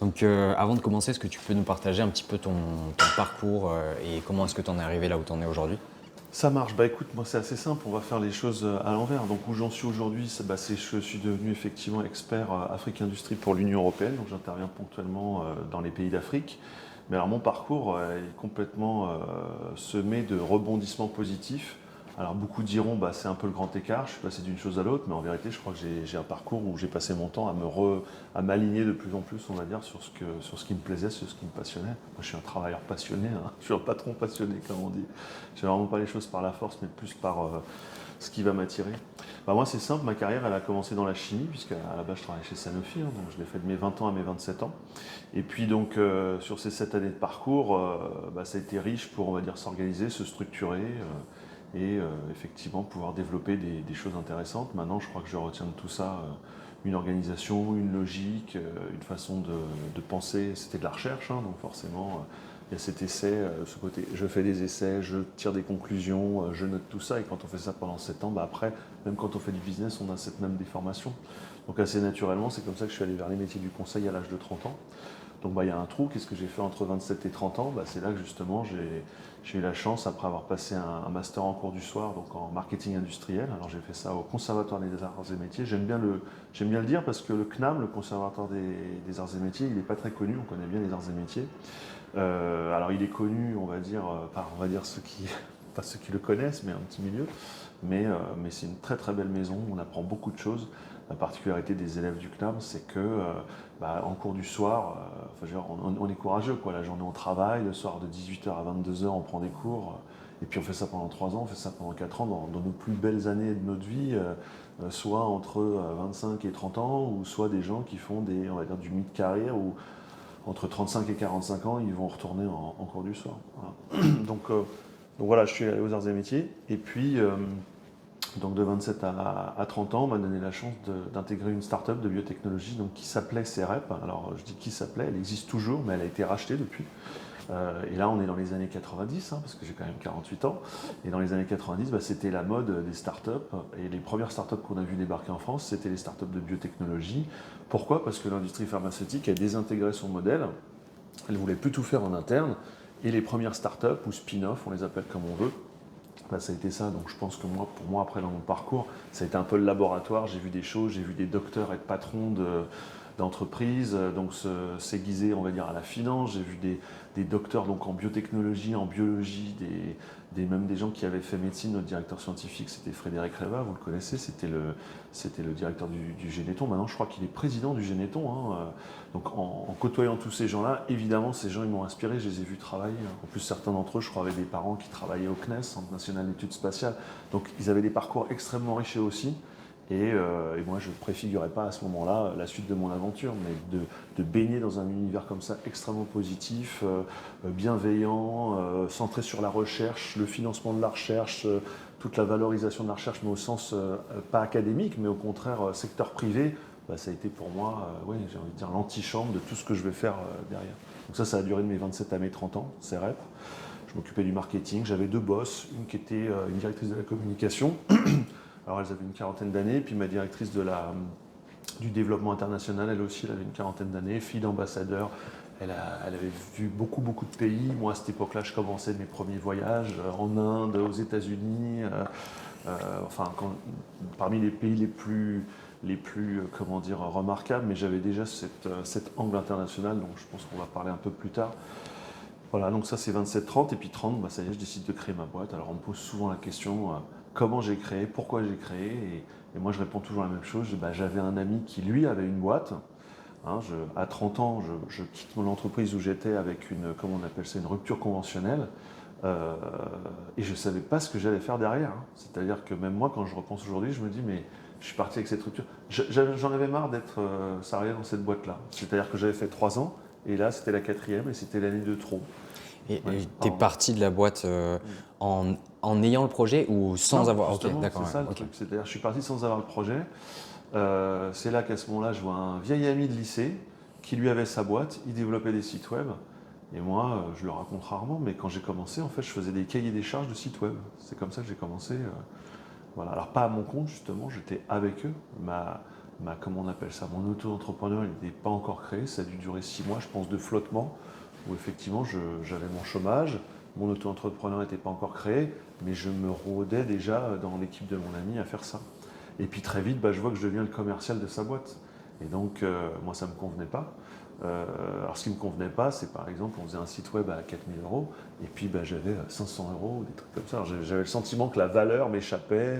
Donc avant de commencer, est-ce que tu peux nous partager un petit peu ton parcours et comment est-ce que tu en es arrivé là où tu en es aujourd'hui? Ça marche. Bah écoute, moi c'est assez simple, on va faire les choses à l'envers. Donc où j'en suis aujourd'hui, c'est je suis devenu effectivement expert Afrique Industrie pour l'Union Européenne, donc j'interviens ponctuellement dans les pays d'Afrique. Mais alors mon parcours est complètement semé de rebondissements positifs. Alors beaucoup diront bah c'est un peu le grand écart, je suis passé d'une chose à l'autre, mais en vérité je crois que j'ai un parcours où j'ai passé mon temps à m'aligner de plus en plus, on va dire, sur ce qui me plaisait, sur ce qui me passionnait. Moi je suis un travailleur passionné, hein. Je suis un patron passionné comme on dit. Je ne vraiment pas les choses par la force, mais plus par ce qui va m'attirer. Bah moi c'est simple, ma carrière elle a commencé dans la chimie, puisqu'à la base je travaillais chez Sanofi, hein, donc je l'ai fait de mes 20 ans à mes 27 ans. Et puis donc sur ces 7 années de parcours, bah, ça a été riche pour on va dire s'organiser, se structurer et effectivement pouvoir développer des choses intéressantes. Maintenant je crois que je retiens de tout ça une organisation, une logique, une façon de penser. C'était de la recherche, hein, donc forcément il y a cet essai, ce côté je fais des essais, je tire des conclusions, je note tout ça. Et quand on fait ça pendant 7 ans, bah après, même quand on fait du business, on a cette même déformation. Donc assez naturellement, c'est comme ça que je suis allé vers les métiers du conseil à l'âge de 30 ans. Donc bah, il y a un trou, qu'est-ce que j'ai fait entre 27 et 30 ans? Bah, c'est là que justement j'ai eu la chance, après avoir passé un master en cours du soir, donc en marketing industriel. Alors j'ai fait ça au Conservatoire des Arts et Métiers. J'aime bien le dire parce que le CNAM, le Conservatoire des Arts et Métiers, il n'est pas très connu, on connaît bien les arts et métiers. Alors il est connu, on va dire, par on va dire ceux qui, pas ceux qui le connaissent, mais un petit milieu. Mais c'est une très très belle maison, on apprend beaucoup de choses. La particularité des élèves du CNAM, c'est que bah, en cours du soir, enfin, on est courageux, quoi. La journée on travaille, le soir de 18h à 22h on prend des cours, et puis on fait ça pendant 3 ans, on fait ça pendant 4 ans, dans nos plus belles années de notre vie, soit entre 25 et 30 ans, ou soit des gens qui font on va dire, du mid-carrière, ou entre 35 et 45 ans, ils vont retourner en cours du soir. Voilà. Donc voilà, je suis allé aux arts et métiers. Et puis, donc de 27 à 30 ans, on m'a donné la chance d'intégrer une start-up de biotechnologie donc, qui s'appelait CEREP. Alors je dis qui s'appelait, elle existe toujours, mais elle a été rachetée depuis. Et là, on est dans les années 90, hein, parce que j'ai quand même 48 ans. Et dans les années 90, bah, c'était la mode des startups. Et les premières startups qu'on a vues débarquer en France, c'était les startups de biotechnologie. Pourquoi? Parce que l'industrie pharmaceutique a désintégré son modèle. Elle ne voulait plus tout faire en interne. Et les premières startups, ou spin-off, on les appelle comme on veut, bah, ça a été ça. Donc je pense que moi, pour moi, après, dans mon parcours, ça a été un peu le laboratoire. J'ai vu des choses, j'ai vu des docteurs être patrons d'entreprises, donc s'aiguiser, on va dire, à la finance. J'ai vu des docteurs donc en biotechnologie, en biologie, même des gens qui avaient fait médecine. Notre directeur scientifique, c'était Frédéric Reva, vous le connaissez, c'était le directeur du Généton. Maintenant, je crois qu'il est président du Généton, hein. Donc en côtoyant tous ces gens-là, évidemment, ces gens, ils m'ont inspiré, je les ai vus travailler. En plus, certains d'entre eux, je crois, avaient des parents qui travaillaient au CNES, Centre national d'études spatiales. Donc ils avaient des parcours extrêmement riches eux aussi. Et moi, je ne préfigurais pas à ce moment-là la suite de mon aventure, mais de baigner dans un univers comme ça, extrêmement positif, bienveillant, centré sur la recherche, le financement de la recherche, toute la valorisation de la recherche, mais au sens pas académique, mais au contraire secteur privé. Bah, ça a été pour moi, oui, j'ai envie de dire, l'antichambre de tout ce que je vais faire derrière. Donc ça a duré de mes 27 à mes 30 ans, c'est REP. Je m'occupais du marketing, j'avais 2 boss, une qui était une directrice de la communication. Alors elles avaient une quarantaine d'années, puis ma directrice du développement international, elle aussi, elle avait une quarantaine d'années, fille d'ambassadeur. Elle avait vu beaucoup, beaucoup de pays. Moi, à cette époque-là, je commençais mes premiers voyages en Inde, aux États-Unis, enfin, parmi les pays les plus comment dire, remarquables, mais j'avais déjà cet angle international, donc je pense qu'on va parler un peu plus tard. Voilà, donc ça c'est 27-30, et puis 30, bah, ça y est, je décide de créer ma boîte. Alors on me pose souvent la question, comment j'ai créé, pourquoi j'ai créé, et moi je réponds toujours la même chose. Bah, j'avais un ami qui lui avait une boîte. Hein, à 30 ans, je quitte mon entreprise où j'étais avec comment on appelle ça, une rupture conventionnelle, euh, et je ne savais pas ce que j'allais faire derrière, hein. C'est-à-dire que même moi, quand je repense aujourd'hui, je me dis, mais je suis parti avec cette rupture. J'en avais marre d'être salarié dans cette boîte-là. C'est-à-dire que j'avais fait 3 ans, et là c'était la quatrième, et c'était l'année de trop. Et Ouais, tu es parti de la boîte en ayant le projet ou sans non, avoir. Ok, justement, c'est d'accord, ouais, ça le ok. truc. C'est-à-dire, je suis parti sans avoir le projet. C'est là qu'à ce moment-là, je vois un vieil ami de lycée qui lui avait sa boîte, il développait des sites web. Et moi, je le raconte rarement, mais quand j'ai commencé, en fait, je faisais des cahiers des charges de sites web. C'est comme ça que j'ai commencé. Voilà. Alors pas à mon compte, justement, j'étais avec eux. comment on appelle ça, mon auto-entrepreneur, il n'était pas encore créé. Ça a dû durer 6 mois, je pense, de flottement, où effectivement, j'avais mon chômage. Mon auto-entrepreneur n'était pas encore créé, mais je me rodais déjà dans l'équipe de mon ami à faire ça. Et puis très vite, je vois que je deviens le commercial de sa boîte. Et donc, moi, ça ne me convenait pas. Alors, ce qui ne me convenait pas, c'est par exemple, on faisait un site web à 4 000 euros, et puis j'avais 500 euros, ou des trucs comme ça. Alors, j'avais le sentiment que la valeur m'échappait,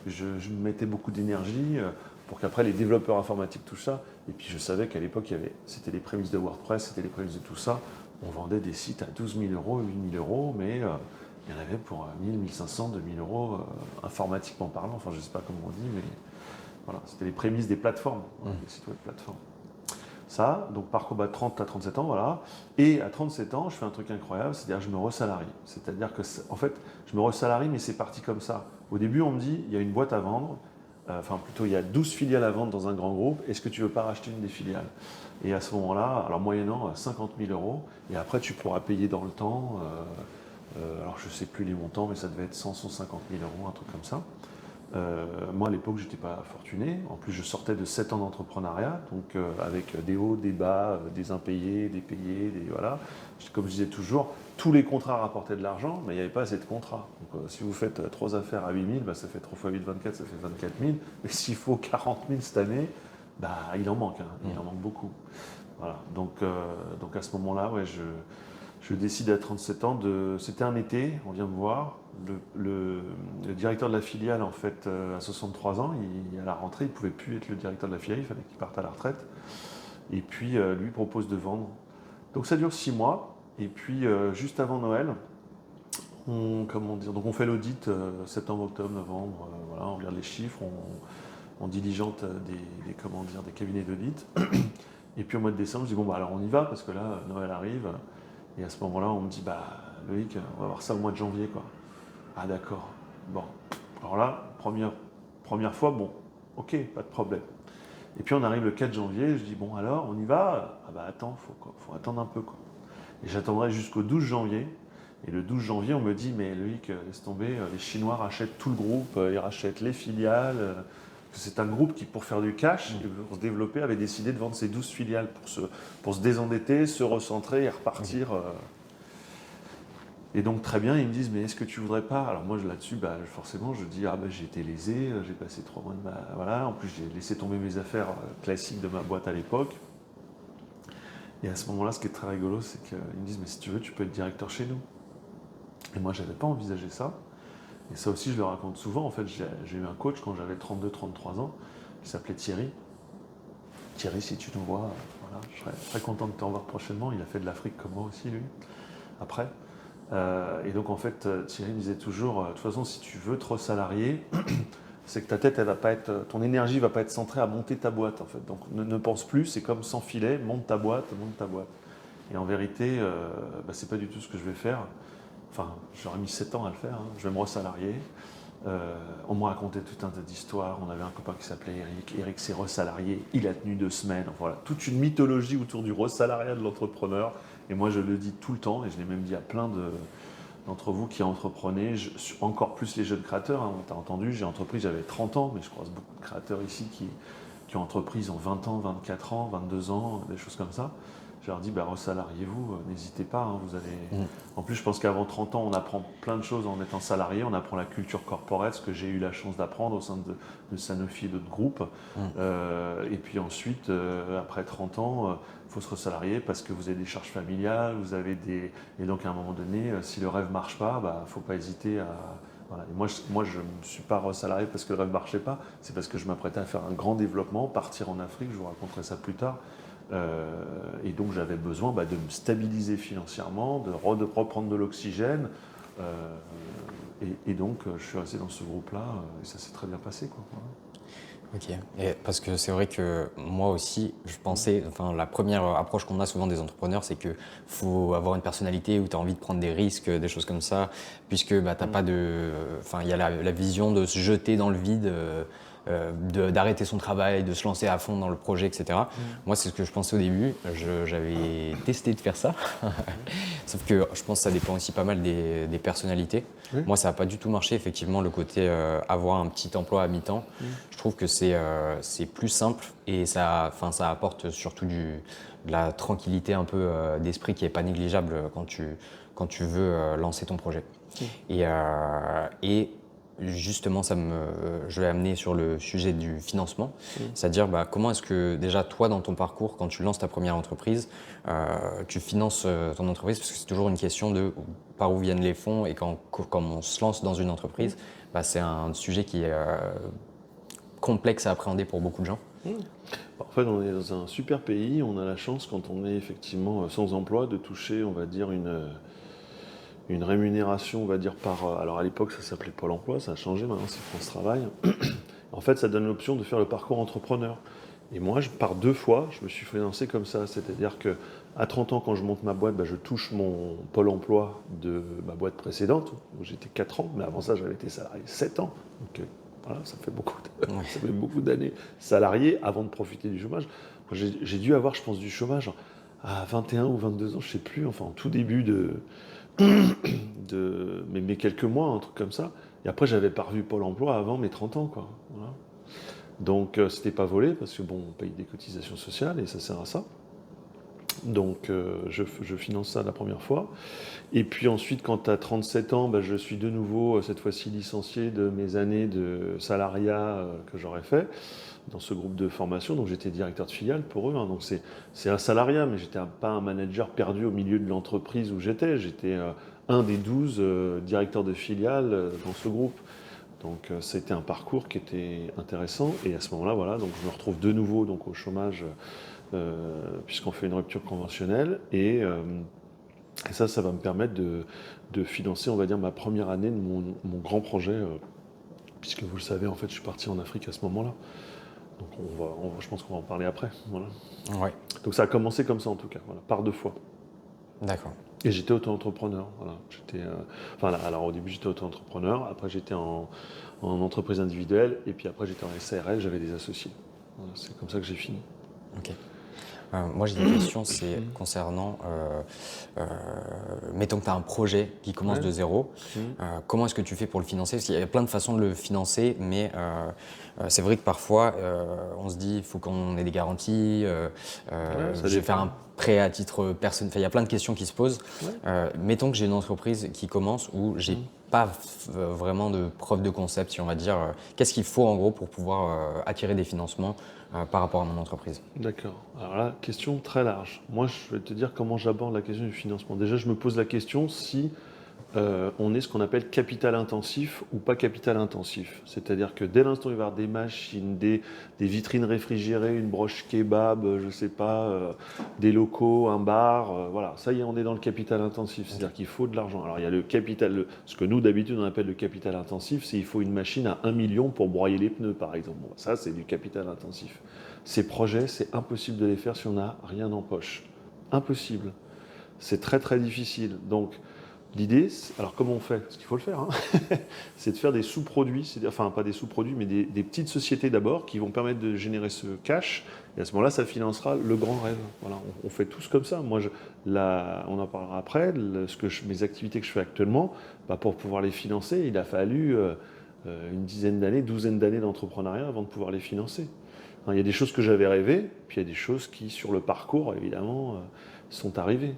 je mettais beaucoup d'énergie pour qu'après les développeurs informatiques touchent ça. Et puis, je savais qu'à l'époque, c'était les prémices de WordPress, c'était les prémices de tout ça. On vendait des sites à 12 000 euros, 8 000 euros, mais il y en avait pour 1 000, 1 500, 2 000 euros informatiquement parlant. Enfin, je ne sais pas comment on dit, mais voilà, c'était les prémices des plateformes, des sites web plateformes. Ça, donc parcours de 30 à 37 ans, voilà. Et à 37 ans, je fais un truc incroyable, c'est-à-dire que je me resalarie. C'est-à-dire que, en fait, je me resalarie, mais c'est parti comme ça. Au début, on me dit, il y a une boîte à vendre, enfin plutôt, il y a 12 filiales à vendre dans un grand groupe, est-ce que tu veux pas racheter une des filiales? Et à ce moment-là, alors moyennant 50 000 euros, et après tu pourras payer dans le temps, alors je ne sais plus les montants, mais ça devait être 100, 150 000 euros, un truc comme ça. Moi, à l'époque, je n'étais pas fortuné. En plus, je sortais de 7 ans d'entrepreneuriat, donc avec des hauts, des bas, des impayés, des payés, voilà. Comme je disais toujours, tous les contrats rapportaient de l'argent, mais il n'y avait pas assez de contrats. Donc, si vous faites 3 affaires à 8 000, ça fait 3 x 8, 24, ça fait 24 000. Mais s'il faut 40 000 cette année, il en manque, il en manque beaucoup. Voilà. Donc à ce moment-là, ouais, je décide à 37 ans C'était un été, on vient me voir. Le directeur de la filiale, en fait, à 63 ans, à la rentrée, il ne pouvait plus être le directeur de la filiale, il fallait qu'il parte à la retraite. Et puis, lui propose de vendre. Donc ça dure 6 mois. Et puis, juste avant Noël, donc on fait l'audit septembre, octobre, novembre. Voilà, on regarde les chiffres, on diligente des cabinets d'audit. Et puis au mois de décembre, je dis alors on y va parce que là, Noël arrive. Et à ce moment-là, on me dit Loïc, on va voir ça au mois de janvier, quoi. Ah d'accord. Bon. Alors là, première fois, bon, ok, pas de problème. Et puis on arrive le 4 janvier, je dis alors, on y va? Attends, faut attendre un peu, quoi. Et j'attendrai jusqu'au 12 janvier. Et le 12 janvier, on me dit mais Loïc, laisse tomber, les Chinois rachètent tout le groupe, ils rachètent les filiales. C'est un groupe qui, pour faire du cash et pour se développer, avait décidé de vendre ses 12 filiales pour se désendetter, se recentrer et repartir. Et donc très bien, ils me disent mais est-ce que tu voudrais pas? Alors moi là-dessus, forcément, je dis j'ai été lésé, j'ai passé 3 mois voilà. En plus j'ai laissé tomber mes affaires classiques de ma boîte à l'époque. Et à ce moment-là, ce qui est très rigolo, c'est qu'ils me disent mais si tu veux, tu peux être directeur chez nous. Et moi, j'avais pas envisagé ça. Et ça aussi, je le raconte souvent. En fait, j'ai eu un coach quand j'avais 32-33 ans, qui s'appelait Thierry. Thierry, si tu nous vois, voilà, je serais très content de te revoir prochainement. Il a fait de l'Afrique comme moi aussi, lui, après. Et donc, en fait, Thierry me disait toujours, de toute façon, si tu veux te resalarier, c'est que ta tête, ton énergie ne va pas être centrée à monter ta boîte, en fait. Donc, ne pense plus, c'est comme sans filet, monte ta boîte. Et en vérité, c'est pas du tout ce que je vais faire. Enfin, j'aurais mis 7 ans à le faire, je vais me resalarier. On me racontait tout un tas d'histoires. On avait un copain qui s'appelait Eric. Eric s'est resalarié, il a tenu 2 semaines. Voilà, toute une mythologie autour du resalariat de l'entrepreneur. Et moi, je le dis tout le temps, et je l'ai même dit à plein d'entre vous qui entreprenez, encore plus les jeunes créateurs. Tu as entendu, j'ai entrepris, j'avais 30 ans, mais je croise beaucoup de créateurs ici qui ont entrepris, ils ont 20 ans, 24 ans, 22 ans, des choses comme ça. Je leur dis, resalariez-vous, n'hésitez pas. Vous allez... En plus, je pense qu'avant 30 ans, on apprend plein de choses en étant salarié. On apprend la culture corporate, ce que j'ai eu la chance d'apprendre au sein de Sanofi et d'autres groupes. Et puis ensuite, après 30 ans, il faut se resalarier parce que vous avez des charges familiales, Et donc, à un moment donné, si le rêve ne marche pas, il ne faut pas hésiter à... Voilà. Et moi, je ne me suis pas resalarié parce que le rêve ne marchait pas. C'est parce que je m'apprêtais à faire un grand développement, partir en Afrique. Je vous raconterai ça plus tard. Et donc j'avais besoin de me stabiliser financièrement, de reprendre de l'oxygène. Et donc je suis resté dans ce groupe-là et ça s'est très bien passé, quoi. Voilà. Ok, et parce que c'est vrai que moi aussi, je pensais, la première approche qu'on a souvent des entrepreneurs, c'est qu'il faut avoir une personnalité où tu as envie de prendre des risques, des choses comme ça, puisque t'as pas de... il y a la vision de se jeter dans le vide d'arrêter son travail, de se lancer à fond dans le projet, etc. Moi, c'est ce que je pensais au début. J'avais testé de faire ça. Sauf que je pense que ça dépend aussi pas mal des personnalités. Oui. Moi, ça n'a pas du tout marché, effectivement, le côté avoir un petit emploi à mi-temps. Je trouve que c'est plus simple et ça apporte surtout de la tranquillité un peu d'esprit qui n'est pas négligeable quand tu veux lancer ton projet. Et justement, je vais amener sur le sujet du financement, c'est-à-dire comment est-ce que déjà toi dans ton parcours, quand tu lances ta première entreprise, tu finances ton entreprise, parce que c'est toujours une question de par où viennent les fonds et quand on se lance dans une entreprise, c'est un sujet qui est complexe à appréhender pour beaucoup de gens. En fait, on est dans un super pays, on a la chance quand on est effectivement sans emploi de toucher, on va dire, une rémunération, on va dire, alors à l'époque ça s'appelait Pôle emploi, ça a changé, maintenant c'est France Travail. En fait, ça donne l'option de faire le parcours entrepreneur. Et moi, par 2 fois, je me suis financé comme ça. C'est-à-dire qu'à 30 ans, quand je monte ma boîte, je touche mon Pôle emploi de ma boîte précédente, où j'étais 4 ans, mais avant ça, j'avais été salarié 7 ans. Donc voilà, ça fait beaucoup d'années salarié avant de profiter du chômage. Moi, j'ai dû avoir, je pense, du chômage à 21 ou 22 ans, je ne sais plus, enfin, en tout début mais quelques mois, un truc comme ça. Et après, j'avais pas revu Pôle emploi avant mes 30 ans, quoi. Voilà. Donc, c'était pas volé, parce que bon, on paye des cotisations sociales et ça sert à ça. Donc, je finance ça la première fois. Et puis ensuite, quand tu as 37 ans, je suis de nouveau, cette fois-ci, licencié de mes années de salariat que j'aurais fait dans ce groupe de formation. Donc, j'étais directeur de filiale pour eux. Hein. Donc, c'est un salariat, mais j'étais pas un manager perdu au milieu de l'entreprise où j'étais. J'étais un des 12 directeurs de filiale dans ce groupe. Donc, c'était un parcours qui était intéressant. Et à ce moment-là, voilà, donc je me retrouve de nouveau donc, au chômage puisqu'on fait une rupture conventionnelle. Et ça va me permettre de financer, on va dire, ma première année de mon grand projet, puisque vous le savez, en fait, je suis parti en Afrique à ce moment-là. Donc je pense qu'on va en parler après. Voilà. Ouais. Donc ça a commencé comme ça en tout cas, voilà, par 2 fois. D'accord. Et j'étais auto-entrepreneur. Voilà. Alors au début j'étais auto-entrepreneur, après j'étais en entreprise individuelle, et puis après j'étais en SARL, j'avais des associés. Voilà, c'est comme ça que j'ai fini. Ok. Moi, j'ai une question, c'est concernant, mettons que tu as un projet qui commence de zéro, comment est-ce que tu fais pour le financer? Parce qu'il y a plein de façons de le financer, mais c'est vrai que parfois, on se dit, il faut qu'on ait des garanties, je vais faire un prêt à titre personnel, il y a plein de questions qui se posent. Mettons que j'ai une entreprise qui commence où j'ai pas vraiment de preuve de concept, si on va dire. Qu'est-ce qu'il faut en gros pour pouvoir attirer des financements par rapport à mon entreprise? D'accord. Alors là, question très large. Moi, je vais te dire comment j'aborde la question du financement. Déjà, je me pose la question si on est ce qu'on appelle capital intensif ou pas capital intensif. C'est-à-dire que dès l'instant où il va y avoir des machines, des vitrines réfrigérées, une broche kebab, je ne sais pas, des locaux, un bar, voilà, ça y est, on est dans le capital intensif. C'est-à-dire qu'il faut de l'argent. Alors il y a le capital, ce que nous d'habitude on appelle le capital intensif, c'est il faut une machine à 1 million pour broyer les pneus par exemple. Bon, ça c'est du capital intensif. Ces projets, c'est impossible de les faire si on n'a rien en poche. Impossible. C'est très très difficile. Donc l'idée, alors comment on fait? Parce qu'il faut le faire, hein, c'est de faire des sous-produits, enfin pas des sous-produits, mais des petites sociétés d'abord qui vont permettre de générer ce cash. Et à ce moment-là, ça financera le grand rêve. Voilà, on fait tous comme ça. Moi, on en parlera après. Mes activités que je fais actuellement, pour pouvoir les financer, il a fallu une dizaine d'années, douzaine d'années d'entrepreneuriat avant de pouvoir les financer. Il y a des choses que j'avais rêvées, puis il y a des choses qui, sur le parcours, évidemment, sont arrivées.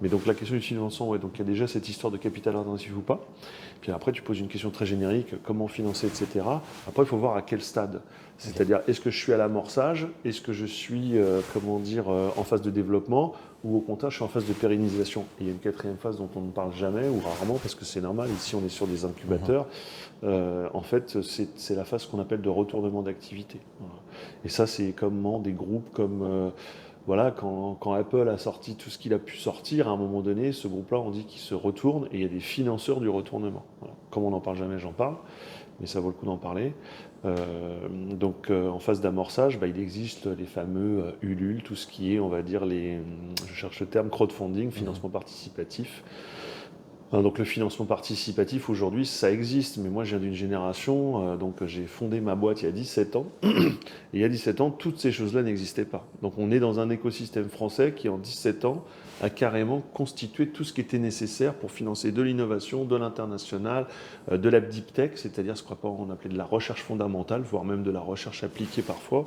Mais donc la question du financement, donc il y a déjà cette histoire de capital intensif ou pas. Puis après, tu poses une question très générique, comment financer, etc. Après, il faut voir à quel stade. C'est-à-dire, est-ce que je suis à l'amorçage? Est-ce que je suis, en phase de développement? Ou au contraire, je suis en phase de pérennisation? Et il y a une 4e phase dont on ne parle jamais, ou rarement, parce que c'est normal. Ici, on est sur des incubateurs. En fait, c'est la phase qu'on appelle de retournement d'activité. Voilà. Et ça, c'est comment des groupes comme... Voilà, quand Apple a sorti tout ce qu'il a pu sortir, à un moment donné, ce groupe-là, on dit qu'il se retourne et il y a des financeurs du retournement. Voilà. Comme on n'en parle jamais, j'en parle, mais ça vaut le coup d'en parler. En phase d'amorçage, il existe les fameux Ulule, tout ce qui est, on va dire, je cherche le terme, crowdfunding, financement participatif. Donc le financement participatif aujourd'hui ça existe, mais moi je viens d'une génération, donc j'ai fondé ma boîte il y a 17 ans, et il y a 17 ans toutes ces choses-là n'existaient pas. Donc on est dans un écosystème français qui en 17 ans a carrément constitué tout ce qui était nécessaire pour financer de l'innovation, de l'international, de la deep tech, c'est-à-dire ce qu'on appelait de la recherche fondamentale, voire même de la recherche appliquée parfois.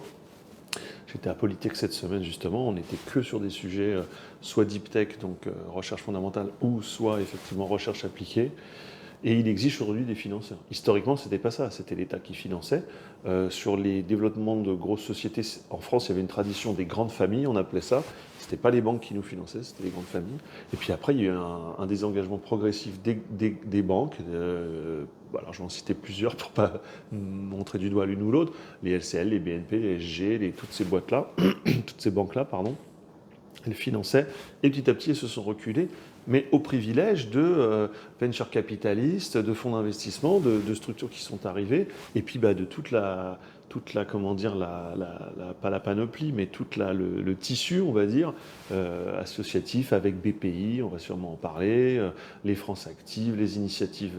J'étais à Polytech cette semaine justement, on n'était que sur des sujets soit deep tech, donc recherche fondamentale, ou soit effectivement recherche appliquée. Et il existe aujourd'hui des financeurs. Historiquement, ce n'était pas ça, c'était l'État qui finançait. Sur les développements de grosses sociétés, en France, il y avait une tradition des grandes familles, on appelait ça. Ce n'était pas les banques qui nous finançaient, c'était les grandes familles. Et puis après, il y a eu un désengagement progressif des banques. Alors, je vais en citer plusieurs pour ne pas montrer du doigt l'une ou l'autre. Les LCL, les BNP, les SG, toutes ces boîtes-là, toutes ces banques-là, pardon, elles finançaient. Et petit à petit, elles se sont reculées, mais au privilège de venture capitalistes, de fonds d'investissement, de structures qui sont arrivées, et puis de toute la comment dire, pas la panoplie, mais le tissu, on va dire, associatif avec BPI, on va sûrement en parler, les France Actives, les initiatives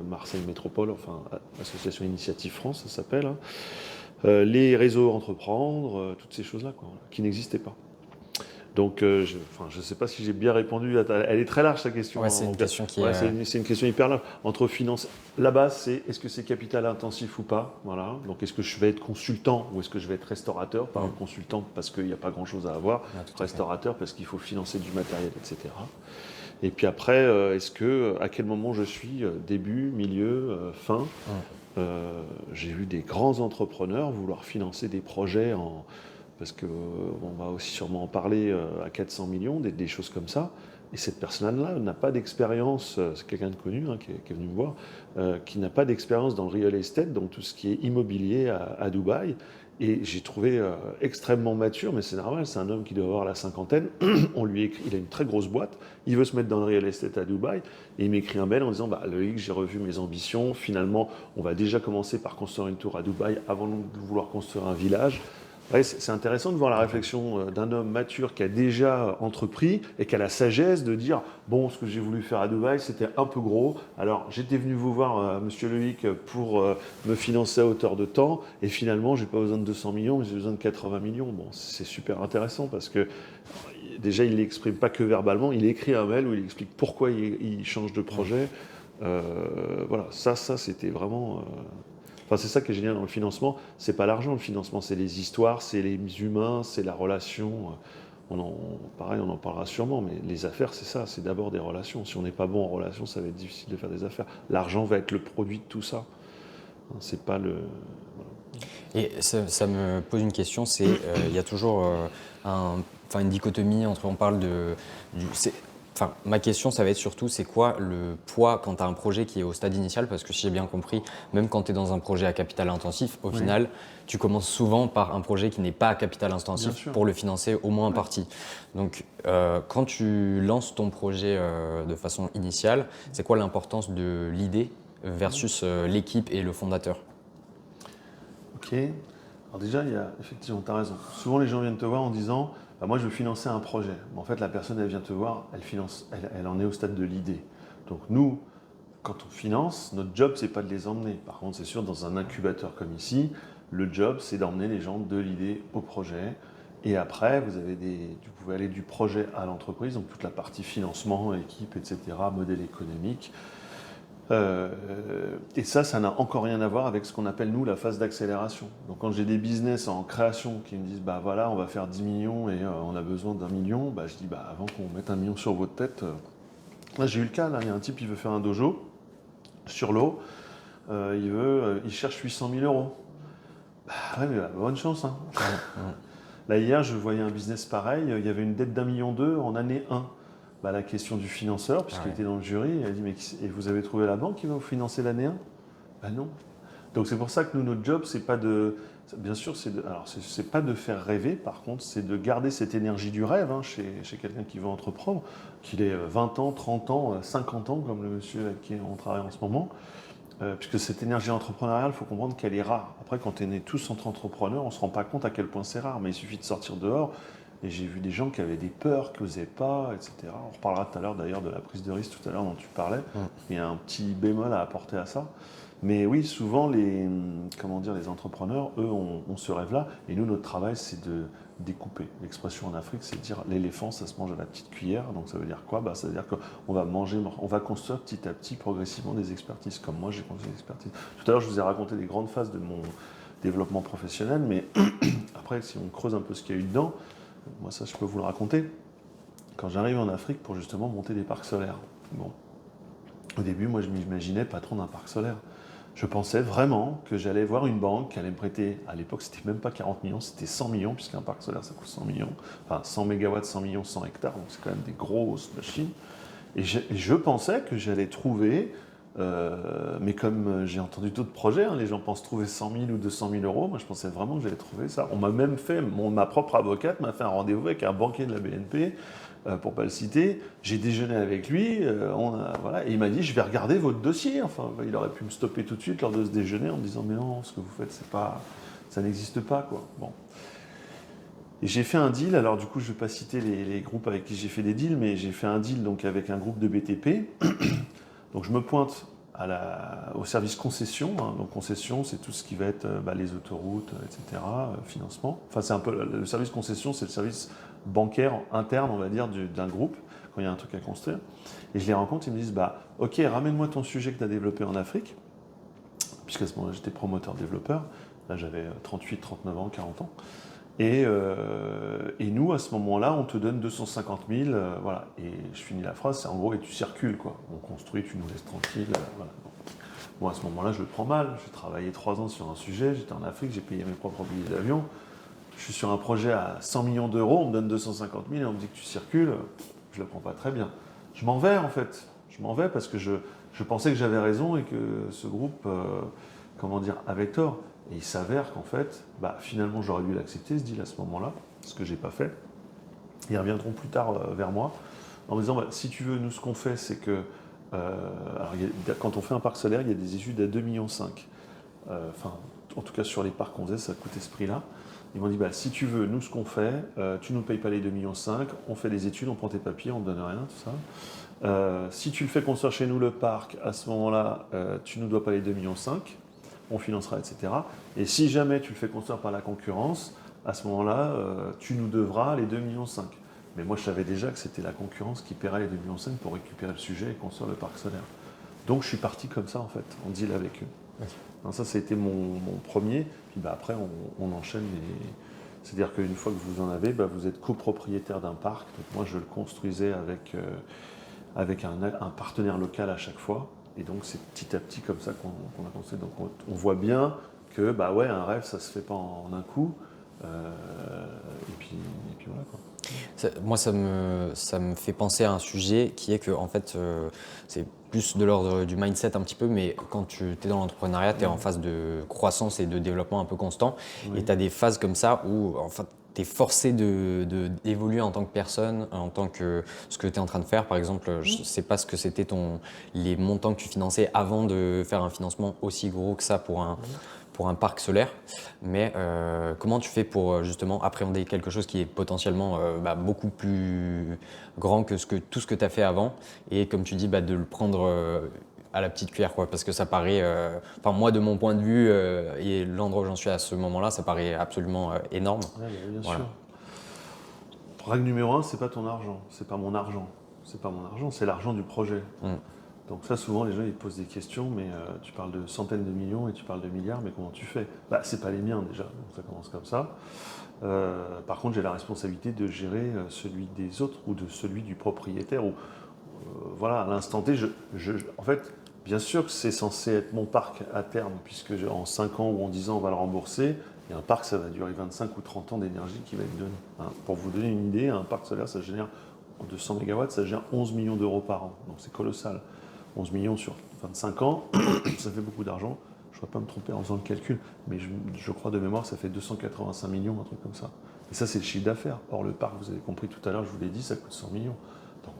Marseille Métropole, enfin Association Initiative France, ça s'appelle, hein, les réseaux Entreprendre, toutes ces choses-là, quoi, qui n'existaient pas. Donc, je ne sais pas si j'ai bien répondu. Elle est très large, sa question. Ouais, c'est une question qui est... C'est une question hyper large. Entre finance, la base, c'est est-ce que c'est capital intensif ou pas? Voilà. Donc, est-ce que je vais être consultant ou est-ce que je vais être restaurateur? Pas consultant parce qu'il n'y a pas grand-chose à avoir. Restaurateur parce qu'il faut financer du matériel, etc. Et puis après, à quel moment je suis? Début, milieu, fin? J'ai vu des grands entrepreneurs vouloir financer des projets parce qu'on va aussi sûrement en parler à 400 millions, des choses comme ça. Et cette personne-là n'a pas d'expérience, c'est quelqu'un de connu hein, qui est venu me voir, qui n'a pas d'expérience dans le real estate, donc tout ce qui est immobilier à Dubaï. Et j'ai trouvé extrêmement mature, mais c'est normal, c'est un homme qui doit avoir la cinquantaine. On lui écrit, il a une très grosse boîte, il veut se mettre dans le real estate à Dubaï, et il m'écrit un mail en disant Loïc, j'ai revu mes ambitions, finalement, on va déjà commencer par construire une tour à Dubaï avant de vouloir construire un village. Ouais, c'est intéressant de voir la réflexion d'un homme mature qui a déjà entrepris et qui a la sagesse de dire bon, ce que j'ai voulu faire à Dubaï, c'était un peu gros. Alors, j'étais venu vous voir, monsieur Loïc, pour me financer à hauteur de temps. Et finalement, je n'ai pas besoin de 200 millions, mais j'ai besoin de 80 millions. Bon, c'est super intéressant parce que déjà, il ne l'exprime pas que verbalement. Il écrit un mail où il explique pourquoi il change de projet. Voilà, ça c'était vraiment... Enfin, c'est ça qui est génial dans le financement. C'est pas l'argent, le financement, c'est les histoires, c'est les humains, c'est la relation. Pareil, on en parlera sûrement, mais les affaires, c'est ça, c'est d'abord des relations. Si on n'est pas bon en relation, ça va être difficile de faire des affaires. L'argent va être le produit de tout ça. C'est pas le... Et ça me pose une question, c'est il y a toujours une dichotomie entre, on parle ma question, ça va être surtout, c'est quoi le poids quand tu as un projet qui est au stade initial? Parce que si j'ai bien compris, même quand tu es dans un projet à capital intensif, au final, tu commences souvent par un projet qui n'est pas à capital intensif pour le financer au moins en partie. Donc, quand tu lances ton projet de façon initiale, c'est quoi l'importance de l'idée versus l'équipe et le fondateur? Ok. Alors déjà, effectivement, tu as raison. Souvent, les gens viennent te voir en disant moi, je veux financer un projet. Mais en fait, la personne, elle vient te voir, elle en est au stade de l'idée. Donc nous, quand on finance, notre job, c'est pas de les emmener. Par contre, c'est sûr, dans un incubateur comme ici, le job, c'est d'emmener les gens de l'idée au projet. Et après, vous pouvez aller du projet à l'entreprise, donc toute la partie financement, équipe, etc., modèle économique. Et ça n'a encore rien à voir avec ce qu'on appelle, nous, la phase d'accélération. Donc quand j'ai des business en création qui me disent, voilà, on va faire 10 millions et on a besoin d'1 million, je dis, avant qu'on mette 1 million sur votre tête, là j'ai eu le cas, là, il y a un type qui veut faire un dojo sur l'eau, il cherche 800 000 euros. Ouais, mais bonne chance. Hein. Là, hier, je voyais un business pareil, il y avait une dette d'1,2 million en année 1. La question du financeur, puisqu'il était dans le jury, il a dit, mais et vous avez trouvé la banque qui va vous financer l'année 1 ? Non. Donc c'est pour ça que nous, notre job, c'est pas de... Bien sûr, c'est pas de faire rêver, par contre, c'est de garder cette énergie du rêve hein, chez quelqu'un qui veut entreprendre, qu'il ait 20 ans, 30 ans, 50 ans, comme le monsieur avec qui on travaille en ce moment. Puisque cette énergie entrepreneuriale, il faut comprendre qu'elle est rare. Après, quand on est tous entre entrepreneurs, on ne se rend pas compte à quel point c'est rare, mais il suffit de sortir dehors. Et j'ai vu des gens qui avaient des peurs, qui n'osaient pas, etc. On reparlera tout à l'heure d'ailleurs de la prise de risque tout à l'heure dont tu parlais. Il y a un petit bémol à apporter à ça. Mais oui, souvent les entrepreneurs, eux, ont ce rêve-là. Et nous, notre travail, c'est de découper. L'expression en Afrique, c'est de dire l'éléphant, ça se mange à la petite cuillère. Donc ça veut dire quoi? Ça veut dire qu'on va on va construire petit à petit, progressivement des expertises. Comme moi, j'ai construit des expertises. Tout à l'heure, je vous ai raconté les grandes phases de mon développement professionnel. Mais après, si on creuse un peu ce qu'il y a eu dedans, moi, ça, je peux vous le raconter. Quand j'arrive en Afrique pour justement monter des parcs solaires. Bon. Au début, moi, je m'imaginais patron d'un parc solaire. Je pensais vraiment que j'allais voir une banque qui allait me prêter, à l'époque, c'était même pas 40 millions, c'était 100 millions, puisqu'un parc solaire, ça coûte 100 millions. Enfin, 100 mégawatts, 100 millions, 100 hectares, donc c'est quand même des grosses machines. Et je pensais que j'allais trouver, mais comme j'ai entendu d'autres projets, les gens pensent trouver 100 000 ou 200 000 euros, moi je pensais vraiment que j'allais trouver ça. On m'a même fait, ma propre avocate m'a fait un rendez-vous avec un banquier de la BNP, pour ne pas le citer. J'ai déjeuné avec lui, voilà, et il m'a dit je vais regarder votre dossier. Enfin, il aurait pu me stopper tout de suite lors de ce déjeuner en me disant mais non, ce que vous faites, ça n'existe pas, quoi. Bon. Et j'ai fait un deal, alors du coup je ne vais pas citer les groupes avec qui j'ai fait des deals, mais j'ai fait un deal donc, avec un groupe de BTP. Donc je me pointe au service concession. Donc concession, c'est tout ce qui va être les autoroutes, etc., financement. Enfin, c'est un peu le service concession, c'est le service bancaire interne, on va dire, d'un groupe, quand il y a un truc à construire. Et je les rencontre, ils me disent, ok, ramène-moi ton sujet que tu as développé en Afrique, puisqu'à ce moment-là, j'étais promoteur-développeur. Là, j'avais 38, 39 ans, 40 ans. Et nous, à ce moment-là, on te donne 250 000, voilà. Et je finis la phrase, c'est en gros, et tu circules, quoi. On construit, tu nous laisses tranquille, voilà. Bon, à ce moment-là, je le prends mal. J'ai travaillé 3 ans sur un sujet, j'étais en Afrique, j'ai payé mes propres billets d'avion. Je suis sur un projet à 100 millions d'euros, on me donne 250 000 et on me dit que tu circules, je ne le prends pas très bien. Je m'en vais, en fait. Je m'en vais parce que je pensais que j'avais raison et que ce groupe, avait tort. Et il s'avère qu'en fait, finalement, j'aurais dû l'accepter, ce deal, à ce moment-là, ce que je n'ai pas fait. Ils reviendront plus tard vers moi en me disant, si tu veux, nous, ce qu'on fait, c'est que quand on fait un parc solaire, il y a des études à 2,5 millions. En tout cas, sur les parcs qu'on faisait, ça coûtait ce prix-là. Ils m'ont dit, si tu veux, nous, ce qu'on fait, tu ne nous payes pas les 2,5 millions, on fait des études, on prend tes papiers, on ne donne rien, tout ça. Si tu le fais construire chez nous le parc, à ce moment-là, tu ne nous dois pas les 2,5 millions, on financera, etc. Et si jamais tu le fais construire par la concurrence, à ce moment-là, tu nous devras les 2,5 millions. Mais moi, je savais déjà que c'était la concurrence qui paierait les 2,5 millions pour récupérer le sujet et construire le parc solaire. Donc, je suis parti comme ça, en fait, en deal avec eux. Okay. Donc ça, c'était mon premier. Puis après, on enchaîne. C'est-à-dire qu'une fois que vous en avez, vous êtes copropriétaire d'un parc. Donc moi, je le construisais avec un partenaire local à chaque fois. Et donc, c'est petit à petit comme ça qu'on a construit. Donc, on voit bien que, un rêve, ça se fait pas en un coup. Et puis voilà, quoi. Moi, ça me fait penser à un sujet qui est que, en fait, c'est plus de l'ordre du mindset un petit peu, mais quand tu es dans l'entrepreneuriat, tu es en phase de croissance et de développement un peu constant. Oui. Et tu as des phases comme ça où, en fait, tu es forcé d'évoluer en tant que personne, en tant que ce que tu es en train de faire. Par exemple, je ne sais pas ce que c'était les montants que tu finançais avant de faire un financement aussi gros que ça pour un parc solaire, mais comment tu fais pour justement appréhender quelque chose qui est potentiellement beaucoup plus grand que tout ce que tu as fait avant, et comme tu dis, de le prendre à la petite cuillère, quoi, parce que ça paraît, moi de mon point de vue et l'endroit où j'en suis à ce moment-là, ça paraît absolument énorme. Ouais, bien sûr. Règle numéro 1, c'est pas ton argent, c'est pas mon argent, c'est l'argent du projet. Donc ça, souvent, les gens ils posent des questions, mais tu parles de centaines de millions et tu parles de milliards, mais comment tu fais ? C'est pas les miens déjà, donc ça commence comme ça. Par contre, j'ai la responsabilité de gérer celui des autres ou de celui du propriétaire. À l'instant T, en fait, bien sûr que c'est censé être mon parc à terme, puisque en 5 ans ou en 10 ans, on va le rembourser. Et un parc, ça va durer 25 ou 30 ans d'énergie qui va être donnée. Pour vous donner une idée, un parc solaire, ça génère, de 100 MW, ça génère 11 millions d'euros par an. Donc c'est colossal. 11 millions sur 25 ans, ça fait beaucoup d'argent. Je ne vais pas me tromper en faisant le calcul, mais je crois de mémoire, ça fait 285 millions, un truc comme ça. Et ça, c'est le chiffre d'affaires. Or, le parc, vous avez compris tout à l'heure, je vous l'ai dit, ça coûte 100 millions. Donc,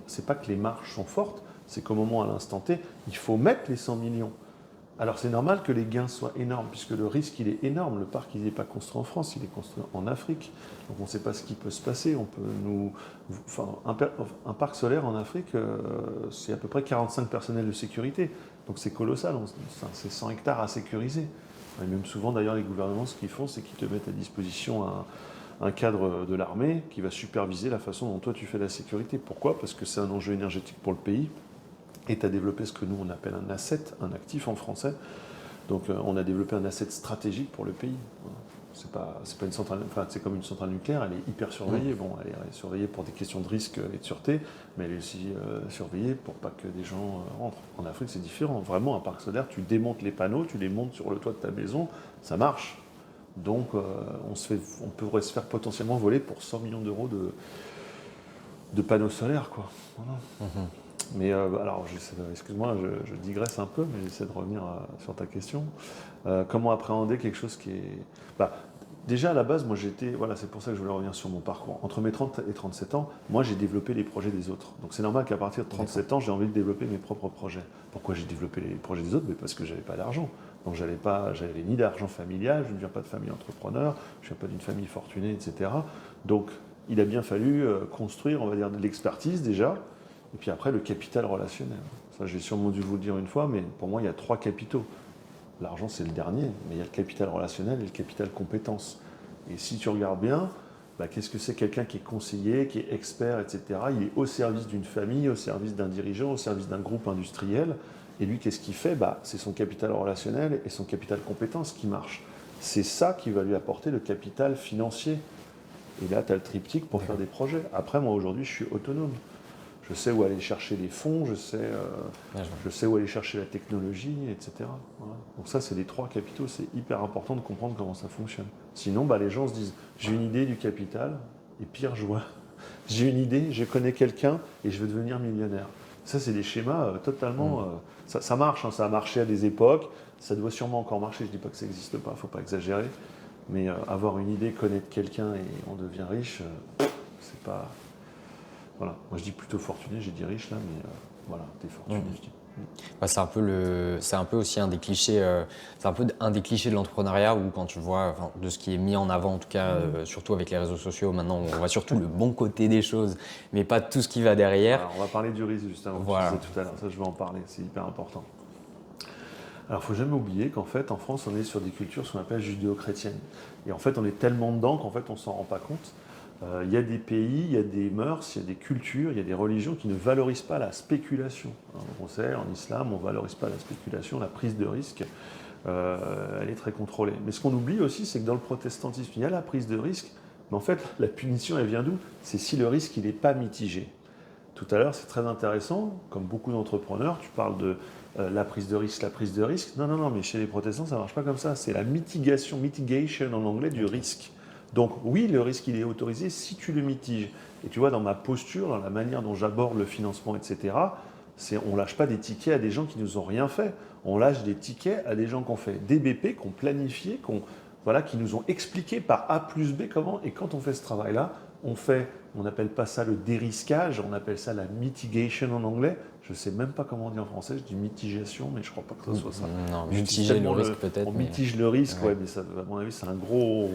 c'est pas que les marges sont fortes, c'est qu'au moment, à l'instant T, il faut mettre les 100 millions. Alors c'est normal que les gains soient énormes, puisque le risque il est énorme. Le parc il n'est pas construit en France, il est construit en Afrique. Donc on ne sait pas ce qui peut se passer. Enfin, un parc solaire en Afrique, c'est à peu près 45 personnels de sécurité. Donc c'est colossal, c'est 100 hectares à sécuriser. Et même souvent d'ailleurs les gouvernements ce qu'ils font, c'est qu'ils te mettent à disposition un cadre de l'armée qui va superviser la façon dont toi tu fais la sécurité. Pourquoi? Parce que c'est un enjeu énergétique pour le pays. Et tu as développé ce que nous on appelle un asset, un actif en français. Donc on a développé un asset stratégique pour le pays. Voilà. C'est pas une centrale, enfin, c'est comme une centrale nucléaire, elle est hyper surveillée. Bon, elle est surveillée pour des questions de risque et de sûreté, mais elle est aussi surveillée pour pas que des gens rentrent. En Afrique, c'est différent. Vraiment, un parc solaire, tu démontes les panneaux, tu les montes sur le toit de ta maison, ça marche. Donc on pourrait se faire potentiellement voler pour 100 millions d'euros de panneaux solaires, quoi. Voilà. Mais alors, excuse-moi, je digresse un peu, mais j'essaie de revenir sur ta question. Comment appréhender quelque chose qui est... Bah, déjà, à la base, moi, voilà, c'est pour ça que je voulais revenir sur mon parcours. Entre mes 30 et 37 ans, moi, j'ai développé les projets des autres. Donc, c'est normal qu'à partir de 37 ans, j'ai envie de développer mes propres projets. Pourquoi j'ai développé les projets des autres? Parce que j'avais pas d'argent. Donc, j'avais ni d'argent familial, je ne viens pas de famille entrepreneur, je ne viens pas d'une famille fortunée, etc. Donc, il a bien fallu construire, on va dire, de l'expertise déjà, et puis après, le capital relationnel. Ça, j'ai sûrement dû vous le dire une fois, mais pour moi, il y a 3 capitaux. L'argent, c'est le dernier, mais il y a le capital relationnel et le capital compétence. Et si tu regardes bien, bah, qu'est-ce que c'est quelqu'un qui est conseiller, qui est expert, etc. Il est au service d'une famille, au service d'un dirigeant, au service d'un groupe industriel. Et lui, qu'est-ce qu'il fait? Bah, c'est son capital relationnel et son capital compétence qui marche. C'est ça qui va lui apporter le capital financier. Et là, tu as le triptyque pour faire des projets. Après, moi, aujourd'hui, je suis autonome. Je sais où aller chercher les fonds, je sais où aller chercher la technologie, etc. Voilà. Donc ça, c'est les 3 capitaux. C'est hyper important de comprendre comment ça fonctionne. Sinon, bah, les gens se disent, j'ai une idée du capital, et pire, j'ai une idée, je connais quelqu'un, et je veux devenir millionnaire. Ça, c'est des schémas totalement... ça marche, hein, ça a marché à des époques, ça doit sûrement encore marcher. Je ne dis pas que ça n'existe pas, il ne faut pas exagérer. Mais avoir une idée, connaître quelqu'un, et on devient riche, c'est pas... Voilà, moi je dis plutôt fortuné, j'ai dit riche là, mais voilà, t'es fortuné, je dis. Bah, c'est un peu aussi un des clichés, c'est un peu un des clichés de l'entrepreneuriat où quand tu vois, enfin, de ce qui est mis en avant en tout cas, surtout avec les réseaux sociaux, maintenant on voit surtout le bon côté des choses, mais pas tout ce qui va derrière. Alors, on va parler du risque justement, Voilà. tu disais tout à l'heure, ça je vais en parler, c'est hyper important. Alors il ne faut jamais oublier qu'en fait en France on est sur des cultures ce qu'on appelle judéo-chrétiennes. Et en fait on est tellement dedans qu'en fait on ne s'en rend pas compte. Il y a des pays, il y a des mœurs, il y a des cultures, il y a des religions qui ne valorisent pas la spéculation. On sait, en islam, on ne valorise pas la spéculation, la prise de risque, elle est très contrôlée. Mais ce qu'on oublie aussi, c'est que dans le protestantisme, il y a la prise de risque, mais en fait, la punition, elle vient d'où? C'est si le risque, il n'est pas mitigé. Tout à l'heure, c'est très intéressant, comme beaucoup d'entrepreneurs, tu parles de la prise de risque, la prise de risque. Non, mais chez les protestants, ça ne marche pas comme ça. C'est la mitigation en anglais du risque. Donc oui, le risque, il est autorisé si tu le mitiges. Et tu vois, dans ma posture, dans la manière dont j'aborde le financement, etc., on ne lâche pas des tickets à des gens qui ne nous ont rien fait. On lâche des tickets à des gens qui ont fait des BP, qui ont planifié, qui nous ont expliqué par A plus B comment. Et quand on fait ce travail-là, on n'appelle pas ça le dérisquage, on appelle ça la mitigation en anglais. Je ne sais même pas comment on dit en français, je dis mitigation, mais je ne crois pas que ce soit ça. Non, mitiger le risque peut-être. On mitige le risque, ouais, mais ça, à mon avis, c'est un gros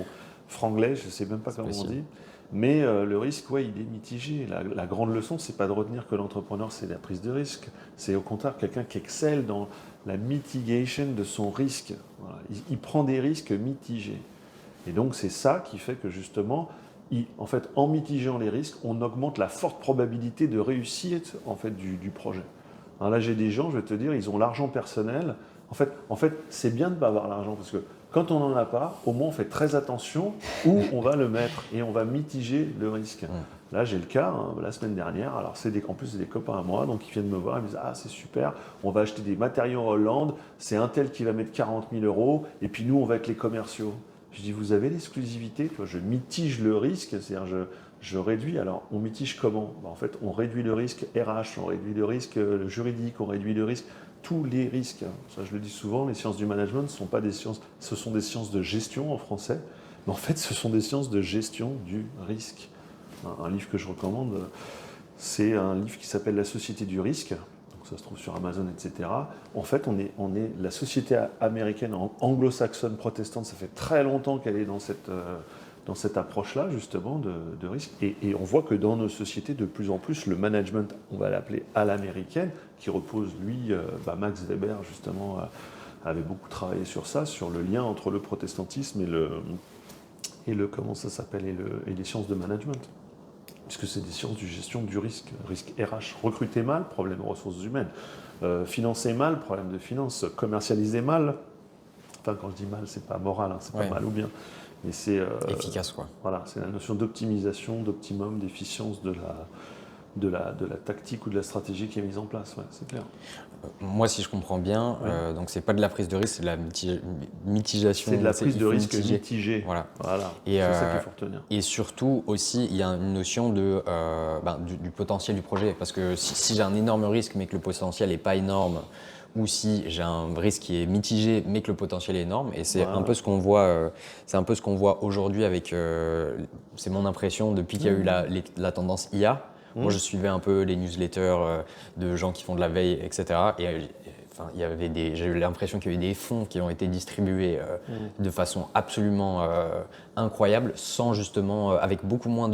franglais, je ne sais même pas comment on dit. Mais le risque, ouais, il est mitigé. La grande leçon, c'est pas de retenir que l'entrepreneur, c'est la prise de risque. C'est au contraire quelqu'un qui excelle dans la mitigation de son risque. Voilà. Il prend des risques mitigés. Et donc, c'est ça qui fait que justement, en fait, en mitigeant les risques, on augmente la forte probabilité de réussite en fait, du projet. Alors là, j'ai des gens, je vais te dire, ils ont l'argent personnel. En fait c'est bien de ne pas avoir l'argent parce que quand on n'en a pas, au moins on fait très attention où on va le mettre et on va mitiger le risque. Là, j'ai le cas, la semaine dernière, alors en plus c'est des copains à moi, donc ils viennent me voir, ils me disent « Ah, c'est super, on va acheter des matériaux en Hollande, c'est un tel qui va mettre 40 000 €, et puis nous, on va être les commerciaux. » Je dis « Vous avez l'exclusivité ?» Je mitige le risque, c'est-à-dire je réduis. Alors, on mitige comment? En fait, on réduit le risque RH, on réduit le risque juridique, on réduit le risque, tous les risques. Ça, je le dis souvent, les sciences du management ne sont pas des sciences, ce sont des sciences de gestion en français, mais en fait, ce sont des sciences de gestion du risque. Un livre que je recommande, c'est un livre qui s'appelle La société du risque. ça se trouve sur Amazon, etc. En fait, on est la société américaine anglo-saxonne protestante, ça fait très longtemps qu'elle est dans cette approche-là, justement, de risque. Et on voit que dans nos sociétés, de plus en plus, le management, on va l'appeler à l'américaine, qui repose, lui, Max Weber, justement, avait beaucoup travaillé sur ça, sur le lien entre le protestantisme et comment ça s'appelle, et les sciences de management. Puisque c'est des sciences de gestion du risque RH. Recruter mal, problème de ressources humaines. Financer mal, problème de finances. Commercialiser mal, enfin quand je dis mal, c'est pas moral, hein, c'est pas mal ou bien. Mais c'est efficace, quoi. Voilà, c'est la notion d'optimisation, d'optimum, d'efficience de la tactique ou de la stratégie qui est mise en place, ouais, c'est clair. Moi, si je comprends bien, donc c'est pas de la prise de risque, c'est de la mitigation. C'est de la prise de risque mitigée. mitigée. Voilà. C'est ça qu'il faut retenir. Et surtout aussi, il y a une notion du potentiel du projet. Parce que si j'ai un énorme risque mais que le potentiel n'est pas énorme, ou si j'ai un risque qui est mitigé mais que le potentiel est énorme, et c'est un peu ce qu'on voit, aujourd'hui avec, c'est mon impression depuis qu'il y a eu la tendance IA. Moi, je suivais un peu les newsletters de gens qui font de la veille, etc. Et j'ai eu l'impression qu'il y a eu des fonds qui ont été distribués de façon absolument incroyable, sans justement, avec beaucoup moins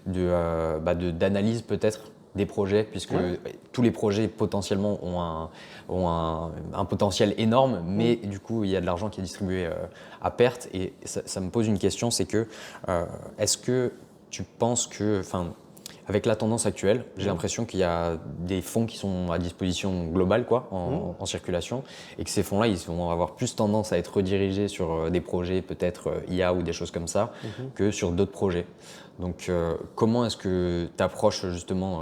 d'analyse peut-être des projets, puisque tous les projets potentiellement ont un potentiel énorme, mais du coup, il y a de l'argent qui est distribué à perte. Et ça me pose une question, c'est que est-ce que tu penses que, avec la tendance actuelle, j'ai l'impression qu'il y a des fonds qui sont à disposition globale, en circulation, et que ces fonds-là, ils vont avoir plus tendance à être redirigés sur des projets peut-être IA ou des choses comme ça, que sur d'autres projets. Donc, comment est-ce que tu approches justement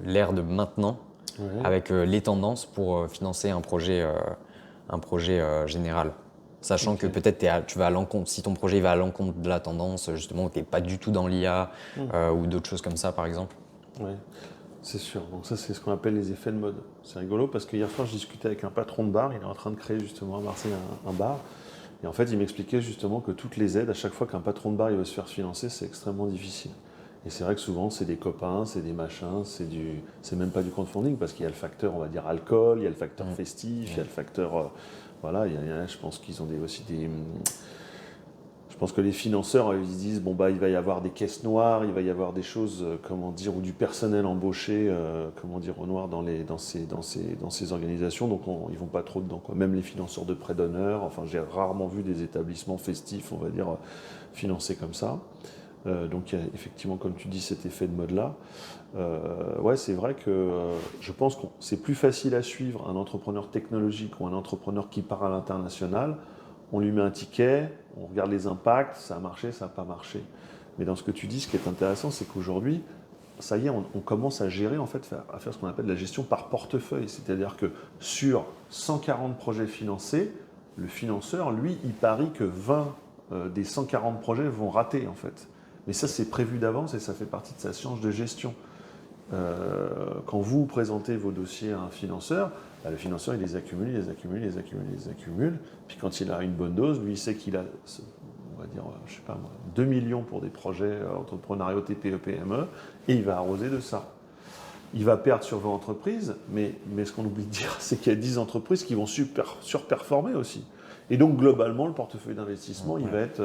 l'ère de maintenant avec les tendances pour financer un projet général? Sachant que peut-être tu vas à l'encontre, si ton projet va à l'encontre de la tendance, justement, tu n'es pas du tout dans l'IA ou d'autres choses comme ça, par exemple. Oui, c'est sûr. Donc ça, c'est ce qu'on appelle les effets de mode. C'est rigolo parce que hier soir, je discutais avec un patron de bar. Il est en train de créer justement à Marseille un bar. Et en fait, il m'expliquait justement que toutes les aides, à chaque fois qu'un patron de bar il veut se faire financer, c'est extrêmement difficile. Et c'est vrai que souvent, c'est des copains, c'est des machins, c'est même pas du crowdfunding parce qu'il y a le facteur, on va dire, alcool, il y a le facteur festif, il y a le facteur... voilà, je pense qu'ils ont aussi des... Je pense que les financeurs, ils se disent, il va y avoir des caisses noires, il va y avoir des choses, ou du personnel embauché, au noir dans ces organisations, donc ils ne vont pas trop dedans, quoi. Même les financeurs de prêts d'honneur, enfin, j'ai rarement vu des établissements festifs, on va dire, financés comme ça. Donc il y a effectivement, comme tu dis, cet effet de mode-là. C'est vrai que je pense que c'est plus facile à suivre un entrepreneur technologique ou un entrepreneur qui part à l'international. On lui met un ticket, on regarde les impacts, ça a marché, ça n'a pas marché. Mais dans ce que tu dis, ce qui est intéressant, c'est qu'aujourd'hui, ça y est, on commence à gérer, en fait, à faire ce qu'on appelle la gestion par portefeuille. C'est-à-dire que sur 140 projets financés, le financeur, lui, il parie que 20 des 140 projets vont rater, en fait. Mais ça, c'est prévu d'avance et ça fait partie de sa science de gestion. Quand vous présentez vos dossiers à un financeur, le financeur, il les accumule, il les accumule, il les accumule, il les accumule. Puis quand il a une bonne dose, lui, il sait qu'il a, on va dire, 2 millions pour des projets entrepreneuriaux TPE, PME, et il va arroser de ça. Il va perdre sur 20 entreprises, mais ce qu'on oublie de dire, c'est qu'il y a 10 entreprises qui vont surperformer aussi. Et donc, globalement, le portefeuille d'investissement, il va être...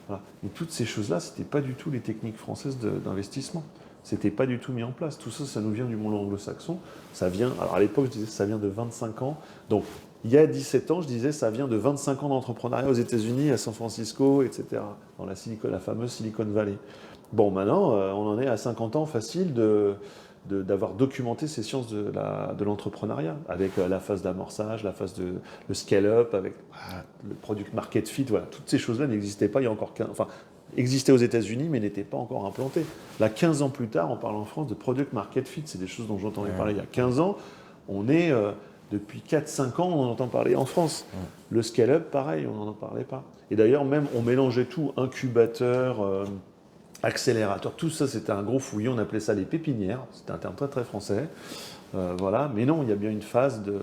voilà. Et toutes ces choses-là, ce n'était pas du tout les techniques françaises d'investissement. C'était pas du tout mis en place. Tout ça, ça nous vient du monde anglo-saxon. Ça vient, alors à l'époque, je disais ça vient de 25 ans. Donc, il y a 17 ans, je disais ça vient de 25 ans d'entrepreneuriat aux États-Unis, à San Francisco, etc., dans la fameuse Silicon Valley. Bon, maintenant, on en est à 50 ans facile d'avoir documenté ces sciences de l'entrepreneuriat, avec la phase d'amorçage, la phase de le scale-up, avec le product market fit. Voilà, toutes ces choses-là n'existaient pas il y a encore 15 ans. Enfin, existait aux États-Unis, mais n'était pas encore implanté. Là, 15 ans plus tard, on parle en France de product market fit. C'est des choses dont j'entendais parler il y a 15 ans. On est, depuis 4-5 ans, on en entend parler en France. Le scale-up, pareil, on n'en parlait pas. Et d'ailleurs, même, on mélangeait tout, incubateur, accélérateur, tout ça, c'était un gros fouillis. On appelait ça les pépinières. C'était un terme très, très français. Voilà. Mais non, il y a bien une phase de...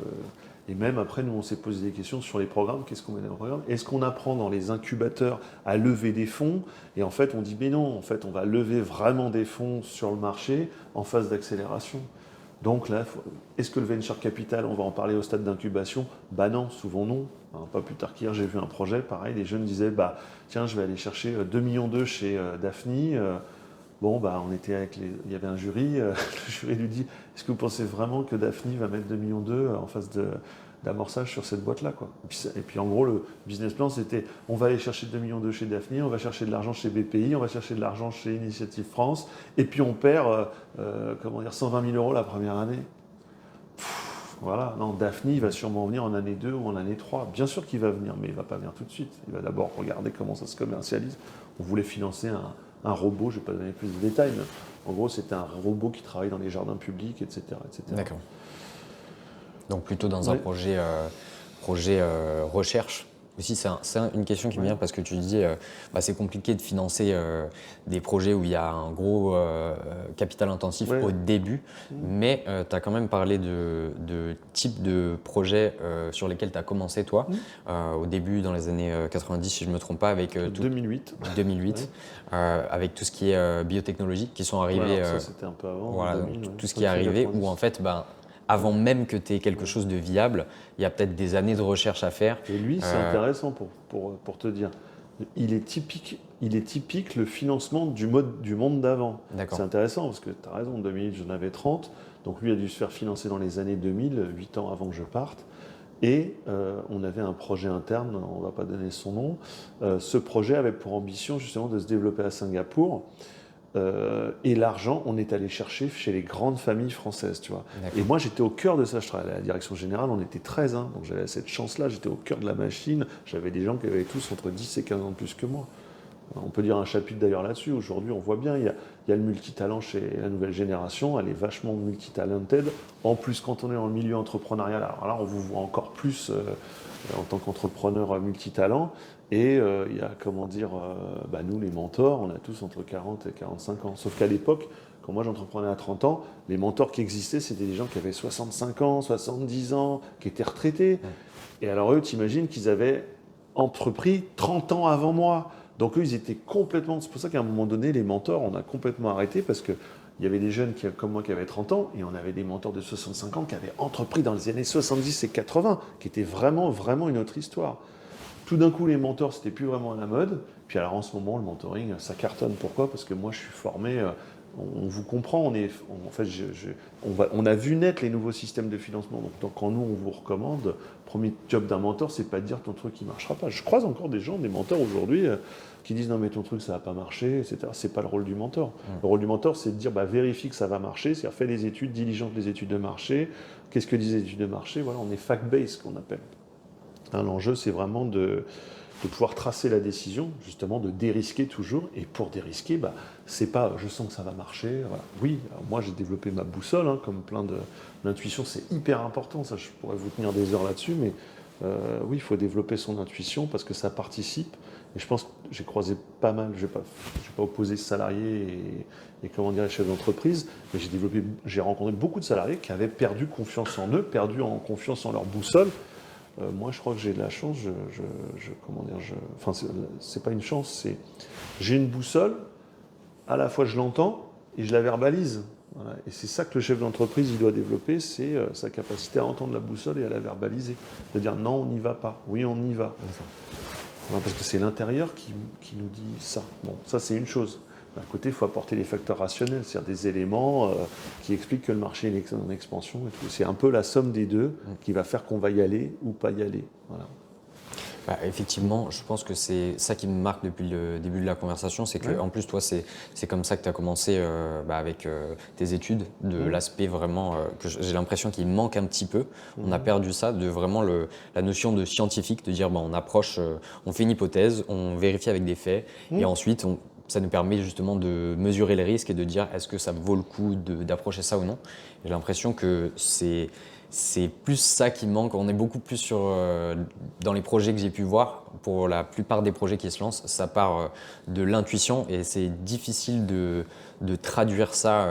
Et même après, nous, on s'est posé des questions sur les programmes. Qu'est-ce qu'on met dans les programmes? Est-ce qu'on apprend dans les incubateurs à lever des fonds? Et en fait, on dit, mais non, en fait, on va lever vraiment des fonds sur le marché en phase d'accélération. Donc là, est-ce que le venture capital, on va en parler au stade d'incubation? Bah non, souvent non. Hein, pas plus tard qu'hier, j'ai vu un projet, pareil, les jeunes disaient, bah tiens, je vais aller chercher 2,2 millions chez Daphne. Bon, bah on était il y avait un jury, le jury lui dit, est-ce que vous pensez vraiment que Daphne va mettre 2,2 millions en face d'amorçage sur cette boîte-là, quoi. Et puis en gros, le business plan, c'était, on va aller chercher 2,2 millions chez Daphne, on va chercher de l'argent chez BPI, on va chercher de l'argent chez Initiative France, et puis on perd, 120 000 euros la première année. Voilà, non, Daphne il va sûrement venir en année 2 ou en année 3. Bien sûr qu'il va venir, mais il ne va pas venir tout de suite. Il va d'abord regarder comment ça se commercialise. On voulait financer un robot, je ne vais pas donner plus de détails, mais en gros, c'était un robot qui travaille dans les jardins publics, etc. etc. D'accord. Donc plutôt dans un projet recherche. Aussi, c'est une question qui me vient parce que tu dis c'est compliqué de financer des projets où il y a un gros capital intensif au début, mais tu as quand même parlé de type de projet sur lesquels tu as commencé toi, au début dans les années 90 si je ne me trompe pas, avec 2008, avec tout ce qui est biotechnologie qui sont arrivés. Ça c'était un peu avant. Voilà, 2000, tout ce qui est arrivé où en fait avant même que tu aies quelque chose de viable, il y a peut-être des années de recherche à faire. Et lui, c'est intéressant pour te dire. Il est typique le financement du monde d'avant. C'est intéressant parce que tu as raison, en 2000, j'en avais 30. Donc lui a dû se faire financer dans les années 2000, 8 ans avant que je parte. Et on avait un projet interne, on ne va pas donner son nom. Ce projet avait pour ambition justement de se développer à Singapour. Et l'argent, on est allé chercher chez les grandes familles françaises, tu vois. Et moi, j'étais au cœur de ça. Je travaillais à la direction générale, on était 13, hein, donc j'avais cette chance-là. J'étais au cœur de la machine. J'avais des gens qui avaient tous entre 10 et 15 ans de plus que moi. On peut dire un chapitre d'ailleurs là-dessus. Aujourd'hui, on voit bien, il y a le multitalent chez la nouvelle génération. Elle est vachement multitalented. En plus, quand on est dans le milieu entrepreneurial, alors là, on vous voit encore plus en tant qu'entrepreneur multitalent. Et il y a, nous, les mentors, on a tous entre 40 et 45 ans. Sauf qu'à l'époque, quand moi j'entreprenais à 30 ans, les mentors qui existaient, c'était des gens qui avaient 65 ans, 70 ans, qui étaient retraités. Et alors eux, t'imagines qu'ils avaient entrepris 30 ans avant moi. Donc eux, ils étaient complètement... C'est pour ça qu'à un moment donné, les mentors, on a complètement arrêté parce qu'il y avait des jeunes comme moi qui avaient 30 ans et on avait des mentors de 65 ans qui avaient entrepris dans les années 70 et 80, qui étaient vraiment, vraiment une autre histoire. Tout d'un coup, les mentors, c'était plus vraiment à la mode. Puis alors en ce moment, le mentoring, ça cartonne. Pourquoi? Parce que moi, je suis formé, on vous comprend. On a vu naître les nouveaux systèmes de financement. Donc quand nous, on vous recommande, premier job d'un mentor, c'est pas de dire ton truc, il marchera pas. Je croise encore des gens, des mentors aujourd'hui, qui disent non mais ton truc, ça va pas marcher, etc. C'est pas le rôle du mentor. Le rôle du mentor, c'est de dire vérifie que ça va marcher, c'est-à-dire fais des études, diligente les études de marché. Qu'est-ce que disent les études de marché? Voilà, on est fact-based, qu'on appelle. L'enjeu, c'est vraiment de pouvoir tracer la décision, justement, de dérisquer toujours. Et pour dérisquer, c'est pas je sens que ça va marcher. Voilà. Oui, alors moi j'ai développé ma boussole, hein, comme plein d'intuitions, c'est hyper important. Ça, je pourrais vous tenir des heures là-dessus, mais oui, il faut développer son intuition parce que ça participe. Et je pense que j'ai croisé pas mal, je ne vais pas opposer salariés et comment dire, les chefs d'entreprise, mais j'ai rencontré beaucoup de salariés qui avaient perdu confiance en eux, perdu en confiance en leur boussole. Moi, je crois que j'ai de la chance. C'est pas une chance, j'ai une boussole. À la fois, je l'entends et je la verbalise. Voilà. Et c'est ça que le chef d'entreprise il doit développer, c'est sa capacité à entendre la boussole et à la verbaliser, de dire non, on n'y va pas. Oui, on y va. Non, parce que c'est l'intérieur qui nous dit ça. Bon, ça c'est une chose. D'un côté, il faut apporter les facteurs rationnels, c'est-à-dire des éléments qui expliquent que le marché est en expansion. Et tout. C'est un peu la somme des deux qui va faire qu'on va y aller ou pas y aller. Voilà. Effectivement, je pense que c'est ça qui me marque depuis le début de la conversation, c'est que en plus toi c'est comme ça que tu as commencé avec tes études, de l'aspect vraiment que j'ai l'impression qu'il manque un petit peu. On a perdu ça, de vraiment la notion de scientifique, de dire on approche, on fait une hypothèse, on vérifie avec des faits et ensuite ça nous permet justement de mesurer les risques et de dire est-ce que ça vaut le coup d'approcher ça ou non. J'ai l'impression que c'est plus ça qui manque. On est beaucoup plus dans les projets que j'ai pu voir, pour la plupart des projets qui se lancent, ça part de l'intuition et c'est difficile de traduire ça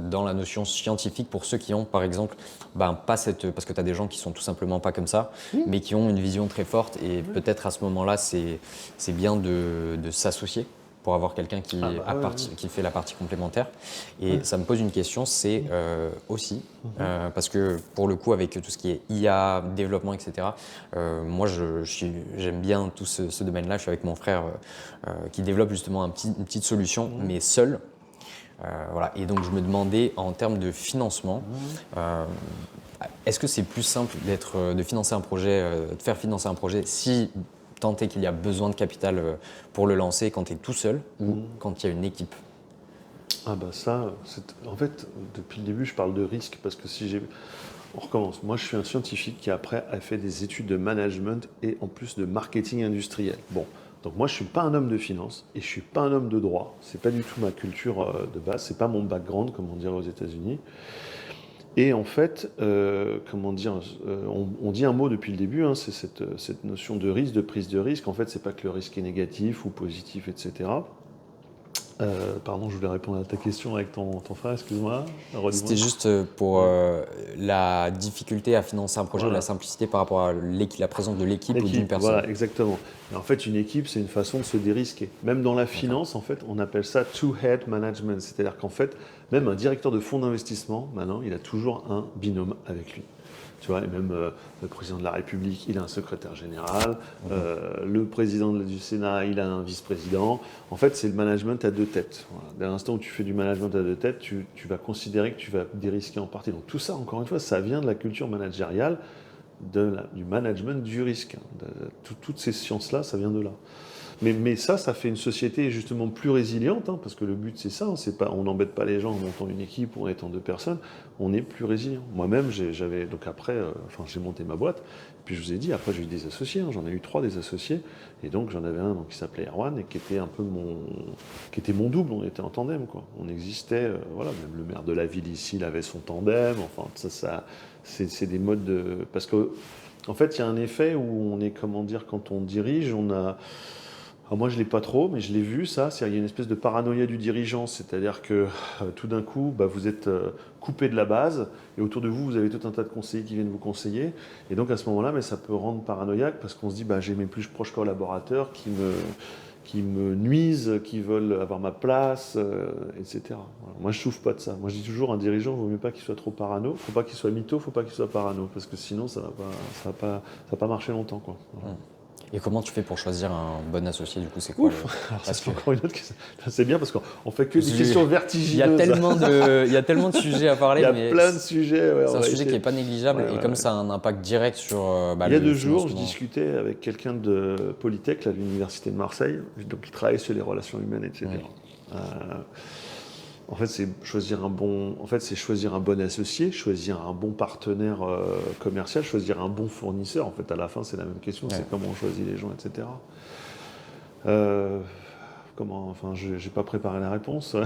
dans la notion scientifique pour ceux qui ont par exemple pas cette, parce que tu as des gens qui sont tout simplement pas comme ça, mais qui ont une vision très forte et peut-être à ce moment-là c'est bien de s'associer. pour avoir quelqu'un qui, qui fait la partie complémentaire. Et ça me pose une question, c'est aussi, parce que pour le coup, avec tout ce qui est IA, développement, etc., moi, j'aime bien tout ce domaine-là. Je suis avec mon frère qui développe justement une petite solution, mais seul. Voilà. Et donc, je me demandais, en termes de financement, est-ce que c'est plus simple de financer un projet, de faire financer un projet si tant est qu'il y a besoin de capital pour le lancer quand tu es tout seul ou quand il y a une équipe? Ah bah ça, en fait, depuis le début, je parle de risque parce que on recommence. Moi, je suis un scientifique qui après a fait des études de management et en plus de marketing industriel. Bon, donc moi, je suis pas un homme de finance et je suis pas un homme de droit. C'est pas du tout ma culture de base. C'est pas mon background, comme on dirait aux États-Unis. Et en fait, comment dire, on dit un mot depuis le début, hein, c'est cette notion de risque, de prise de risque. En fait, c'est pas que le risque est négatif ou positif, etc. Pardon, je voulais répondre à ta question avec ton frère, excuse-moi. C'était juste pour la difficulté à financer un projet ou la simplicité par rapport à la présence de l'équipe ou d'une personne. Voilà, exactement. Et en fait, une équipe, c'est une façon de se dérisquer. Même dans la finance, en fait, on appelle ça two-head management. C'est-à-dire qu'en fait, même un directeur de fonds d'investissement, maintenant, il a toujours un binôme avec lui. Tu vois, et même le président de la République, il a un secrétaire général. Le président du Sénat, il a un vice-président. En fait, c'est le management à deux têtes. Voilà. Dès l'instant où tu fais du management à deux têtes, tu vas considérer que tu vas dérisquer en partie. Donc tout ça, encore une fois, ça vient de la culture managériale, du management du risque. Toutes ces sciences-là, ça vient de là. Mais ça fait une société justement plus résiliente, hein, parce que le but c'est ça, hein, on n'embête pas les gens en montant une équipe ou en étant deux personnes, on est plus résilient. Moi-même, donc après, j'ai monté ma boîte, puis je vous ai dit, après j'ai eu des associés, hein, j'en ai eu 3 des associés, et donc j'en avais un qui s'appelait Erwan, et qui était un peu mon double, on était en tandem, quoi. On existait, voilà, même le maire de la ville ici, il avait son tandem, enfin ça c'est des modes de... Parce que, en fait, il y a un effet où on est, comment dire, quand on dirige, on a... Alors moi, je ne l'ai pas trop, mais je l'ai vu, ça. Il y a une espèce de paranoïa du dirigeant. C'est-à-dire que tout d'un coup, vous êtes coupé de la base et autour de vous, vous avez tout un tas de conseillers qui viennent vous conseiller. Et donc, à ce moment-là, mais ça peut rendre paranoïaque parce qu'on se dit, j'ai mes plus proches collaborateurs qui me nuisent, qui veulent avoir ma place, etc. Voilà. Moi, je ne souffre pas de ça. Moi, je dis toujours, un dirigeant, il ne vaut mieux pas qu'il soit trop parano. Il ne faut pas qu'il soit mytho, il ne faut pas qu'il soit parano. Parce que sinon, ça ne va pas marcher longtemps, quoi. Voilà. Et comment tu fais pour choisir un bon associé? Du coup, c'est quoi Alors, ça, c'est encore une autre question. C'est bien parce qu'on fait que des questions vertigineuses. Il y a tellement de sujets à parler. Il y a plein de sujets. C'est un sujet qui n'est pas négligeable et comme ça a un impact direct sur il y a 2 jours, je discutais avec quelqu'un de Polytech, à l'université de Marseille, donc il travaille sur les relations humaines, etc. En fait, c'est choisir un bon associé, choisir un bon partenaire commercial, choisir un bon fournisseur. En fait, à la fin, c'est la même question, c'est comment on choisit les gens, etc. Je n'ai pas préparé la réponse.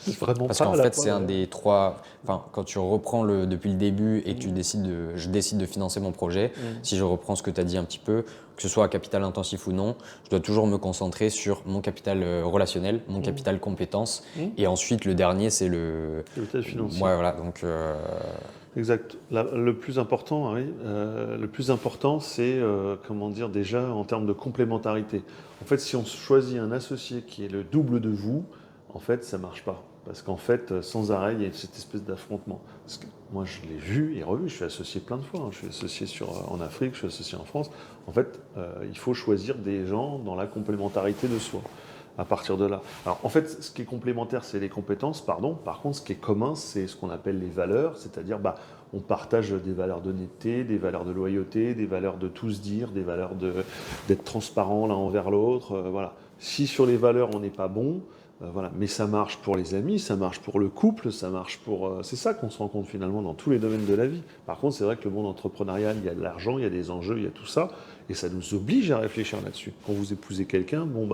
C'est vraiment parce qu'en fait, c'est un des 3. Enfin, quand tu reprends depuis le début et que je décide de financer mon projet, si je reprends ce que tu as dit un petit peu, que ce soit à capital intensif ou non, je dois toujours me concentrer sur mon capital relationnel, mon capital compétences. Et ensuite, le dernier, c'est le capital financier. Ouais, voilà. Donc, exact. Le plus important, c'est déjà en termes de complémentarité. En fait, si on choisit un associé qui est le double de vous, en fait, ça marche pas. Parce qu'en fait, sans arrêt, il y a cette espèce d'affrontement. Parce que moi, je l'ai vu et revu, je suis associé plein de fois. Hein. Je suis associé en Afrique, je suis associé en France. En fait, il faut choisir des gens dans la complémentarité de soi. À partir de là. Alors, en fait, ce qui est complémentaire, c'est les compétences, pardon. Par contre, ce qui est commun, c'est ce qu'on appelle les valeurs, c'est-à-dire, on partage des valeurs d'honnêteté, des valeurs de loyauté, des valeurs de tout se dire, des valeurs d'être transparent l'un envers l'autre. Voilà. Si sur les valeurs, on n'est pas bon, voilà. Mais ça marche pour les amis, ça marche pour le couple, ça marche pour... c'est ça qu'on se rend compte finalement dans tous les domaines de la vie. Par contre, c'est vrai que le monde entrepreneurial, il y a de l'argent, il y a des enjeux, il y a tout ça. Et ça nous oblige à réfléchir là-dessus. Quand vous épousez quelqu'un, vous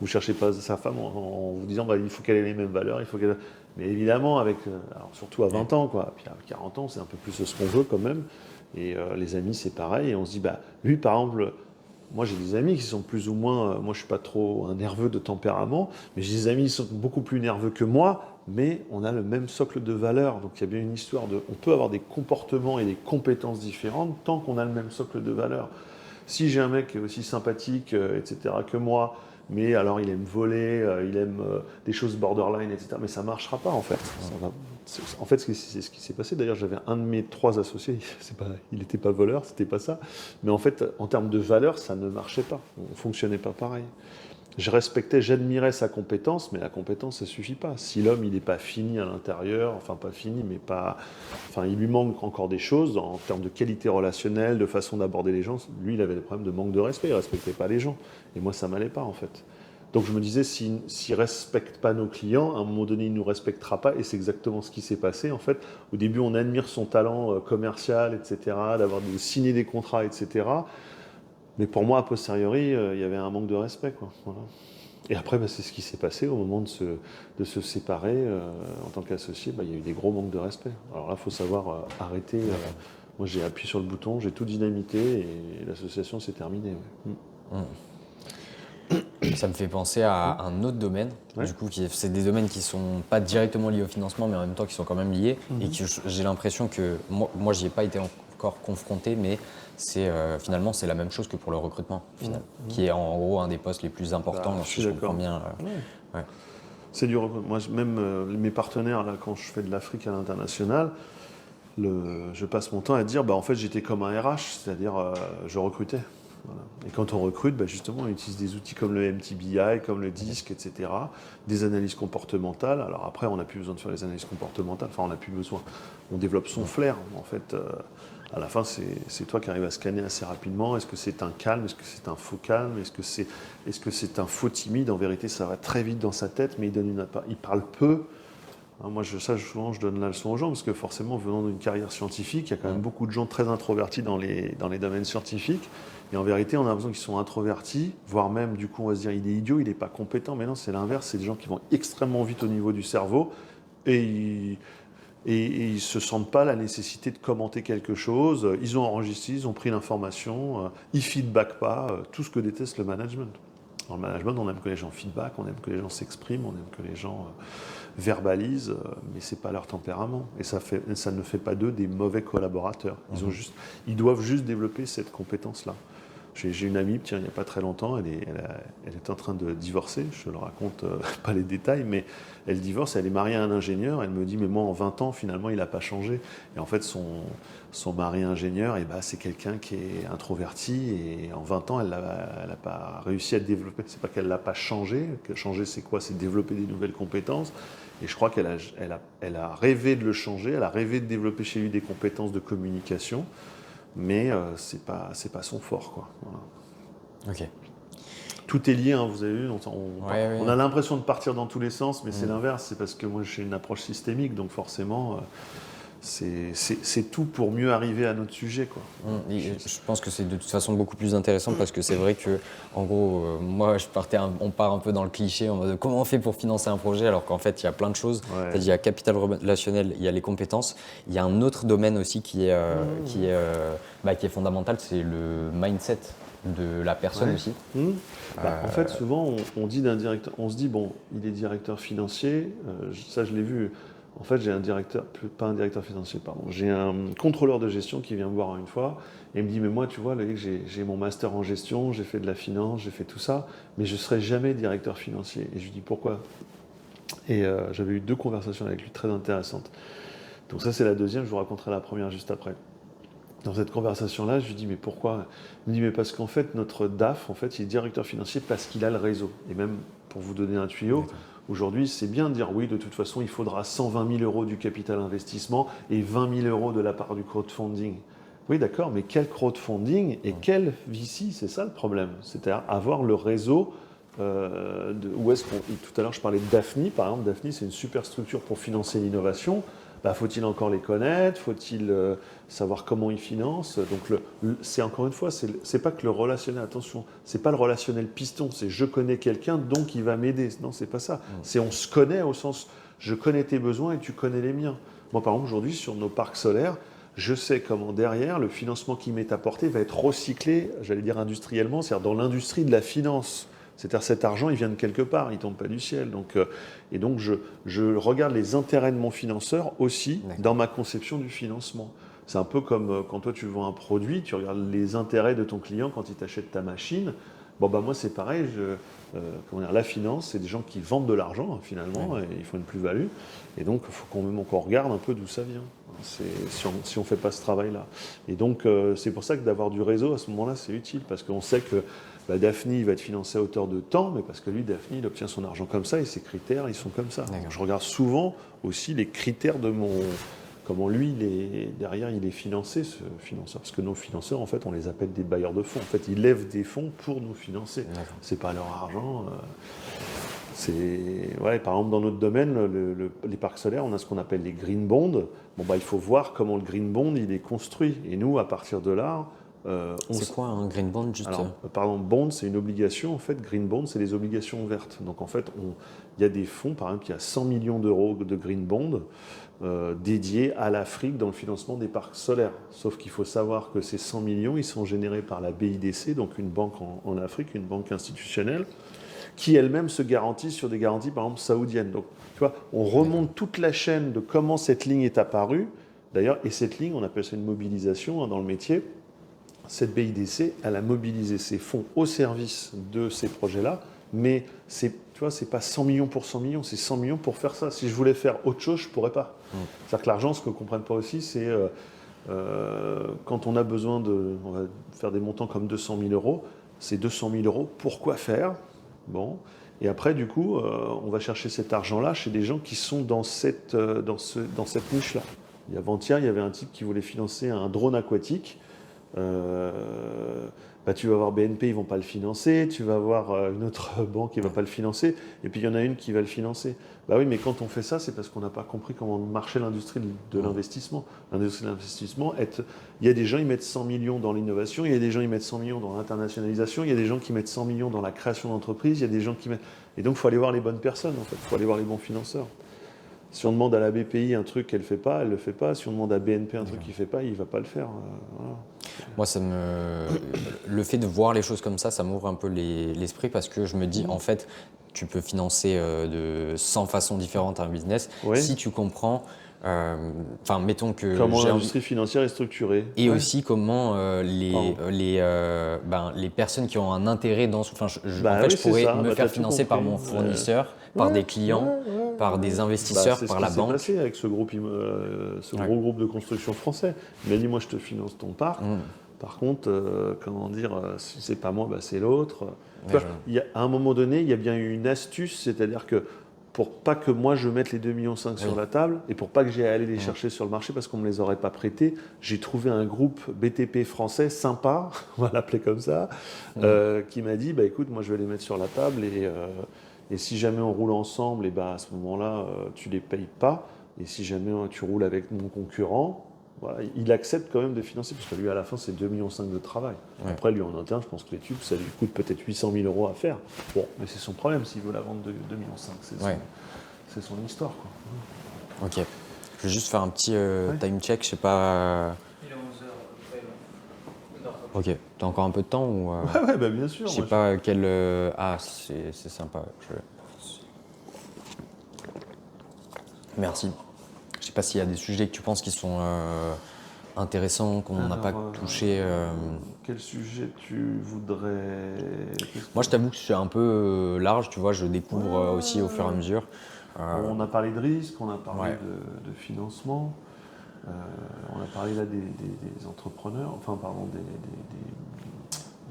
ne cherchez pas sa femme en vous disant il faut qu'elle ait les mêmes valeurs, il faut qu'elle... Mais évidemment, alors surtout à 20 ans, quoi. Puis à 40 ans, c'est un peu plus ce qu'on veut quand même. Et les amis, c'est pareil. Et on se dit, lui, par exemple, moi j'ai des amis qui sont plus ou moins... moi, je ne suis pas trop un nerveux de tempérament, mais j'ai des amis qui sont beaucoup plus nerveux que moi, mais on a le même socle de valeurs. Donc il y a bien une histoire de... On peut avoir des comportements et des compétences différentes tant qu'on a le même socle de valeurs. Si j'ai un mec qui est aussi sympathique, etc., que moi, mais alors il aime voler, il aime des choses borderline, etc. Mais ça ne marchera pas en fait. En fait, c'est ce qui s'est passé. D'ailleurs, j'avais un de mes 3 associés, il n'était pas voleur, c'était pas ça. Mais en fait, en termes de valeur, ça ne marchait pas. On ne fonctionnait pas pareil. J'admirais sa compétence, mais la compétence, ça ne suffit pas. Si l'homme, il n'est pas fini à l'intérieur, enfin pas fini, mais pas... Enfin, il lui manque encore des choses en termes de qualité relationnelle, de façon d'aborder les gens. Lui, il avait des problèmes de manque de respect, il ne respectait pas les gens. Et moi, ça ne m'allait pas, en fait. Donc je me disais, s'il ne respecte pas nos clients, à un moment donné, il ne nous respectera pas. Et c'est exactement ce qui s'est passé, en fait. Au début, on admire son talent commercial, etc., de signer des contrats, etc., mais pour moi, a posteriori, il y avait un manque de respect, quoi. Voilà. Et après, c'est ce qui s'est passé au moment de se séparer en tant qu'associé. Il y a eu des gros manques de respect. Alors là, il faut savoir arrêter. Moi, j'ai appuyé sur le bouton, j'ai tout dynamité et l'association s'est terminée. Ouais. Ça me fait penser à un autre domaine, du coup, c'est des domaines qui ne sont pas directement liés au financement, mais en même temps qui sont quand même liés, et que j'ai l'impression que, moi j'y ai pas été encore confronté, mais finalement c'est la même chose que pour le recrutement, qui est en gros un des postes les plus importants, si je comprends bien. Ouais. C'est du recrutement. Moi, même mes partenaires, là, quand je fais de l'Afrique à l'international, je passe mon temps à dire, en fait j'étais comme un RH, c'est-à-dire je recrutais. Voilà. Et quand on recrute, justement, on utilise des outils comme le MTBI, comme le DISC, etc., des analyses comportementales. Alors après, on n'a plus besoin de faire les analyses comportementales, enfin on n'a plus besoin. On développe son flair, en fait. À la fin, c'est toi qui arrives à scanner assez rapidement. Est-ce que c'est un calme? Est-ce que c'est un faux calme? Est-ce que c'est un faux timide? En vérité, ça va très vite dans sa tête, mais il parle peu. Moi, souvent, je donne la leçon aux gens, parce que forcément, venant d'une carrière scientifique, il y a quand même beaucoup de gens très introvertis dans les domaines scientifiques. Et en vérité, on a l'impression qu'ils sont introvertis, voire même, du coup, on va se dire, il est idiot, il n'est pas compétent. Mais non, c'est l'inverse. C'est des gens qui vont extrêmement vite au niveau du cerveau et ils ne se sentent pas la nécessité de commenter quelque chose. Ils ont enregistré, ils ont pris l'information, ils ne feedbackent pas, tout ce que déteste le management. Dans le management, on aime que les gens feedback, on aime que les gens s'expriment, on aime que les gens verbalisent, mais ce n'est pas leur tempérament. Et ça ne fait pas d'eux des mauvais collaborateurs. Ils doivent juste développer cette compétence-là. J'ai une amie, tiens, il n'y a pas très longtemps, elle est en train de divorcer, je ne raconte pas les détails, mais elle divorce, elle est mariée à un ingénieur, elle me dit, mais moi en 20 ans, finalement, il n'a pas changé. Et en fait, son mari ingénieur, c'est quelqu'un qui est introverti, et en 20 ans, elle n'a pas réussi à développer, c'est pas qu'elle ne l'a pas changé, que changer c'est quoi? C'est développer des nouvelles compétences, et je crois qu'elle a rêvé de le changer, elle a rêvé de développer chez lui des compétences de communication, mais c'est pas son fort, quoi. Voilà. Ok. Tout est lié, hein, vous avez vu, on a l'impression de partir dans tous les sens, mais c'est l'inverse, c'est parce que moi j'ai une approche systémique, donc forcément c'est tout pour mieux arriver à notre sujet, quoi. Je pense que c'est de toute façon beaucoup plus intéressant parce que c'est vrai que, en gros, moi on part un peu dans le cliché en mode comment on fait pour financer un projet, alors qu'en fait il y a plein de choses. C'est-à-dire, il y a capital relationnel, il y a les compétences, il y a un autre domaine aussi qui est fondamental, c'est le mindset de la personne aussi. En fait, souvent on dit d'un directeur, on se dit bon, il est directeur financier, ça je l'ai vu. En fait, j'ai pas un directeur financier, pardon. J'ai un contrôleur de gestion qui vient me voir une fois et il me dit, mais moi, tu vois, j'ai mon master en gestion, j'ai fait de la finance, j'ai fait tout ça, mais je ne serai jamais directeur financier. Et je lui dis, pourquoi? Et j'avais eu 2 conversations avec lui très intéressantes. Donc ça, c'est la deuxième, je vous raconterai la première juste après. Dans cette conversation-là, je lui dis, mais pourquoi? Il me dit, mais parce qu'en fait, notre DAF, en fait, il est directeur financier parce qu'il a le réseau. Et même, pour vous donner un tuyau, aujourd'hui, c'est bien de dire, oui, de toute façon, il faudra 120 000 euros du capital investissement et 20 000 euros de la part du crowdfunding. Oui, d'accord, mais quel crowdfunding et quel VC, c'est ça le problème. C'est-à-dire avoir le réseau où est-ce qu'on... Tout à l'heure, je parlais de Daphne, par exemple. Daphne, c'est une super structure pour financer l'innovation. Faut-il encore les connaître? Faut-il savoir comment ils financent? Donc, c'est encore une fois, c'est pas que le relationnel, attention, c'est pas le relationnel piston, c'est je connais quelqu'un, donc il va m'aider. Non, c'est pas ça. C'est on se connaît au sens, je connais tes besoins et tu connais les miens. Moi, par exemple, aujourd'hui, sur nos parcs solaires, je sais comment derrière, le financement qui m'est apporté va être recyclé, j'allais dire industriellement, c'est-à-dire dans l'industrie de la finance. C'est-à-dire cet argent, il vient de quelque part, il ne tombe pas du ciel. Donc, et donc, je regarde les intérêts de mon financeur aussi dans ma conception du financement. C'est un peu comme quand toi, tu vends un produit, tu regardes les intérêts de ton client quand il t'achète ta machine. Bon, bah, moi, c'est pareil. Comment dire, la finance, c'est des gens qui vendent de l'argent, finalement, et ils font une plus-value. Et donc, il faut qu'on regarde un peu d'où ça vient. Si on ne fait pas ce travail-là. Et donc, c'est pour ça que d'avoir du réseau, à ce moment-là, c'est utile. Parce qu'on sait que Daphne, il va être financé à hauteur de temps, mais parce que lui, Daphne, il obtient son argent comme ça, et ses critères, ils sont comme ça. Donc, je regarde souvent aussi les critères de comment lui, derrière, il est financé, ce financeur. Parce que nos financeurs, en fait, on les appelle des bailleurs de fonds. En fait, ils lèvent des fonds pour nous financer. C'est pas leur argent. Par exemple, dans notre domaine, les parcs solaires, on a ce qu'on appelle les green bonds. Bon, il faut voir comment le green bond, il est construit. Et nous, à partir de là... c'est quoi un green bond juste... Alors, pardon, bond, c'est une obligation. En fait, green bond, c'est les obligations vertes. Donc, en fait, il y a des fonds, par exemple, il y a 100 millions d'euros de green bond dédiés à l'Afrique dans le financement des parcs solaires. Sauf qu'il faut savoir que ces 100 millions, ils sont générés par la BIDC, donc une banque en Afrique, une banque institutionnelle, qui elle-même se garantit sur des garanties, par exemple, saoudiennes. Donc, tu vois, on remonte toute la chaîne de comment cette ligne est apparue. D'ailleurs, et cette ligne, on appelle ça une mobilisation dans le métier. Cette BIDC, elle a mobilisé ses fonds au service de ces projets-là, mais tu vois, c'est pas 100 millions pour 100 millions, c'est 100 millions pour faire ça. Si je voulais faire autre chose, je ne pourrais pas. C'est-à-dire que l'argent, ce qu'on ne comprenne pas aussi, c'est quand on a besoin on va faire des montants comme 200 000 euros, c'est 200 000 euros, pourquoi faire? Bon. Et après, du coup, on va chercher cet argent-là chez des gens qui sont dans cette niche-là. Avant-hier, il y avait un type qui voulait financer un drone aquatique. Tu vas voir BNP, ils ne vont pas le financer, tu vas voir une autre banque qui ne va pas le financer, et puis il y en a une qui va le financer. Oui, mais quand on fait ça, c'est parce qu'on n'a pas compris comment marchait l'industrie de l'investissement. L'industrie de l'investissement, il y a des gens qui mettent 100 millions dans l'innovation, il y a des gens qui mettent 100 millions dans l'internationalisation, il y a des gens qui mettent 100 millions dans la création d'entreprises, il y a des gens qui mettent... Et donc, il faut aller voir les bonnes personnes, en fait, il faut aller voir les bons financeurs. Si on demande à la BPI un truc qu'elle ne fait pas, elle ne le fait pas. Si on demande à BNP un truc qu'il ne fait pas, il ne va pas le faire. Voilà. Moi, le fait de voir les choses comme ça m'ouvre un peu l'esprit parce que je me dis, en fait, tu peux financer de 100 façons différentes un business si tu comprends. Mettons que comment l'industrie financière est structurée. Et aussi comment les personnes qui ont un intérêt dans... je pourrais me faire financer par mon fournisseur, par des clients, par des investisseurs, par la banque. C'est ce qui s'est passé avec ce gros groupe de construction français. Il m'a dit, moi, je te finance ton parc. Par contre, si c'est pas moi, c'est l'autre. À un moment donné, il y a bien eu une astuce, c'est-à-dire que pour pas que moi je mette les 2,5 millions sur la table et pour pas que j'aie à aller les chercher sur le marché parce qu'on ne me les aurait pas prêtés, j'ai trouvé un groupe BTP français sympa, on va l'appeler comme ça, qui m'a dit écoute, moi je vais les mettre sur la table et si jamais on roule ensemble, à ce moment-là, tu les payes pas. Et si jamais tu roules avec mon concurrent, voilà, il accepte quand même de financer, parce que lui, à la fin, c'est 2,5 millions de travail. Après, lui, en interne, je pense que les tubes, ça lui coûte peut-être 800 000 euros à faire. Bon, mais c'est son problème s'il veut la vendre de 2,5 millions. C'est son histoire, quoi. Ok. Je vais juste faire un petit time check, je sais pas... Il est 11h. Ok. T'as encore un peu de temps ou Ouais, bien sûr. Je sais pas quel... Ah, c'est sympa. Merci. Je sais pas s'il y a des sujets que tu penses qui sont intéressants, qu'on n'a pas touché. Quel sujet tu voudrais... Moi, je t'avoue que je suis un peu large, tu vois, je découvre aussi au fur et à mesure. On a parlé de risque, on a parlé de financement, on a parlé là des entrepreneurs,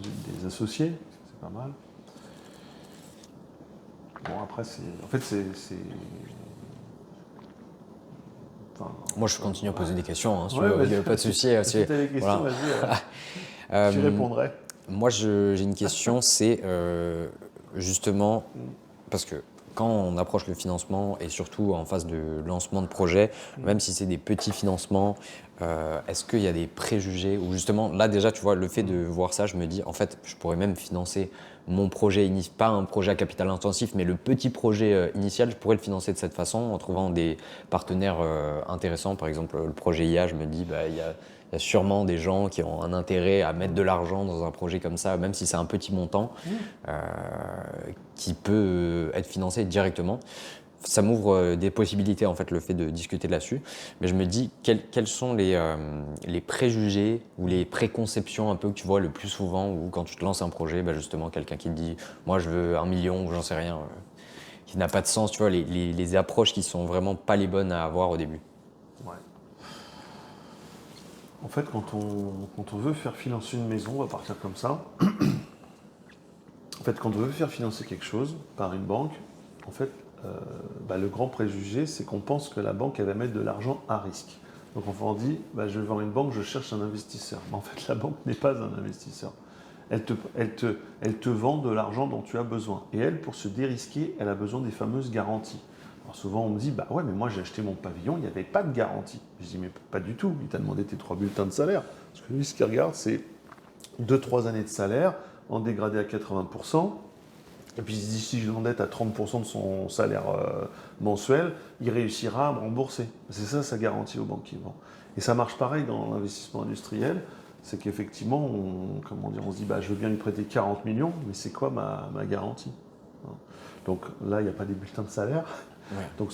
des associés, c'est pas mal. Bon, après, c'est... Moi, je continue à poser des questions, il n'y a pas de souci. Si tu as des questions, vas-y, tu répondrais. Moi, j'ai une question, c'est justement, parce que quand on approche le financement et surtout en phase de lancement de projet, même si c'est des petits financements, est-ce qu'il y a des préjugés ou justement, là déjà, tu vois, le fait de voir ça, je me dis, en fait, je pourrais même financer mon projet, pas un projet à capital intensif, mais le petit projet initial, je pourrais le financer de cette façon en trouvant des partenaires intéressants. Par exemple, le projet IA, je me dis, il y a sûrement des gens qui ont un intérêt à mettre de l'argent dans un projet comme ça, même si c'est un petit montant, qui peut être financé directement. ça m'ouvre des possibilités, en fait, le fait de discuter là-dessus. Mais je me dis, quels sont les préjugés ou les préconceptions un peu que tu vois le plus souvent, ou quand tu te lances un projet, justement, quelqu'un qui te dit, moi, je veux 1 million, ou j'en sais rien, qui n'a pas de sens, tu vois, les approches qui sont vraiment pas les bonnes à avoir au début. Ouais. En fait, quand on veut faire financer une maison, on va partir comme ça. En fait, quand on veut faire financer quelque chose par une banque, en fait, le grand préjugé, c'est qu'on pense que la banque, elle va mettre de l'argent à risque. Donc on dit, je vais voir une banque, je cherche un investisseur. Mais en fait, la banque n'est pas un investisseur. Elle te vend de l'argent dont tu as besoin. Et elle, pour se dérisquer, elle a besoin des fameuses garanties. Alors souvent, on me dit, ouais, mais moi j'ai acheté mon pavillon, il n'y avait pas de garantie. Je dis, mais pas du tout, il t'a demandé tes 3 bulletins de salaire. Parce que lui, ce qu'il regarde, c'est 2-3 années de salaire, en dégradé à 80%. Et puis si je l'endette à 30% de son salaire mensuel, il réussira à me rembourser. C'est ça sa garantie au banquier. Bon. Et ça marche pareil dans l'investissement industriel. C'est qu'effectivement, on se dit, je veux bien lui prêter 40 millions, mais c'est quoi ma garantie? Donc là, il n'y a pas des bulletins de salaire. Ouais. Donc,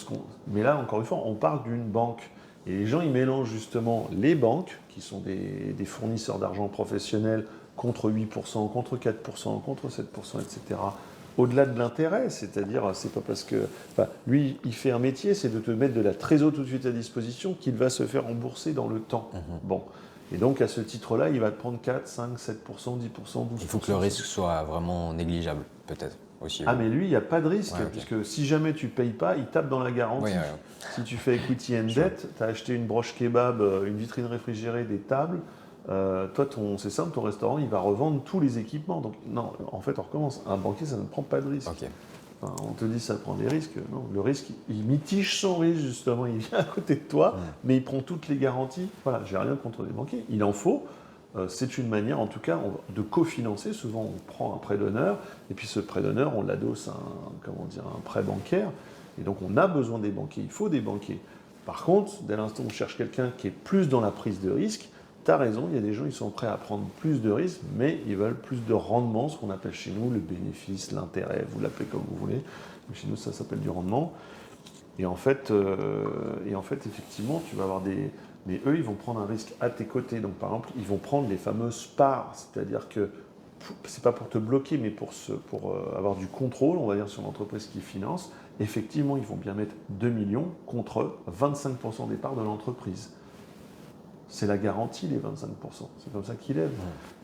mais là, encore une fois, on parle d'une banque. Et les gens, ils mélangent justement les banques, qui sont des fournisseurs d'argent professionnels, contre 8%, contre 4%, contre 7%, etc. Au-delà de l'intérêt, c'est-à-dire, c'est pas parce que... lui, il fait un métier, c'est de te mettre de la trésor tout de suite à disposition qu'il va se faire rembourser dans le temps. Bon. Et donc, à ce titre-là, il va te prendre 4, 5, 7%, 10%, 12%. Il faut que le risque soit vraiment négligeable, peut-être, aussi. Ah, mais lui, il n'y a pas de risque, Ouais, ok. puisque si jamais tu ne payes pas, il tape dans la garantie. Ouais. Si tu fais equity and debt, tu as acheté une broche kebab, une vitrine réfrigérée, des tables, toi, c'est simple, ton restaurant, il va revendre tous les équipements. Donc, non, en fait, on recommence. Un banquier, ça ne prend pas de risque. Ok. Enfin, on te dit ça prend des risques. Non, le risque, il mitige son risque, justement. Il vient à côté de toi, mais il prend toutes les garanties. Voilà, j'ai rien contre les banquiers. Il en faut. C'est une manière, en tout cas, de cofinancer. Souvent, on prend un prêt d'honneur, et puis ce prêt d'honneur, on l'adosse à un prêt bancaire. Et donc, on a besoin des banquiers. Il faut des banquiers. Par contre, dès l'instant où on cherche quelqu'un qui est plus dans la prise de risque, tu as raison, il y a des gens qui sont prêts à prendre plus de risques, mais ils veulent plus de rendement, ce qu'on appelle chez nous le bénéfice, l'intérêt, vous l'appelez comme vous voulez. Chez nous, ça s'appelle du rendement. Et en fait, effectivement, tu vas avoir des... Mais eux, ils vont prendre un risque à tes côtés. Donc, par exemple, ils vont prendre les fameuses parts, c'est-à-dire que c'est pas pour te bloquer, mais pour avoir du contrôle, on va dire, sur l'entreprise qui finance. Effectivement, ils vont bien mettre 2 millions contre 25% des parts de l'entreprise. C'est la garantie, les 25%. C'est comme ça qu'ils lèvent.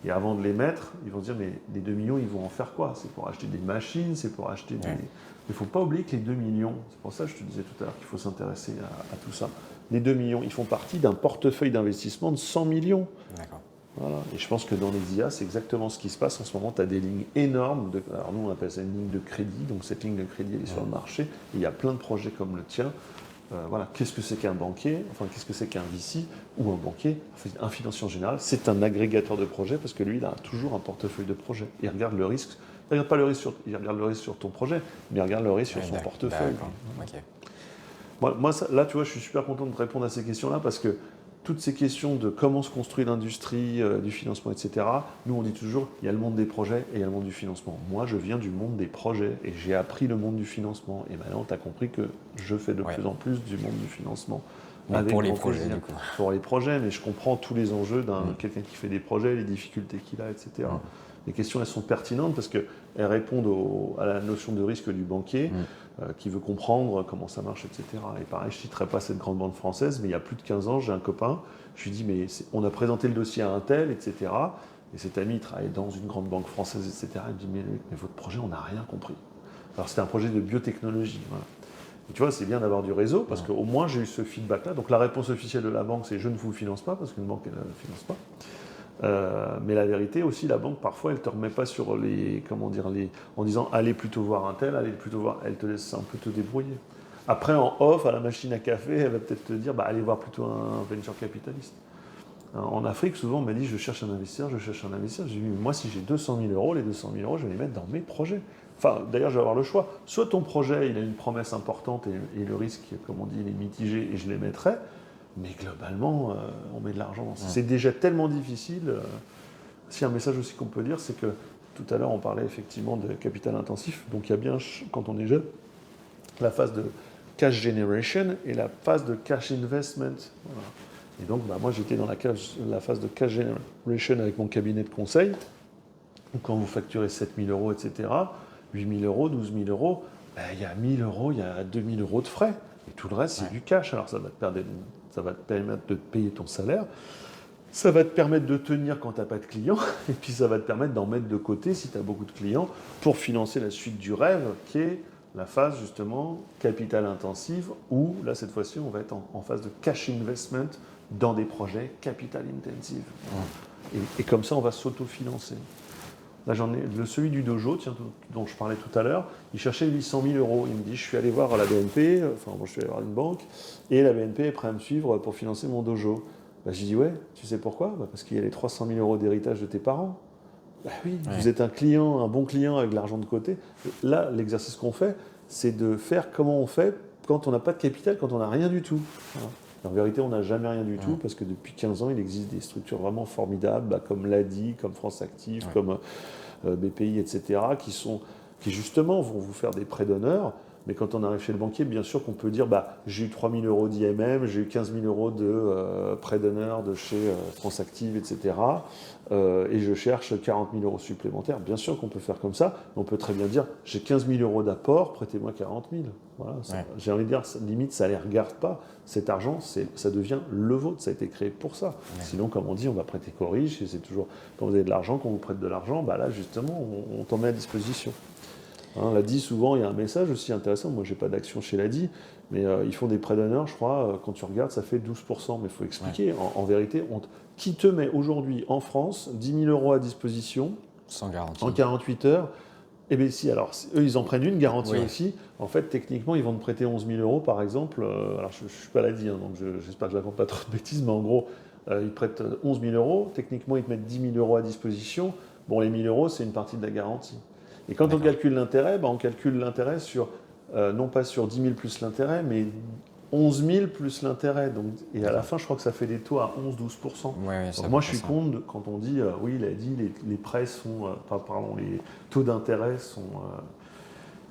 Et avant de les mettre, ils vont se dire, mais les 2 millions, ils vont en faire quoi? C'est pour acheter des machines, c'est pour acheter des... Il ne faut pas oublier que les 2 millions, c'est pour ça que je te disais tout à l'heure qu'il faut s'intéresser à tout ça. Les 2 millions, ils font partie d'un portefeuille d'investissement de 100 millions. D'accord. Voilà. Et je pense que dans les IA, c'est exactement ce qui se passe en ce moment. Tu as des lignes énormes. Alors nous, on appelle ça une ligne de crédit. Donc cette ligne de crédit, elle est sur le marché. Et il y a plein de projets comme le tien. Voilà. Qu'est-ce que c'est qu'un banquier? Enfin, qu'est-ce que c'est qu'un VC ou un banquier? Un financier en général, c'est un agrégateur de projets parce que lui, il a toujours un portefeuille de projets. Il regarde le risque. Il regarde pas le risque il regarde le risque sur ton projet, mais il regarde le risque sur son portefeuille. Okay. Moi là, tu vois, je suis super content de te répondre à ces questions-là parce que toutes ces questions de comment se construit l'industrie, du financement, etc., nous, on dit toujours, il y a le monde des projets et il y a le monde du financement. Moi, je viens du monde des projets et j'ai appris le monde du financement. Et maintenant, tu as compris que je fais de plus en plus du monde du financement. Pour les projets, du coup. Pour les projets, mais je comprends tous les enjeux d'un quelqu'un qui fait des projets, les difficultés qu'il a, etc. Les questions, elles sont pertinentes parce qu'elles répondent à la notion de risque du banquier qui veut comprendre comment ça marche, etc. Et pareil, je ne citerai pas cette grande banque française, mais il y a plus de 15 ans, j'ai un copain, je lui dis, mais on a présenté le dossier à un tel, etc. Et cet ami, il travaille dans une grande banque française, etc. Il me dit, mais votre projet, on n'a rien compris. Alors, c'était un projet de biotechnologie. Voilà. Et tu vois, c'est bien d'avoir du réseau parce qu'au moins, j'ai eu ce feedback-là. Donc, la réponse officielle de la banque, c'est je ne vous finance pas parce qu'une banque, elle ne finance pas. Mais la vérité aussi, la banque, parfois, elle ne te remet pas sur en disant allez plutôt voir un tel, allez plutôt voir, elle te laisse un peu te débrouiller. Après, en off, à la machine à café, elle va peut-être te dire allez voir plutôt un venture capitaliste. En Afrique, souvent, on m'a dit je cherche un investisseur, je cherche un investisseur. J'ai dit moi, si j'ai 200 000 euros, les 200 000 euros, je vais les mettre dans mes projets. Enfin, d'ailleurs, je vais avoir le choix. Soit ton projet, il a une promesse importante et le risque, comme on dit, il est mitigé et je les mettrai. Mais globalement, on met de l'argent dans ça. C'est déjà tellement difficile. Si un message aussi qu'on peut dire, c'est que tout à l'heure, on parlait effectivement de capital intensif. Donc il y a bien, quand on est jeune, la phase de cash generation et la phase de cash investment. Voilà. Et donc, moi, j'étais dans la phase de cash generation avec mon cabinet de conseil. Quand vous facturez 7 000 euros, etc., 8 000 euros, 12 000 euros, il y a 1 000 euros, il y a 2 000 euros de frais. Et tout le reste, c'est du cash. Alors, ça va te permettre de payer ton salaire. Ça va te permettre de tenir quand tu n'as pas de clients. Et puis, ça va te permettre d'en mettre de côté, si tu as beaucoup de clients, pour financer la suite du rêve, qui est la phase, justement, capital intensive, où, là, cette fois-ci, on va être en phase de cash investment dans des projets capital intensive. Et comme ça, on va s'autofinancer. Là, celui du dojo, dont je parlais tout à l'heure, il cherchait 800 000 euros. Il me dit, je suis allé voir la BNP, je suis allé voir une banque, et la BNP est prête à me suivre pour financer mon dojo. J'ai dit, ouais, tu sais pourquoi ? Parce qu'il y a les 300 000 euros d'héritage de tes parents. Oui, vous êtes un bon client avec de l'argent de côté. Là, l'exercice qu'on fait, c'est de faire comment on fait quand on n'a pas de capital, quand on n'a rien du tout. Voilà. En vérité, on n'a jamais rien du tout, parce que depuis 15 ans, il existe des structures vraiment formidables, comme l'ADI, comme France Active, comme BPI, etc., qui justement vont vous faire des prêts d'honneur. Mais quand on arrive chez le banquier, bien sûr qu'on peut dire j'ai eu 3 000 euros d'IMM, j'ai eu 15 000 euros de prêt d'honneur de chez France Active, etc. Et je cherche 40 000 euros supplémentaires. Bien sûr qu'on peut faire comme ça. On peut très bien dire j'ai 15 000 euros d'apport, prêtez-moi 40 000. Voilà, j'ai envie de dire, limite, ça ne les regarde pas. Cet argent, ça devient le vôtre. Ça a été créé pour ça. Sinon, comme on dit, on va prêter qu'aux riches. Et c'est toujours, quand vous avez de l'argent, quand on vous prête de l'argent, là, justement, on t'en met à disposition. L'ADI, souvent, il y a un message aussi intéressant. Moi, je n'ai pas d'action chez l'ADI, mais ils font des prêts d'honneur, je crois. Quand tu regardes, ça fait 12%. Mais il faut expliquer. En vérité, qui te met aujourd'hui en France 10 000 euros à disposition sans garantie en 48 heures? Eh bien, si, alors, eux, ils en prennent une garantie aussi. En fait, techniquement, ils vont te prêter 11 000 euros, par exemple. Alors, je ne suis pas l'ADI, donc j'espère que je ne raconte pas trop de bêtises, mais en gros, ils prêtent 11 000 euros. Techniquement, ils te mettent 10 000 euros à disposition. Bon, les 1 000 euros, c'est une partie de la garantie. Et quand on calcule l'intérêt, on calcule l'intérêt sur, non pas sur 10 000 plus l'intérêt, mais 11 000 plus l'intérêt. Et à la fin, je crois que ça fait des taux à 11-12%. Donc moi, je suis contre quand on dit, oui, il a dit, les prêts sont, les taux d'intérêt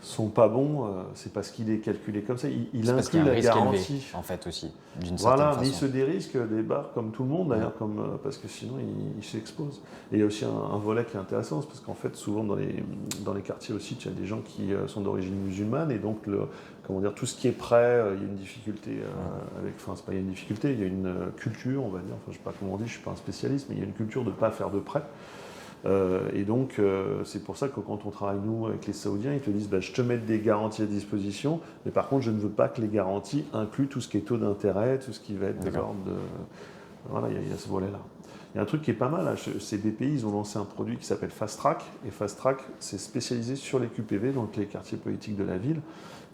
sont pas bons, c'est parce qu'il est calculé comme ça. Il inclut la garantie. Élevé, en fait, aussi, d'une certaine Voilà, façon. mais il se dérisque des barres comme tout le monde, d'ailleurs, parce que sinon, il s'expose. Et il y a aussi un volet qui est intéressant, parce qu'en fait, souvent, dans les quartiers aussi, il y a des gens qui sont d'origine musulmane, et donc, tout ce qui est prêt, il y a une difficulté c'est pas il y a une difficulté, il y a une culture, on va dire, je sais pas comment on dit, je suis pas un spécialiste, mais il y a une culture de ne pas faire de prêt. Et donc, c'est pour ça que quand on travaille, nous, avec les Saoudiens, ils te disent je te mets des garanties à disposition, mais par contre, je ne veux pas que les garanties incluent tout ce qui est taux d'intérêt, tout ce qui va être de l'ordre de. Voilà, il y a ce volet-là. Il y a un truc qui est pas mal, ces BPI, ils ont lancé un produit qui s'appelle Fast Track, et Fast Track, c'est spécialisé sur les QPV, donc les quartiers politiques de la ville.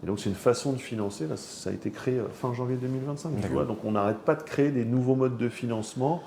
Et donc, c'est une façon de financer, là, ça a été créé fin janvier 2025, tu vois, donc on n'arrête pas de créer des nouveaux modes de financement.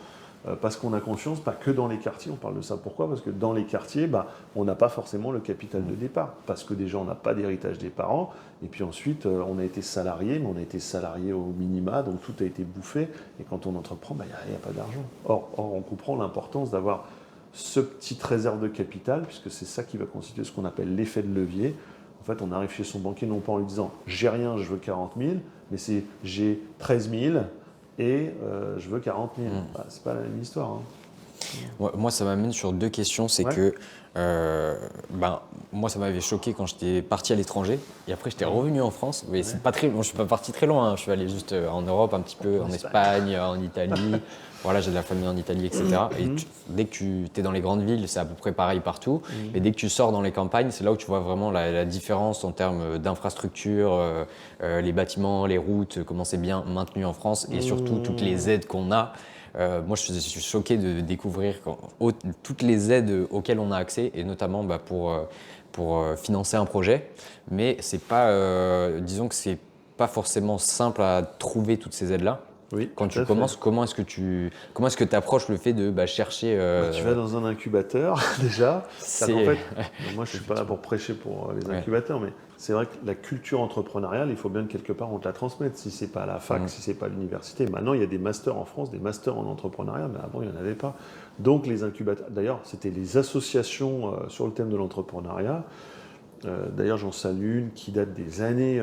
Parce qu'on a conscience, pas que dans les quartiers, on parle de ça pourquoi ? Parce que dans les quartiers, on n'a pas forcément le capital de départ, parce que déjà on n'a pas d'héritage des parents, et puis ensuite on a été salarié, mais on a été salarié au minima, donc tout a été bouffé, et quand on entreprend, il n'y a pas d'argent. Or, on comprend l'importance d'avoir ce petite réserve de capital, puisque c'est ça qui va constituer ce qu'on appelle l'effet de levier. En fait, on arrive chez son banquier non pas en lui disant « j'ai rien, je veux 40 000 », mais c'est « j'ai 13 000 ». Et je veux 40 000. C'est pas la même histoire. Moi, ça m'amène sur deux questions. C'est que moi, ça m'avait choqué quand j'étais parti à l'étranger. Et après, j'étais revenu en France. Mais c'est pas très. Bon, je suis pas parti très loin. Je suis allé juste en Europe, un petit peu, en Espagne, en Italie. Voilà, j'ai de la famille en Italie, etc. Et dès que tu es dans les grandes villes, c'est à peu près pareil partout. Et dès que tu sors dans les campagnes, c'est là où tu vois vraiment la différence en termes d'infrastructures, les bâtiments, les routes, comment c'est bien maintenu en France, et surtout toutes les aides qu'on a. Moi, je suis choqué de découvrir toutes les aides auxquelles on a accès, et notamment pour financer un projet. Mais c'est pas, disons que c'est pas forcément simple à trouver toutes ces aides-là. Oui, quand tu commences, comment est-ce que tu approches le fait de chercher Tu vas dans un incubateur déjà. En fait, moi je suis pas là pour prêcher pour les incubateurs, mais c'est vrai que la culture entrepreneuriale, il faut bien que quelque part on te la transmette. Si c'est pas à la fac, si c'est pas à l'université. Maintenant, il y a des masters en France, des masters en entrepreneuriat, mais avant il n'y en avait pas. Donc les incubateurs, d'ailleurs, c'était les associations sur le thème de l'entrepreneuriat. D'ailleurs, j'en salue une qui date des années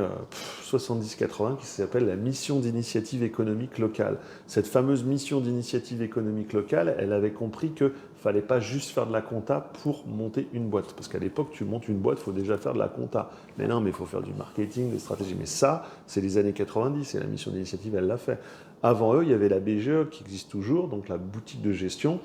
70-80, qui s'appelle la mission d'initiative économique locale. Cette fameuse mission d'initiative économique locale, elle avait compris qu'il ne fallait pas juste faire de la compta pour monter une boîte. Parce qu'à l'époque, tu montes une boîte, il faut déjà faire de la compta. Mais non, mais il faut faire du marketing, des stratégies. Mais ça, c'est les années 90, et la mission d'initiative, elle l'a fait. Avant eux, il y avait la BGE qui existe toujours, donc la boutique de gestion.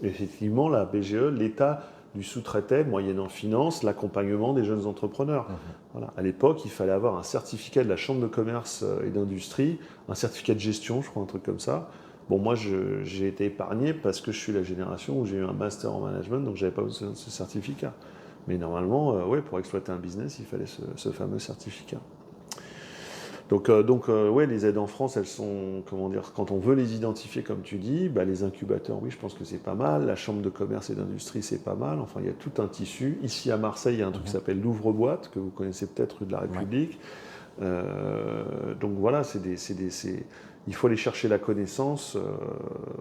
Effectivement, la BGE, l'État lui sous-traitait, moyennant finance, l'accompagnement des jeunes entrepreneurs. Voilà. À l'époque, il fallait avoir un certificat de la Chambre de commerce et d'industrie, un certificat de gestion, je crois, un truc comme ça. Bon, moi, j'ai été épargné parce que je suis la génération où j'ai eu un master en management, donc je n'avais pas besoin de ce certificat. Mais normalement, ouais, pour exploiter un business, il fallait ce fameux certificat. Donc ouais, les aides en France, elles sont, comment dire, quand on veut les identifier, comme tu dis, bah, les incubateurs, oui, je pense que c'est pas mal. La chambre de commerce et d'industrie, c'est pas mal. Enfin, il y a tout un tissu. Ici, à Marseille, il y a un truc qui s'appelle l'Ouvre-Boîte, que vous connaissez peut-être, rue de la République. Donc voilà, il faut aller chercher la connaissance.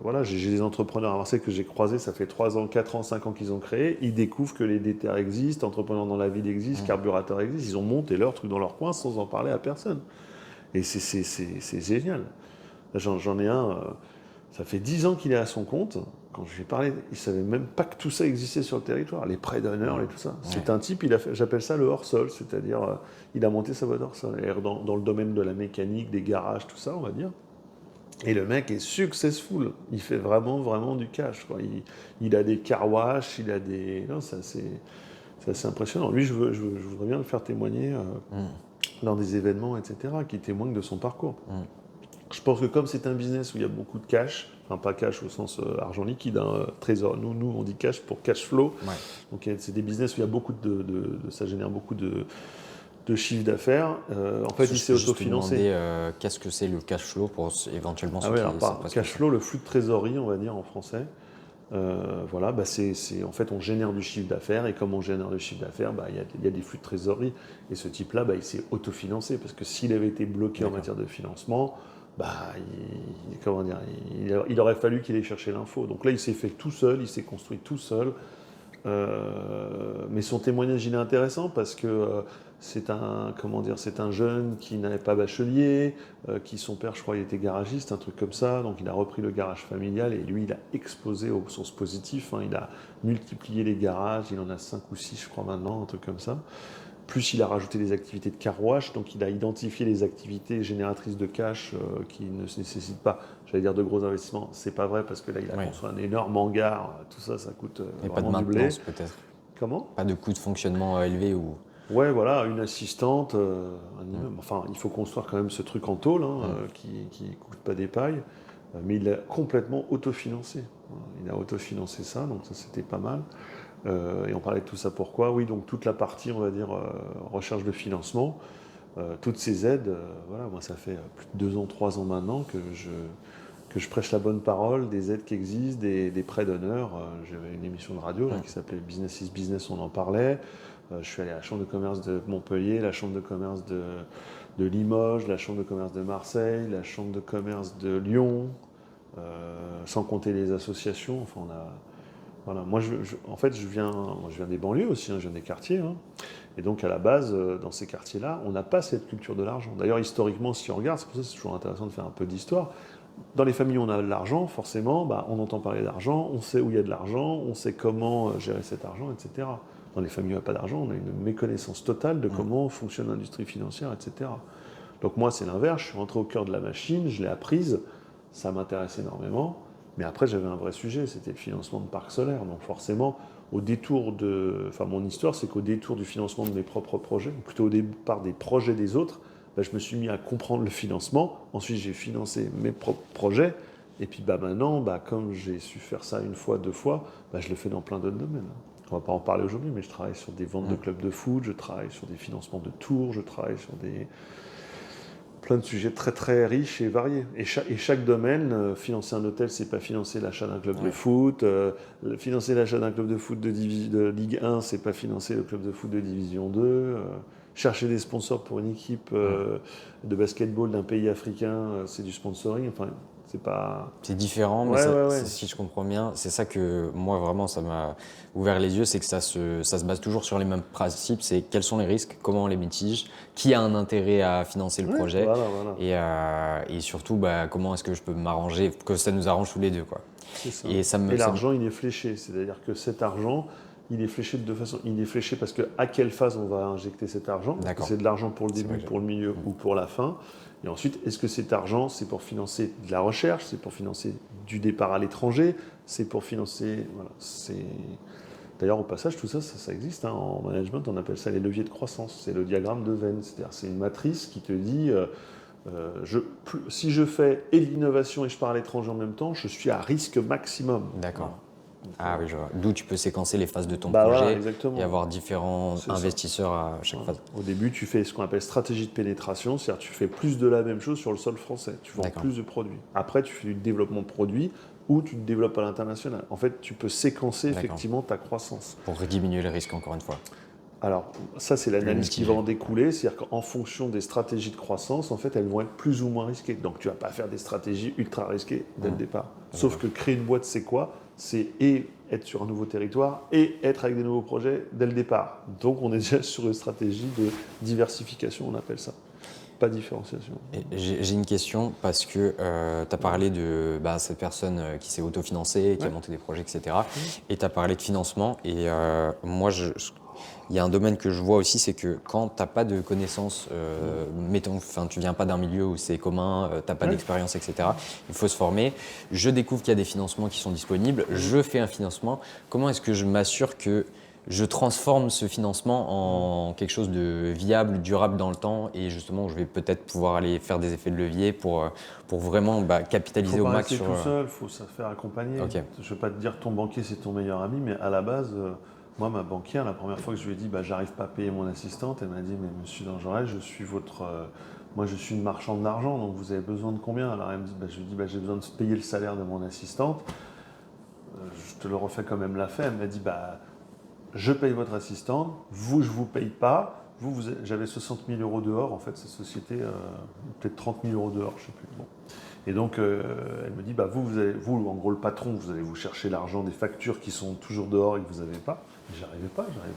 Voilà, j'ai des entrepreneurs à Marseille que j'ai croisés, ça fait 3 ans, 4 ans, 5 ans qu'ils ont créé. Ils découvrent que les DTR existent, entrepreneurs dans la ville existent, carburateurs existent. Ils ont monté leur truc dans leur coin sans en parler à personne. Et c'est génial. J'en ai un, ça fait 10 ans qu'il est à son compte. Quand je lui ai parlé, il ne savait même pas que tout ça existait sur le territoire, les prêts d'honneur et tout ça. C'est un type, j'appelle ça le hors-sol, c'est-à-dire il a monté sa boîte hors-sol, dans le domaine de la mécanique, des garages, tout ça, on va dire. Et le mec est successful, il fait vraiment, vraiment du cash, quoi. Il a des car wash, il a des... Non, c'est assez impressionnant. Lui, je voudrais bien le faire témoigner dans des événements, etc., qui témoignent de son parcours. Je pense que comme c'est un business où il y a beaucoup de cash, enfin pas cash au sens argent liquide, hein, trésor, nous on dit cash pour cash flow, donc c'est des business où il y a beaucoup ça génère beaucoup de chiffre d'affaires. En fait, il s'est autofinancé. Qu'est-ce que c'est le cash flow pour éventuellement ceux oui, qui alors, cash flow, le flux de trésorerie, on va dire en français. Voilà, bah en fait, on génère du chiffre d'affaires et comme on génère du chiffre d'affaires, bah, y a des flux de trésorerie. Et ce type-là, bah, il s'est autofinancé parce que s'il avait été bloqué en matière de financement, bah, comment dire, il aurait fallu qu'il aille chercher l'info. Donc là, il s'est fait tout seul, il s'est construit tout seul. Mais son témoignage, il est intéressant parce que c'est un jeune qui n'avait pas bachelier, qui son père, je crois, il était garagiste, un truc comme ça. Donc il a repris le garage familial et lui, il a explosé au sens positif. Hein, il a multiplié les garages, il en a 5 ou 6, je crois, maintenant, un truc comme ça. Plus il a rajouté des activités de car wash, donc il a identifié les activités génératrices de cash qui ne nécessitent pas, j'allais dire, de gros investissements. C'est pas vrai parce que là, il a construit un énorme hangar, tout ça, ça coûte et vraiment pas de du blé. maintenance peut-être. Comment ? Pas de coût de fonctionnement élevé ou... Ouais, voilà, une assistante, un immeuble. Enfin, il faut construire quand même ce truc en tôle qui ne coûte pas des pailles, mais il l'a complètement autofinancé. Il a autofinancé ça, donc ça c'était pas mal. Et on parlait de tout ça pourquoi ? Oui, donc toute la partie, on va dire, recherche de financement, toutes ces aides, voilà, moi ça fait plus de 2 ans, 3 ans maintenant que je prêche la bonne parole, des aides qui existent, des prêts d'honneur. J'avais une émission de radio qui s'appelait Business is Business, on en parlait. Je suis allé à la Chambre de commerce de Montpellier, la Chambre de commerce de Limoges, la Chambre de commerce de Marseille, la Chambre de commerce de Lyon, sans compter les associations. Enfin, voilà. Moi, en fait, je viens des banlieues aussi, hein, je viens des quartiers. Hein. Et donc, à la base, dans ces quartiers-là, on n'a pas cette culture de l'argent. D'ailleurs, historiquement, si on regarde, c'est pour ça que c'est toujours intéressant de faire un peu d'histoire. Dans les familles où on a de l'argent, forcément, bah, on entend parler d'argent, on sait où il y a de l'argent, on sait comment gérer cet argent, etc. Dans les familles où il n'y a pas d'argent, on a une méconnaissance totale de comment fonctionne l'industrie financière, etc. Donc moi, c'est l'inverse. Je suis rentré au cœur de la machine, je l'ai apprise, ça m'intéresse énormément. Mais après, j'avais un vrai sujet, c'était le financement de parcs solaires. Donc forcément, au détour mon histoire, c'est qu'au détour du financement de mes propres projets, ou plutôt au départ des projets des autres, bah, je me suis mis à comprendre le financement. Ensuite, j'ai financé mes propres projets. Et puis maintenant, comme j'ai su faire ça une fois, 2 fois, je le fais dans plein d'autres domaines. On ne va pas en parler aujourd'hui, mais je travaille sur des ventes de clubs de foot, je travaille sur des financements de tours, je travaille sur plein de sujets très très riches et variés. Et chaque domaine, financer un hôtel, c'est pas financer l'achat d'un club de foot. Financer l'achat d'un club de foot de Ligue 1, c'est pas financer le club de foot de Division 2. Chercher des sponsors pour une équipe de basketball d'un pays africain, c'est du sponsoring. Enfin, C'est pas... C'est différent, mais si je comprends bien, c'est ça que moi vraiment ça m'a ouvert les yeux, c'est que ça se base toujours sur les mêmes principes, c'est quels sont les risques, comment on les mitige, qui a un intérêt à financer le projet, et surtout comment est-ce que je peux m'arranger, que ça nous arrange tous les deux, quoi. C'est ça. Et l'argent, il est fléché, c'est-à-dire que cet argent, il est fléché de deux façons. Il est fléché parce que à quelle phase on va injecter cet argent? Est-ce que c'est de l'argent pour le début, pour le milieu ou pour la fin? Et ensuite, est-ce que cet argent, c'est pour financer de la recherche, c'est pour financer du départ à l'étranger, c'est pour financer... Voilà, D'ailleurs, au passage, tout ça, ça existe. Hein. En management, on appelle ça les leviers de croissance. C'est le diagramme de Venn. C'est-à-dire, c'est une matrice qui te dit, si je fais et de l'innovation et je pars à l'étranger en même temps, je suis à risque maximum. D'accord. Ah oui, je vois. D'où tu peux séquencer les phases de ton projet et avoir différents investisseurs à chaque phase. Au début, tu fais ce qu'on appelle stratégie de pénétration, c'est-à-dire tu fais plus de la même chose sur le sol français, tu vends plus de produits. Après, tu fais du développement de produits ou tu te développes à l'international. En fait, tu peux séquencer effectivement ta croissance. Pour diminuer le risque, encore une fois. Alors, ça, c'est l'analyse qui va en découler, c'est-à-dire qu'en fonction des stratégies de croissance, en fait, elles vont être plus ou moins risquées. Donc, tu ne vas pas faire des stratégies ultra risquées dès le départ. Sauf que créer une boîte, c'est quoi? C'est être sur un nouveau territoire et être avec des nouveaux projets dès le départ. Donc, on est déjà sur une stratégie de diversification, on appelle ça. Pas différenciation. J'ai une question parce que tu as parlé de cette personne qui s'est autofinancée, qui a monté des projets, etc. Et tu as parlé de financement. Et moi, il y a un domaine que je vois aussi, c'est que quand tu n'as pas de connaissances, mettons, tu viens pas d'un milieu où c'est commun, tu n'as pas d'expérience, etc., il faut se former. Je découvre qu'il y a des financements qui sont disponibles, je fais un financement. Comment est-ce que je m'assure que je transforme ce financement en quelque chose de viable, durable dans le temps et justement où je vais peut-être pouvoir aller faire des effets de levier pour vraiment capitaliser au max sur... Il faut pas rester tout seul, il faut se faire accompagner. Okay. Je ne vais pas te dire que ton banquier c'est ton meilleur ami, mais à la base... Moi, ma banquière, la première fois que je lui ai dit j'arrive pas à payer mon assistante, elle m'a dit mais monsieur Dangerel, je suis moi je suis une marchande d'argent, donc vous avez besoin de combien? Alors elle me dit je lui dis j'ai besoin de payer le salaire de mon assistante. Je te le refais quand même la fait. Elle m'a dit je paye votre assistante, vous je vous paye pas. J'avais 60 000 euros dehors, en fait, cette société, peut-être 30 000 euros dehors, je ne sais plus. Bon. Et donc, elle me dit, vous, en gros, le patron, vous allez vous chercher l'argent des factures qui sont toujours dehors et que vous n'avez pas. J'arrivais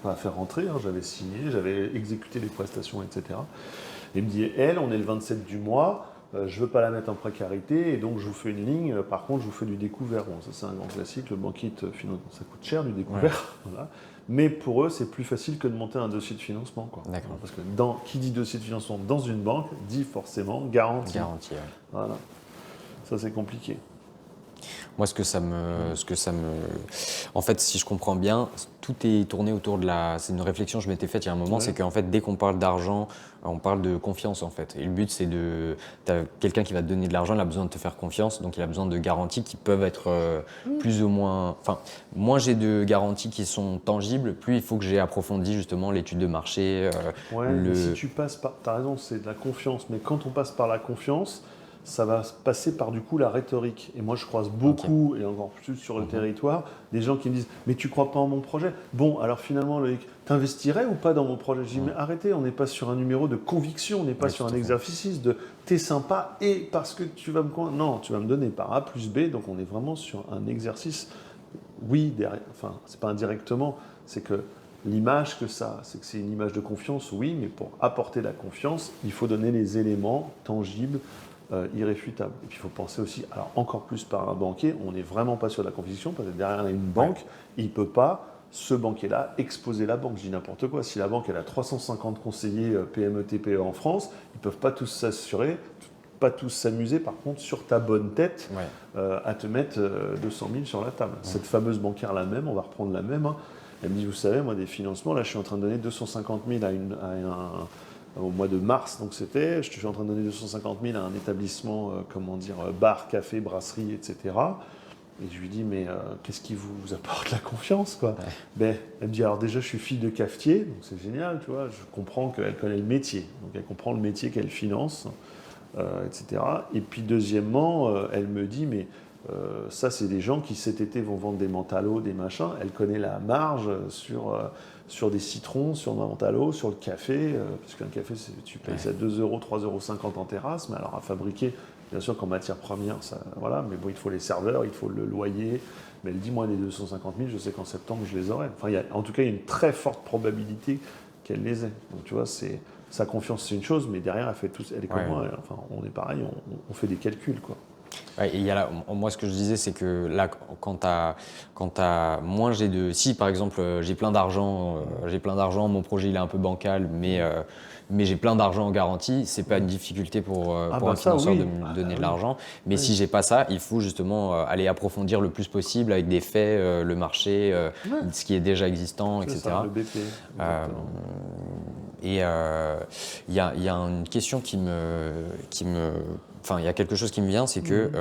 pas à faire rentrer, hein, j'avais signé, j'avais exécuté les prestations, etc. Et il me dit, on est le 27 du mois, je ne veux pas la mettre en précarité, et donc je vous fais une ligne, par contre, je vous fais du découvert. Bon, ça, c'est un grand classique, le banquier te finance, ça coûte cher, du découvert. Ouais. Voilà. Mais pour eux, c'est plus facile que de monter un dossier de financement. Quoi. D'accord. Parce que qui dit dossier de financement dans une banque, dit forcément garantie. Garantie, ouais. Voilà. Ça, c'est compliqué. Moi, en fait, si je comprends bien, tout est tourné autour de c'est une réflexion que je m'étais faite il y a un moment, c'est qu'en fait, dès qu'on parle d'argent, on parle de confiance, en fait. Et le but, c'est t'as quelqu'un qui va te donner de l'argent, il a besoin de te faire confiance, donc il a besoin de garanties qui peuvent être plus ou moins... Enfin, moins j'ai de garanties qui sont tangibles, plus il faut que j'ai approfondi justement l'étude de marché. Mais si tu passes par... T'as raison, c'est de la confiance, mais quand on passe par la confiance, ça va passer par du coup la rhétorique. Et moi, je croise beaucoup, et encore plus sur le territoire, des gens qui me disent « Mais tu crois pas en mon projet ?» Bon, alors finalement, Loïc, t'investirais ou pas dans mon projet? Je dis « Mais arrêtez, on n'est pas sur un numéro de conviction, on n'est pas sur un exercice de « T'es sympa et parce que tu vas me convaincre. » Non, tu vas me donner par A plus B, donc on est vraiment sur un exercice, enfin, c'est pas indirectement, c'est que l'image que ça, c'est que c'est une image de confiance, oui, mais pour apporter la confiance, il faut donner les éléments tangibles, irréfutable. Et puis il faut penser aussi, alors encore plus par un banquier, on n'est vraiment pas sur la conviction, parce que derrière une banque, il ne peut pas, ce banquier-là, exposer la banque. Je dis n'importe quoi. Si la banque elle a 350 conseillers PME, TPE en France, ils ne peuvent pas tous s'assurer, pas tous s'amuser, par contre, sur ta bonne tête, à te mettre 200 000 sur la table. Cette fameuse banquière-là même, on va reprendre la même, hein, elle me dit, vous savez, moi, des financements, là, je suis en train de donner 250 000 au mois de mars, donc je suis en train de donner 250 000 à un établissement, bar, café, brasserie, etc. Et je lui dis, mais qu'est-ce qui vous apporte la confiance, quoi? Elle me dit, alors déjà, je suis fille de cafetier, donc c'est génial, tu vois, je comprends qu'elle connaît le métier, donc elle comprend le métier qu'elle finance, etc. Et puis deuxièmement, elle me dit, mais ça, c'est des gens qui cet été vont vendre des Mentalo, des machins, elle connaît la marge sur des citrons, sur le Mentalo, sur le café, parce qu'un café, tu payes ça 2 €, 3,50 € en terrasse, mais alors à fabriquer, Bien sûr qu'en matière première, ça, voilà, mais bon, il faut les serveurs, il faut le loyer. Mais elle dit, moi, les 250 000, je sais qu'en septembre, je les aurai. Enfin, en tout cas, il y a une très forte probabilité qu'elle les ait. Donc, tu vois, sa confiance, c'est une chose, mais derrière, elle fait tout. Elle est comme moi. Enfin, on est pareil, on fait des calculs, quoi. Ouais, et il y a là, moi, ce que je disais, c'est que là, moi, si par exemple, j'ai plein d'argent, mon projet il est un peu bancal, mais j'ai plein d'argent en garantie, c'est pas une difficulté pour un financeur de me donner de l'argent. Mais si j'ai pas ça, il faut justement aller approfondir le plus possible avec des faits, le marché, ce qui est déjà existant, C'est etc. ça, le BP. Et il y a une question enfin, il y a quelque chose qui me vient, c'est que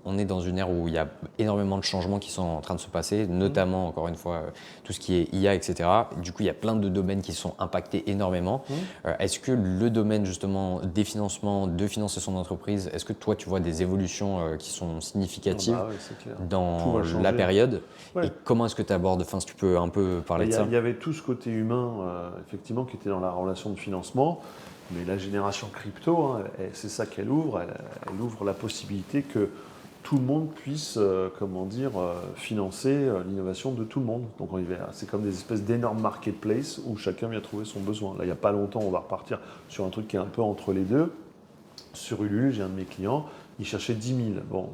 on est dans une ère où il y a énormément de changements qui sont en train de se passer, notamment, encore une fois, tout ce qui est IA, etc. Du coup, il y a plein de domaines qui sont impactés énormément. Est-ce que le domaine, justement, des financements, de financer son entreprise, est-ce que toi, tu vois des évolutions qui sont significatives C'est clair. dans la période? Ouais. Et comment est-ce que tu abordes, enfin, si tu peux un peu parler de ça? Il y avait tout ce côté humain, effectivement, qui était dans la relation de financement. Mais la génération crypto, hein, c'est ça qu'elle ouvre. Elle ouvre la possibilité que tout le monde puisse, financer l'innovation de tout le monde. Donc c'est comme des espèces d'énormes marketplaces où chacun vient trouver son besoin. Là, il n'y a pas longtemps, on va repartir sur un truc qui est un peu entre les deux. Sur Ulule, j'ai un de mes clients, il cherchait 10 000. Bon,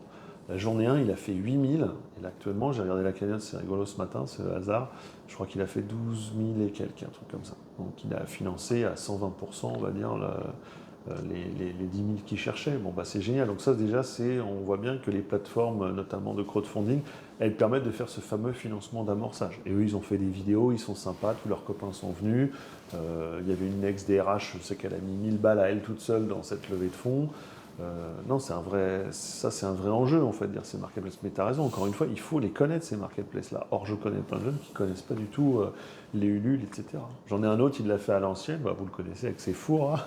la journée 1, il a fait 8 000. Et là, actuellement, j'ai regardé la cagnotte, c'est rigolo ce matin, c'est le hasard. Je crois qu'il a fait 12 000 et quelques, un truc comme ça. Donc il a financé à 120%, on va dire, les 10 000 qu'il cherchait. Bon, bah, c'est génial. Donc ça, déjà, on voit bien que les plateformes, notamment de crowdfunding, elles permettent de faire ce fameux financement d'amorçage. Et eux, ils ont fait des vidéos, ils sont sympas, tous leurs copains sont venus. Il y avait une ex-DRH, je sais qu'elle a mis 1000 balles à elle toute seule dans cette levée de fonds. Non, c'est un vrai enjeu, en fait, dire ces marketplaces. Mais tu as raison, encore une fois, il faut les connaître, ces marketplaces-là. Or, je connais plein de jeunes qui ne connaissent pas du tout les Ulule, etc. J'en ai un autre, il l'a fait à l'ancienne, vous le connaissez, avec ses fours. Hein.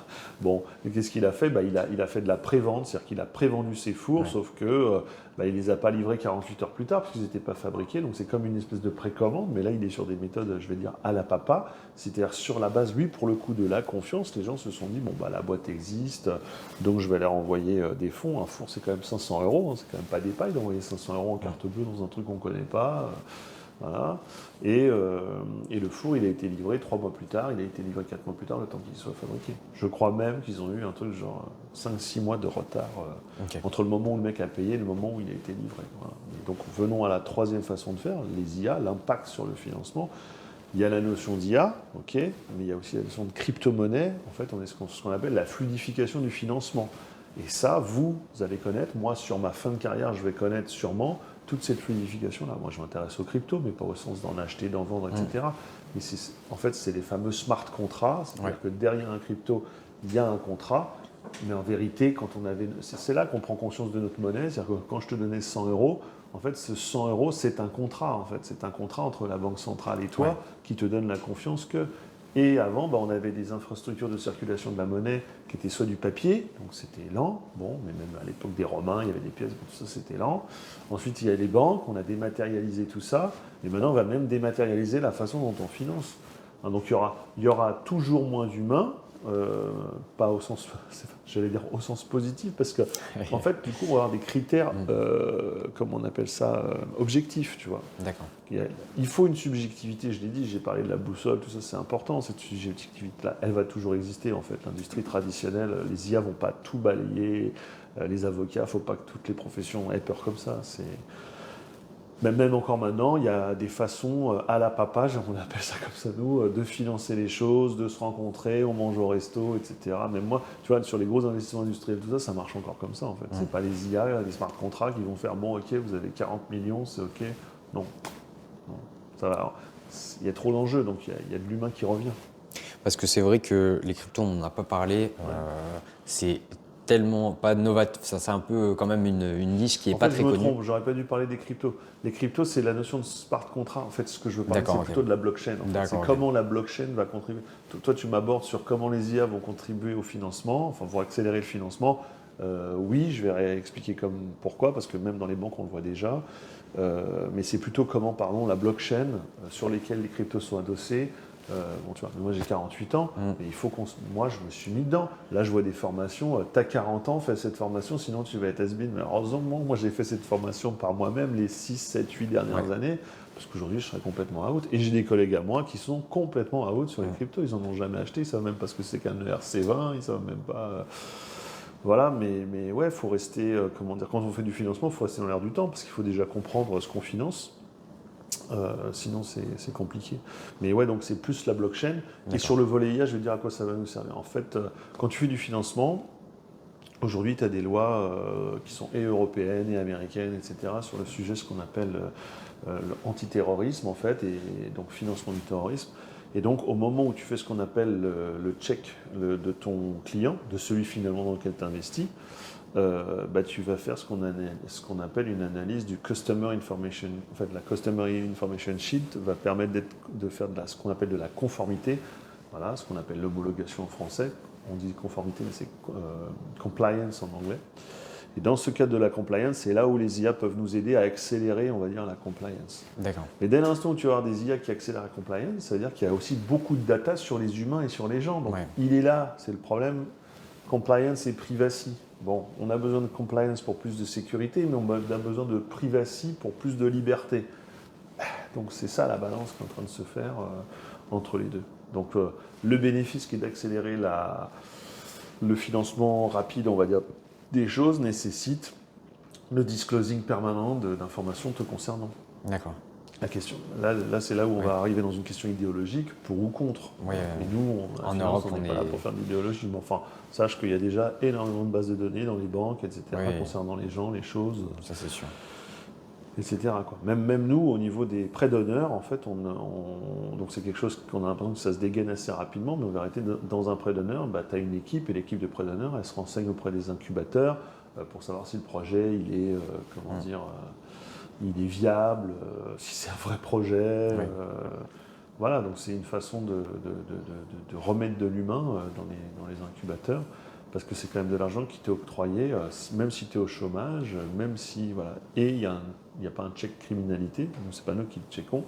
Bon, et qu'est-ce qu'il a fait? Il a fait de la prévente, c'est-à-dire qu'il a prévendu ses fours, sauf que il ne les a pas livrés 48 heures plus tard, parce qu'ils n'étaient pas fabriqués. Donc, c'est comme une espèce de précommande, mais là, il est sur des méthodes, je vais dire, à la papa. C'est-à-dire, sur la base, lui, pour le coup de la confiance, les gens se sont dit, la boîte existe, donc je vais leur envoyer des fonds. Un four, c'est quand même 500 €, hein, c'est quand même pas des pailles d'envoyer 500 € en carte bleue dans un truc qu'on ne connaît pas. Voilà. Et le four, il a été livré 3 mois plus tard, il a été livré 4 mois plus tard, le temps qu'il soit fabriqué. Je crois même qu'ils ont eu un truc genre 5-6 mois de retard entre le moment où le mec a payé et le moment où il a été livré. Voilà. Et donc venons à la troisième façon de faire, les IA, l'impact sur le financement. Il y a la notion d'IA, ok, mais il y a aussi la notion de crypto-monnaie. En fait, on est ce qu'on appelle la fluidification du financement. Et ça, vous allez connaître. Moi, sur ma fin de carrière, je vais connaître sûrement toute cette fluidification-là. Moi, je m'intéresse aux cryptos, mais pas au sens d'en acheter, d'en vendre, etc. Mais en fait, c'est les fameux smart contrats. C'est-à-dire que derrière un crypto, il y a un contrat. Mais en vérité, c'est là qu'on prend conscience de notre monnaie. C'est-à-dire que quand je te donnais 100 €, en fait, ce 100 €, c'est un contrat. En fait, c'est un contrat entre la banque centrale et toi qui te donne la confiance que. Et avant, on avait des infrastructures de circulation de la monnaie qui étaient soit du papier, donc c'était lent. Bon, mais même à l'époque des Romains, il y avait des pièces, tout ça, c'était lent. Ensuite, il y a les banques, on a dématérialisé tout ça. Et maintenant, on va même dématérialiser la façon dont on finance. Hein, donc, il y aura toujours moins d'humains. Pas au sens, j'allais dire au sens positif, parce que en fait, du coup, on va avoir des critères, comme on appelle ça, objectifs, tu vois. D'accord. Il faut une subjectivité, je l'ai dit, j'ai parlé de la boussole, tout ça, c'est important. Cette subjectivité-là, elle va toujours exister, en fait. L'industrie traditionnelle, les IA vont pas tout balayer, les avocats, il ne faut pas que toutes les professions aient peur comme ça. Même encore maintenant, il y a des façons à la papa, on appelle ça comme ça nous, de financer les choses, de se rencontrer, on mange au resto, etc. Même moi, tu vois, sur les gros investissements industriels, tout ça, ça marche encore comme ça en fait. C'est pas les IA, les smart contracts qui vont faire bon, ok, vous avez 40 millions, c'est ok. Non. Ça va. Il y a trop d'enjeux, donc il y a de l'humain qui revient. Parce que c'est vrai que les cryptos, on n'en a pas parlé, c'est tellement pas novateur, ça c'est un peu quand même une niche qui n'est pas très connue. Je me trompe, j'aurais pas dû parler des cryptos. Les cryptos, c'est la notion de smart contract. En fait, ce que je veux parler, c'est plutôt de la blockchain. C'est comment la blockchain va contribuer. Toi, tu m'abordes sur comment les IA vont contribuer au financement, enfin, vont accélérer le financement. Oui, je vais expliquer pourquoi, parce que même dans les banques, on le voit déjà. Mais c'est plutôt comment, la blockchain sur lesquelles les cryptos sont adossés Bon, tu vois, moi j'ai 48 ans, et il faut moi je me suis mis dedans. Là je vois des formations, t'as 40 ans, fais cette formation, sinon tu vas être has-been. Mais heureusement, moi j'ai fait cette formation par moi-même les 6, 7, 8 dernières années, parce qu'aujourd'hui je serais complètement out. Et j'ai des collègues à moi qui sont complètement out sur les cryptos, ils en ont jamais acheté, ils savent même pas ce que c'est qu'un ERC20, ils savent même pas. Voilà, mais ouais, il faut rester, comment dire, quand on fait du financement, il faut rester dans l'air du temps, parce qu'il faut déjà comprendre ce qu'on finance. Sinon, c'est compliqué. Mais ouais, donc c'est plus la blockchain. Et sur le volet IA, je vais dire à quoi ça va nous servir. En fait, quand tu fais du financement, aujourd'hui, tu as des lois qui sont et européennes et américaines, etc., sur le sujet, ce qu'on appelle l'antiterrorisme, en fait, et donc financement du terrorisme. Et donc, au moment où tu fais ce qu'on appelle le check de ton client, de celui finalement dans lequel tu investis, tu vas faire ce qu'on appelle une analyse du Customer Information. En fait, la Customer Information Sheet va permettre de faire ce qu'on appelle de la conformité, voilà, ce qu'on appelle l'homologation en français. On dit conformité, mais c'est compliance en anglais. Et dans ce cadre de la compliance, c'est là où les IA peuvent nous aider à accélérer, on va dire, la compliance. D'accord. Mais dès l'instant où tu vas avoir des IA qui accélèrent la compliance, ça veut dire qu'il y a aussi beaucoup de data sur les humains et sur les gens. Donc, il est là, c'est le problème. Compliance et privacy. Bon, on a besoin de compliance pour plus de sécurité, mais on a besoin de privacy pour plus de liberté. Donc c'est ça la balance qui est en train de se faire entre les deux. Donc le bénéfice qui est d'accélérer le financement rapide, on va dire, des choses nécessite le disclosing permanent d'informations te concernant. D'accord. La question, là c'est là où on va arriver dans une question idéologique, pour ou contre. Et nous, en Europe, on n'est pas là pour faire de l'idéologie. Mais enfin, sache qu'il y a déjà énormément de bases de données dans les banques, etc., concernant les gens, les choses. Ça, c'est sûr. Etc. Quoi. Même nous, au niveau des prêts d'honneur, en fait, donc c'est quelque chose qu'on a l'impression que ça se dégaine assez rapidement, mais en vérité, dans un prêt d'honneur, tu as une équipe, et l'équipe de prêt d'honneur, elle se renseigne auprès des incubateurs pour savoir si le projet, il est, il est viable, si c'est un vrai projet. Voilà, donc c'est une façon de remettre de l'humain dans les incubateurs, parce que c'est quand même de l'argent qui t'est octroyé, même si tu es au chômage, même si... Voilà. Et il n'y a pas un check criminalité, c'est pas nous qui le checkons,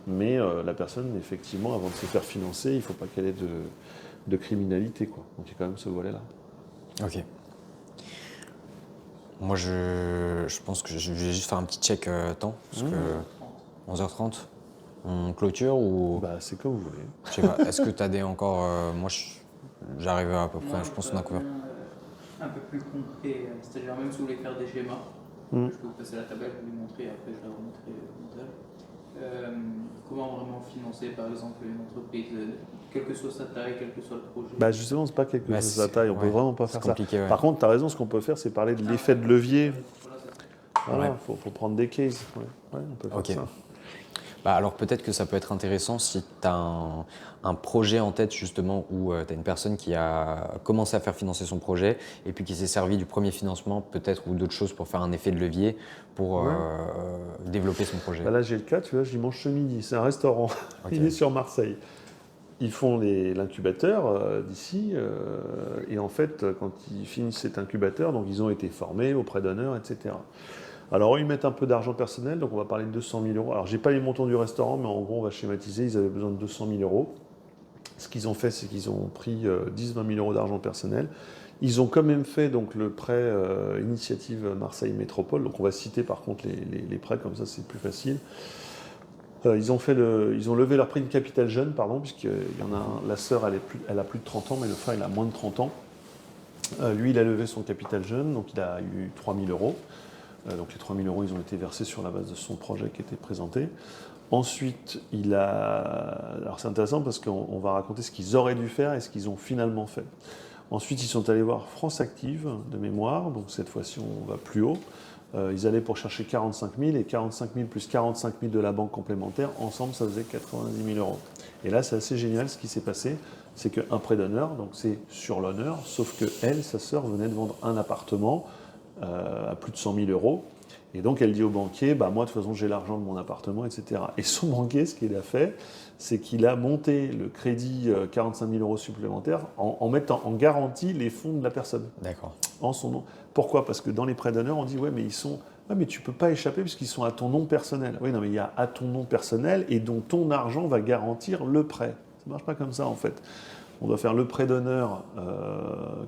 mais la personne, effectivement, avant de se faire financer, il ne faut pas qu'elle ait de criminalité, quoi. Donc il y a quand même ce volet-là. Ok. Moi, je pense que je vais juste faire un petit check temps, parce que 11h30, on clôture ou... C'est comme vous voulez. Je sais pas, est-ce que tu as des encore... moi, j'arrive à peu près, je pense qu'on a couvert. Un peu plus concret, c'est-à-dire même si vous voulez faire des schémas, je peux vous passer la tablette, vous lui montrer, après je la remontrerai au montage. Comment vraiment financer par exemple une entreprise, quelle que soit sa taille, quel que soit le projet? Justement, c'est pas quelque chose de sa taille, on peut vraiment pas faire ça. Ouais. Par contre, tu as raison, ce qu'on peut faire, c'est parler de l'effet de levier. Voilà, faut prendre des cases. Ouais, on peut faire ça. Alors peut-être que ça peut être intéressant si tu as un projet en tête justement où tu as une personne qui a commencé à faire financer son projet et puis qui s'est servi du premier financement peut-être ou d'autres choses pour faire un effet de levier pour développer son projet. Là j'ai le cas, tu vois, je mange ce midi, c'est un restaurant, il est sur Marseille. Ils font l'incubateur d'ici et en fait quand ils finissent cet incubateur, donc ils ont été formés auprès d'honneur, etc. Alors, ils mettent un peu d'argent personnel, donc on va parler de 200 000 euros. Alors, je n'ai pas les montants du restaurant, mais en gros, on va schématiser. Ils avaient besoin de 200 000 euros. Ce qu'ils ont fait, c'est qu'ils ont pris 10-20 000 euros d'argent personnel. Ils ont quand même fait donc, le prêt Initiative Marseille Métropole. Donc, on va citer par contre les prêts, comme ça, c'est plus facile. Ils ont levé leur prix de capital jeune, puisqu'il y en a la sœur, elle a plus de 30 ans, mais le frère, il a moins de 30 ans. Lui, il a levé son capital jeune, donc il a eu 3 000 euros. Donc les 3 000 euros, ils ont été versés sur la base de son projet qui était présenté. Ensuite, alors c'est intéressant parce qu'on va raconter ce qu'ils auraient dû faire et ce qu'ils ont finalement fait. Ensuite, ils sont allés voir France Active de mémoire, donc cette fois-ci on va plus haut. Ils allaient pour chercher 45 000 et 45 000 plus 45 000 de la banque complémentaire, ensemble ça faisait 90 000 euros. Et là c'est assez génial ce qui s'est passé, c'est qu'un prêt d'honneur, donc c'est sur l'honneur, sauf que elle, sa sœur, venait de vendre un appartement à plus de 100 000 euros. Et donc elle dit au banquier, moi de toute façon j'ai l'argent de mon appartement, etc. Et son banquier, ce qu'il a fait, c'est qu'il a monté le crédit 45 000 euros supplémentaires en mettant en garantie les fonds de la personne. D'accord. En son nom. Pourquoi? Parce que dans les prêts d'honneur, on dit mais tu peux pas échapper puisqu'ils sont à ton nom personnel. Oui, non, mais il y a à ton nom personnel et dont ton argent va garantir le prêt. ne marche pas comme ça en fait. On doit faire le prêt d'honneur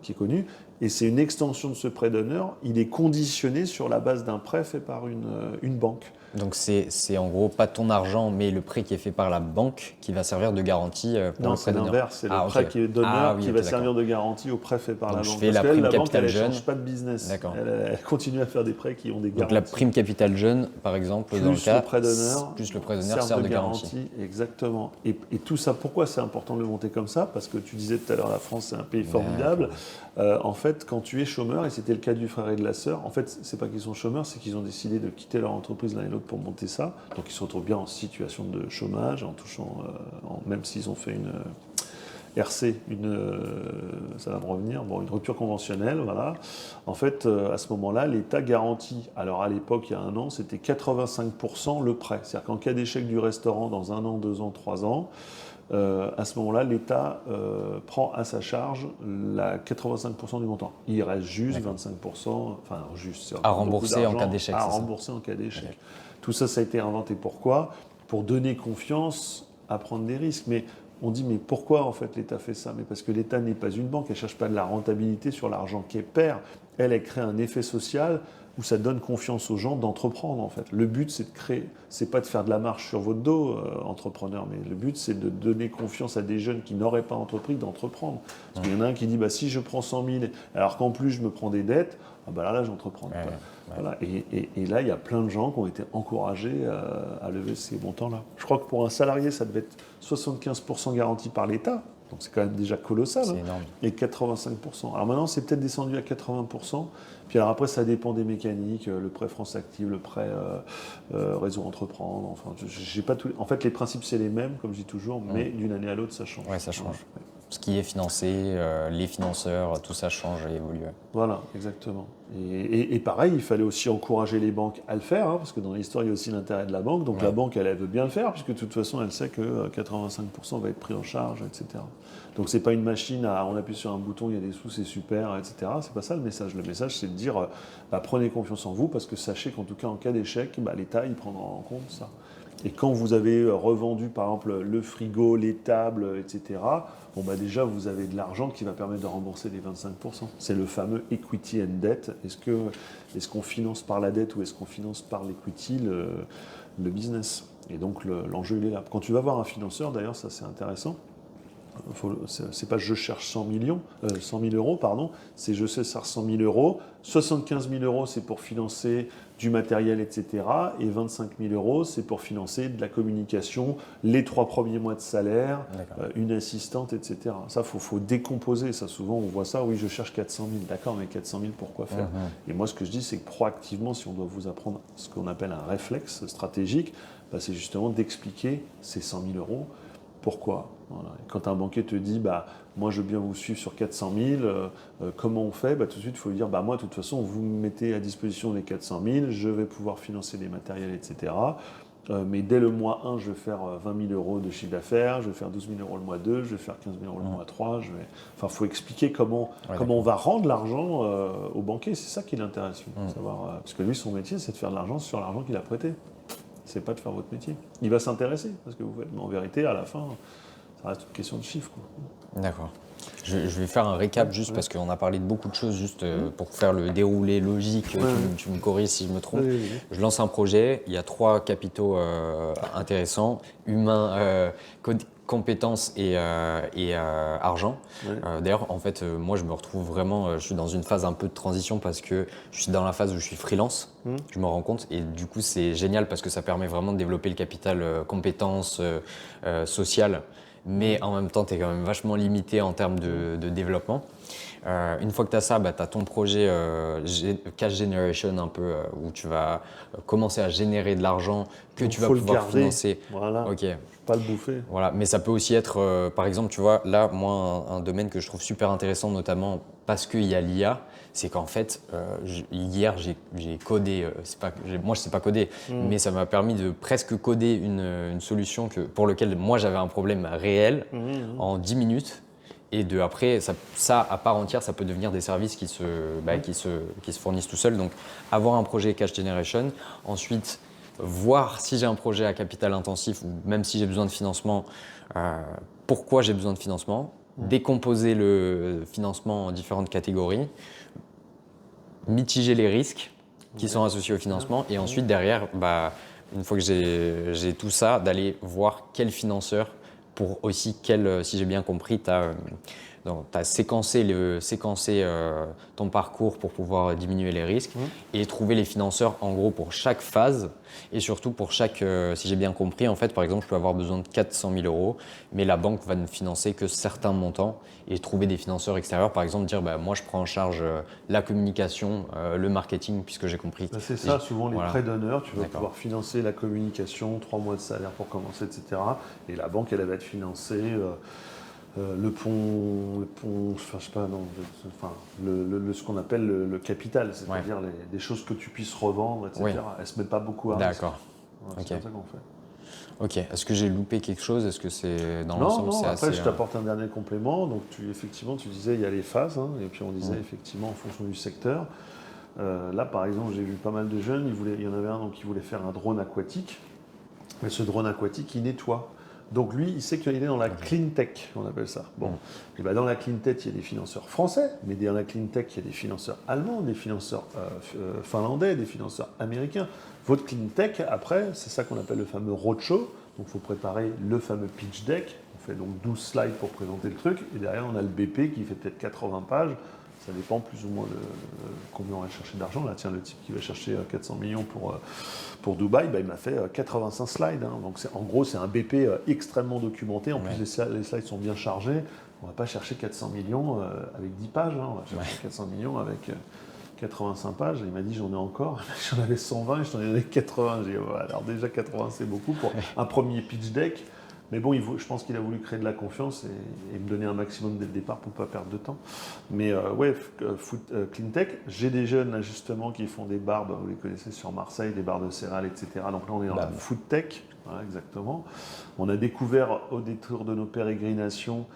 qui est connu, et c'est une extension de ce prêt d'honneur. Il est conditionné sur la base d'un prêt fait par une banque. Donc c'est en gros pas ton argent, mais le prêt qui est fait par la banque qui va servir de garantie pour Non, le c'est prêt d'honneur. l'inverse, c'est le prêt qui est d'honneur qui va servir d'accord. de garantie au prêt fait par Donc la je banque. fais la Parce prime la banque, elle ne capital jeune. change pas de business. D'accord. Elle continue à faire des prêts qui ont des garanties. Donc la prime capital jeune, par exemple, plus dans le cas, le prêt d'honneur, plus le prêt d'honneur sert de garantie. Exactement. Et tout ça, pourquoi c'est important de le monter comme ça? Parce que tu disais tout à l'heure, la France, c'est un pays formidable. En fait, quand tu es chômeur, et c'était le cas du frère et de la sœur, en fait, c'est pas qu'ils sont chômeurs, c'est qu'ils ont décidé de quitter leur entreprise l'un et l'autre pour monter ça. Donc ils se retrouvent bien en situation de chômage, en touchant, même s'ils ont fait une RC, ça va me revenir, une rupture conventionnelle, voilà. En fait, à ce moment-là, l'État garantit, alors à l'époque, il y a 1 an, c'était 85% le prêt. C'est-à-dire qu'en cas d'échec du restaurant dans 1 an, 2 ans, 3 ans, à ce moment-là, l'État prend à sa charge 85% du montant. Il reste juste 25%, enfin juste, à rembourser en cas d'échec. À rembourser en cas d'échec. Okay. Tout ça, ça a été inventé pourquoi? Pour donner confiance à prendre des risques. Mais on dit, mais pourquoi en fait l'État fait ça? Mais parce que l'État n'est pas une banque, elle ne cherche pas de la rentabilité sur l'argent qu'elle perd. Elle crée un effet social où ça donne confiance aux gens d'entreprendre en fait. Le but, c'est de créer, c'est pas de faire de la marche sur votre dos, entrepreneur, mais le but, c'est de donner confiance à des jeunes qui n'auraient pas entrepris d'entreprendre. Parce qu'il y en a un qui dit, si je prends 100 000, alors qu'en plus je me prends des dettes, là, j'entreprends. Ouais. Voilà. Et là, il y a plein de gens qui ont été encouragés à lever ces montants-là. Je crois que pour un salarié, ça devait être 75% garanti par l'État. Donc c'est quand même déjà colossal. C'est énorme. Et 85%. Alors maintenant, c'est peut-être descendu à 80%. Puis alors après, ça dépend des mécaniques, le prêt France Active, le prêt Réseau Entreprendre. Enfin, j'ai pas tout. En fait, les principes, c'est les mêmes, comme je dis toujours, mais d'une année à l'autre, ça change. Oui, ça change. Ouais. Ce qui est financé, les financeurs, tout ça change et évolue. Voilà, exactement. Et pareil, il fallait aussi encourager les banques à le faire, parce que dans l'histoire, il y a aussi l'intérêt de la banque. Donc la banque, elle veut bien le faire, puisque de toute façon, elle sait que 85% va être pris en charge, etc. Donc c'est pas une machine on appuie sur un bouton, il y a des sous, c'est super, etc. C'est pas ça le message. Le message, c'est de dire, prenez confiance en vous, parce que sachez qu'en tout cas, en cas d'échec, l'État, il prendra en compte ça. Et quand vous avez revendu, par exemple, le frigo, les tables, etc., déjà, vous avez de l'argent qui va permettre de rembourser les 25%. C'est le fameux equity and debt. Est-ce qu'on finance par la dette ou est-ce qu'on finance par l'equity le business? Et donc, l'enjeu, il est là. Quand tu vas voir un financeur, d'ailleurs, ça, c'est intéressant. C'est pas je cherche 100 000 euros, pardon, c'est je cherche 100 000 euros, 75 000 euros c'est pour financer du matériel, etc. Et 25 000 euros c'est pour financer de la communication, les 3 premiers mois de salaire, une assistante, etc. Ça, faut décomposer. Ça, souvent, on voit ça, oui, je cherche 400 000. D'accord, mais 400 000, pourquoi faire? Et moi, ce que je dis, c'est que proactivement, si on doit vous apprendre ce qu'on appelle un réflexe stratégique, c'est justement d'expliquer ces 100 000 euros. Pourquoi? Voilà. Quand un banquier te dit moi je veux bien vous suivre sur 400 000, comment on fait? Tout de suite il faut lui dire moi de toute façon vous me mettez à disposition les 400 000, je vais pouvoir financer des matériels, etc. Mais dès le mois 1, je vais faire 20 000 euros de chiffre d'affaires, je vais faire 12 000 euros le mois 2, je vais faire 15 000 euros le mois 3. Enfin, il faut expliquer comment on va rendre l'argent au banquier. C'est ça qui l'intéresse, savoir, parce que lui, son métier, c'est de faire de l'argent sur l'argent qu'il a prêté. C'est pas de faire votre métier. Il va s'intéresser à ce que vous faites. Mais en vérité, à la fin, ça reste une question de chiffres. D'accord. Je vais faire un récap juste parce qu'on a parlé de beaucoup de choses, juste pour faire le déroulé logique. Tu me corriges si je me trompe. Oui. Je lance un projet, il y a 3 capitaux intéressants, humain, compétences et argent. D'ailleurs, en fait, moi, je me retrouve vraiment, je suis dans une phase un peu de transition parce que je suis dans la phase où je suis freelance, je me rends compte. Et du coup, c'est génial parce que ça permet vraiment de développer le capital compétences sociales. Mais en même temps, tu es quand même vachement limité en termes de développement. Une fois que tu as ça, tu as ton projet cash generation un peu où tu vas commencer à générer de l'argent que tu vas pouvoir financer. Voilà. Ok. Pas le bouffer. Voilà. Mais ça peut aussi être, par exemple, tu vois, là, moi, un domaine que je trouve super intéressant, notamment parce qu'il y a l'IA, c'est qu'en fait, hier, j'ai codé, moi je ne sais pas coder, mais ça m'a permis de presque coder une solution pour laquelle moi j'avais un problème réel en 10 minutes. Et après, ça, à part entière, ça peut devenir des services qui se fournissent tout seuls. Donc, avoir un projet cash generation. Ensuite, voir si j'ai un projet à capital intensif ou même si j'ai besoin de financement, pourquoi j'ai besoin de financement, décomposer le financement en différentes catégories, mitiger les risques qui sont associés au financement et ensuite derrière, une fois que j'ai tout ça, d'aller voir quel financeur pour aussi si j'ai bien compris, tu as séquencé, ton parcours pour pouvoir diminuer les risques et trouver les financeurs en gros pour chaque phase et surtout pour chaque, si j'ai bien compris, en fait par exemple je peux avoir besoin de 400 000 euros mais la banque va ne financer que certains montants et trouver des financeurs extérieurs, par exemple dire moi je prends en charge la communication, le marketing puisque j'ai compris. C'est ça, souvent les voilà. prêts d'honneur, tu vas pouvoir financer la communication, 3 mois de salaire pour commencer, etc. Et la banque, elle va te financer le pont, enfin, je sais pas, non, ce qu'on appelle le capital, c'est-à-dire des choses que tu puisses revendre, etc. Oui. Elle ne se met pas beaucoup à risque. D'accord. C'est comme ça qu'on fait. Ok, est-ce que j'ai loupé quelque chose? Est-ce que c'est dans Non, l'ensemble c'est après assez... je t'apporte un dernier complément. Donc effectivement, tu disais il y a les phases, et puis on disait effectivement en fonction du secteur. Là, par exemple, j'ai vu pas mal de jeunes, il y en avait un qui voulait faire un drone aquatique, mais ce drone aquatique, il nettoie. Donc lui, il sait qu'il est dans la clean tech, on appelle ça. Bon, et dans la clean tech, il y a des financeurs français, mais dans la clean tech, il y a des financeurs allemands, des financeurs finlandais, des financeurs américains. Votre clean tech, après, c'est ça qu'on appelle le fameux roadshow. Donc il faut préparer le fameux pitch deck. On fait donc 12 slides pour présenter le truc, et derrière, on a le BP qui fait peut-être 80 pages. Ça dépend plus ou moins de combien on va chercher d'argent. Là, tiens, le type qui va chercher 400 millions pour Dubaï, il m'a fait 85 slides. Donc, en gros, c'est un BP extrêmement documenté. En plus, les slides sont bien chargés. On ne va pas chercher 400 millions avec 10 pages. On va chercher 400 millions avec 85 pages. Il m'a dit, j'en ai encore. J'en avais 120 et je t'en ai donné 80. J'ai dit, alors déjà, 80, c'est beaucoup pour un premier pitch deck. Mais bon, je pense qu'il a voulu créer de la confiance et me donner un maximum dès le départ pour ne pas perdre de temps. Mais Clean Tech, j'ai des jeunes là justement qui font des bars, vous les connaissez sur Marseille, des bars de céréales, etc. Donc là, on est dans la food tech, voilà, exactement. On a découvert au détour de nos pérégrinations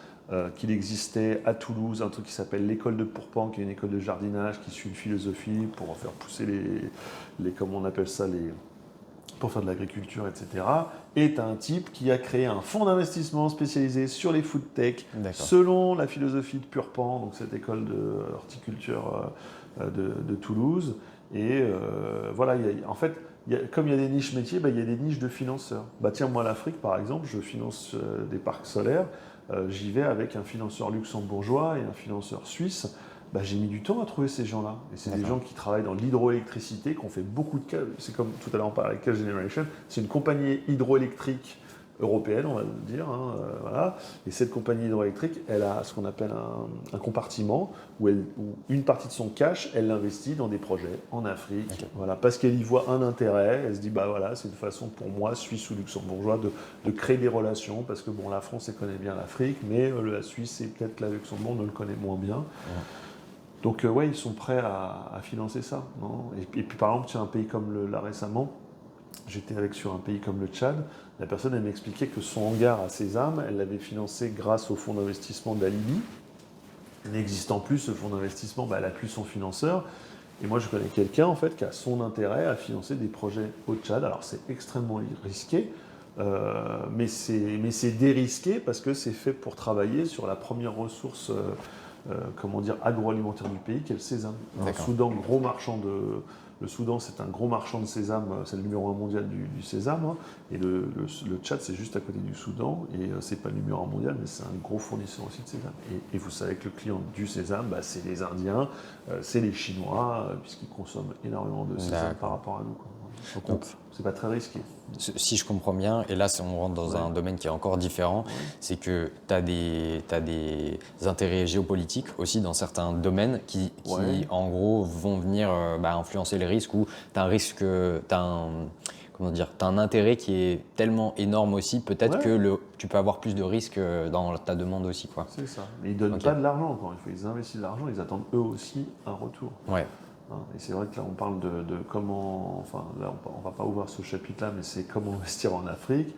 qu'il existait à Toulouse un truc qui s'appelle l'école de Pourpan, qui est une école de jardinage qui suit une philosophie pour faire pousser comment on appelle ça, pour faire de l'agriculture, etc. Et tu as un type qui a créé un fonds d'investissement spécialisé sur les food tech, selon la philosophie de Purpan, donc cette école d'horticulture de Toulouse. Et voilà, en fait, comme il y a des niches métiers, il y a des niches de financeurs. Tiens, moi, l'Afrique, par exemple, je finance des parcs solaires. J'y vais avec un financeur luxembourgeois et un financeur suisse. J'ai mis du temps à trouver ces gens-là. Et c'est des gens qui travaillent dans l'hydroélectricité, qui ont fait beaucoup de cas. C'est comme tout à l'heure on parlait avec Cash Generation. C'est une compagnie hydroélectrique européenne, on va le dire. Voilà. Et cette compagnie hydroélectrique, elle a ce qu'on appelle un compartiment où une partie de son cash, elle l'investit dans des projets en Afrique. Voilà, parce qu'elle y voit un intérêt. Elle se dit, voilà, c'est une façon pour moi, Suisse ou luxembourgeois, de créer des relations. Parce que la France, elle connaît bien l'Afrique, mais la Suisse et peut-être la Luxembourg ne le connaît moins bien. Donc ils sont prêts à financer ça. Non, et puis par exemple, sur un pays comme là récemment, j'étais sur un pays comme le Tchad, la personne elle m'expliquait que son hangar à Sésame, elle l'avait financé grâce au fonds d'investissement d'Alibi. N'existant plus ce fonds d'investissement, elle n'a plus son financeur. Et moi je connais quelqu'un en fait qui a son intérêt à financer des projets au Tchad. Alors c'est extrêmement risqué, mais c'est dérisqué parce que c'est fait pour travailler sur la première ressource agroalimentaire du pays, qui est le sésame. Le Soudan, le Soudan, c'est un gros marchand de sésame, c'est le numéro 1 mondial du sésame, et le Tchad, c'est juste à côté du Soudan, et c'est pas le numéro 1 mondial, mais c'est un gros fournisseur aussi de sésame. Et vous savez que le client du sésame, c'est les Indiens, c'est les Chinois, puisqu'ils consomment énormément de sésame par rapport à nous. Donc c'est pas très risqué. Si je comprends bien, et là on rentre dans un domaine qui est encore différent, c'est que tu as des intérêts géopolitiques aussi dans certains domaines qui en gros vont venir influencer les risques, ou tu as un risque, t'as un intérêt qui est tellement énorme aussi, peut-être que tu peux avoir plus de risques dans ta demande aussi. C'est ça, mais ils ne donnent pas de l'argent encore une fois, ils investissent de l'argent, ils attendent eux aussi un retour. Et c'est vrai que là, on parle de comment, là, on ne va pas ouvrir ce chapitre-là, mais c'est comment investir en Afrique.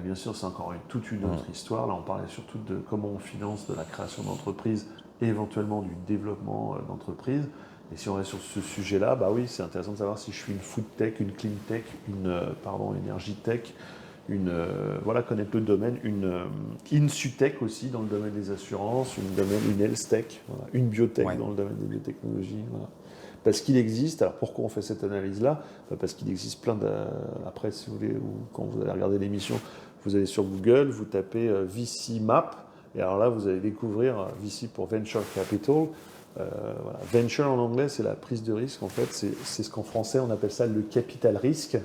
Bien sûr, c'est encore toute une autre histoire. Là, on parlait surtout de comment on finance de la création d'entreprises et éventuellement du développement d'entreprises. Et si on reste sur ce sujet-là, bah oui, c'est intéressant de savoir si je suis une food tech, une clean tech, une énergie tech, voilà, connaître le domaine, une insutech aussi dans le domaine des assurances, une health tech, voilà, une biotech dans le domaine des biotechnologies. Voilà. Parce qu'il existe, alors pourquoi on fait cette analyse-là? Parce qu'il existe plein de... Après, si vous voulez, ou quand vous allez regarder l'émission, vous allez sur Google, vous tapez VC Map, et alors là, vous allez découvrir VC pour Venture Capital. Voilà. Venture en anglais, c'est la prise de risque. En fait, c'est ce qu'en français on appelle ça le capital risque.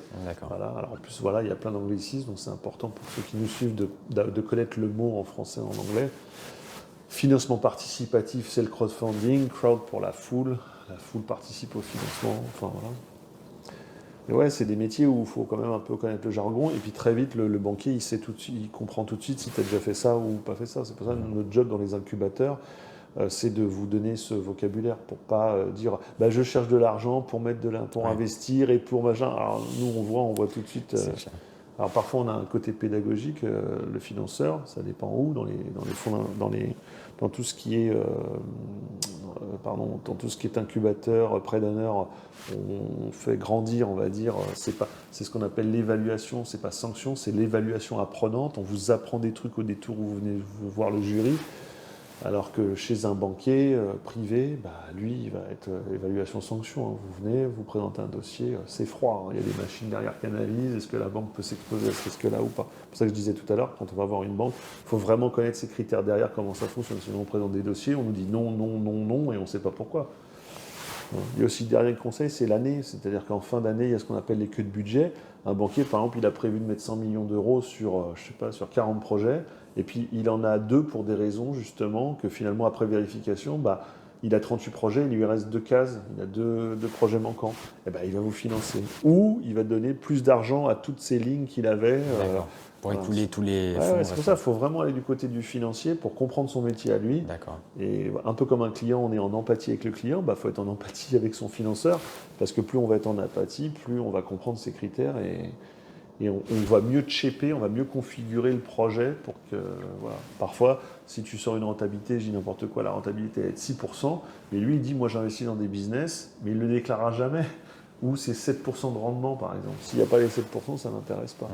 Voilà. Alors en plus, voilà, il y a plein d'anglicismes, donc c'est important pour ceux qui nous suivent de connaître le mot en français et en anglais. Financement participatif, c'est le crowdfunding. Crowd pour la foule participe au financement. Enfin voilà. Mais ouais, c'est des métiers où il faut quand même un peu connaître le jargon. Et puis très vite, le banquier, il comprend tout de suite si tu as déjà fait ça ou pas fait ça. C'est pour ça que notre job dans les incubateurs, c'est de vous donner ce vocabulaire pour pas dire je cherche de l'argent pour pour investir et pour machin. Alors nous on voit tout de suite. Alors parfois on a un côté pédagogique, le financeur, ça dépend où, dans tout ce qui est dans tout ce qui est incubateur, pré donneur, on fait grandir, on va dire. C'est ce qu'on appelle l'évaluation, c'est pas sanction, c'est l'évaluation apprenante. On vous apprend des trucs au détour où vous venez voir le jury. Alors que chez un banquier privé, lui, il va être évaluation sanction. Hein. Vous venez, vous présentez un dossier, c'est froid. Hein. Il y a des machines derrière qui analysent. Est-ce que la banque peut s'exposer à ce risque-là ou pas? C'est pour ça que je disais tout à l'heure, quand on va voir une banque, il faut vraiment connaître ses critères derrière, comment ça fonctionne. Sinon, on présente des dossiers, on nous dit non, non, non, non, et on ne sait pas pourquoi. Il y a aussi le dernier conseil, c'est l'année. C'est-à-dire qu'en fin d'année, il y a ce qu'on appelle les queues de budget. Un banquier, par exemple, il a prévu de mettre 100 millions d'euros sur 40 projets. Et puis, il en a 2 pour des raisons, justement, que finalement, après vérification, il a 38 projets, il lui reste 2 cases, il a deux projets manquants. Et il va vous financer. Ou il va donner plus d'argent à toutes ces lignes qu'il avait. Pour écouler tous les fonds. C'est pour ça qu'il faut vraiment aller du côté du financier pour comprendre son métier à lui. Et un peu comme un client, on est en empathie avec le client, faut être en empathie avec son financeur, parce que plus on va être en empathie, plus on va comprendre ses critères et on va mieux shaper, on va mieux configurer le projet pour que, voilà. Parfois, si tu sors une rentabilité, je dis n'importe quoi, la rentabilité est de 6%, mais lui, il dit, moi j'investis dans des business, mais il ne le déclarera jamais. Ou c'est 7% de rendement, par exemple. S'il n'y a pas les 7%, ça ne m'intéresse pas.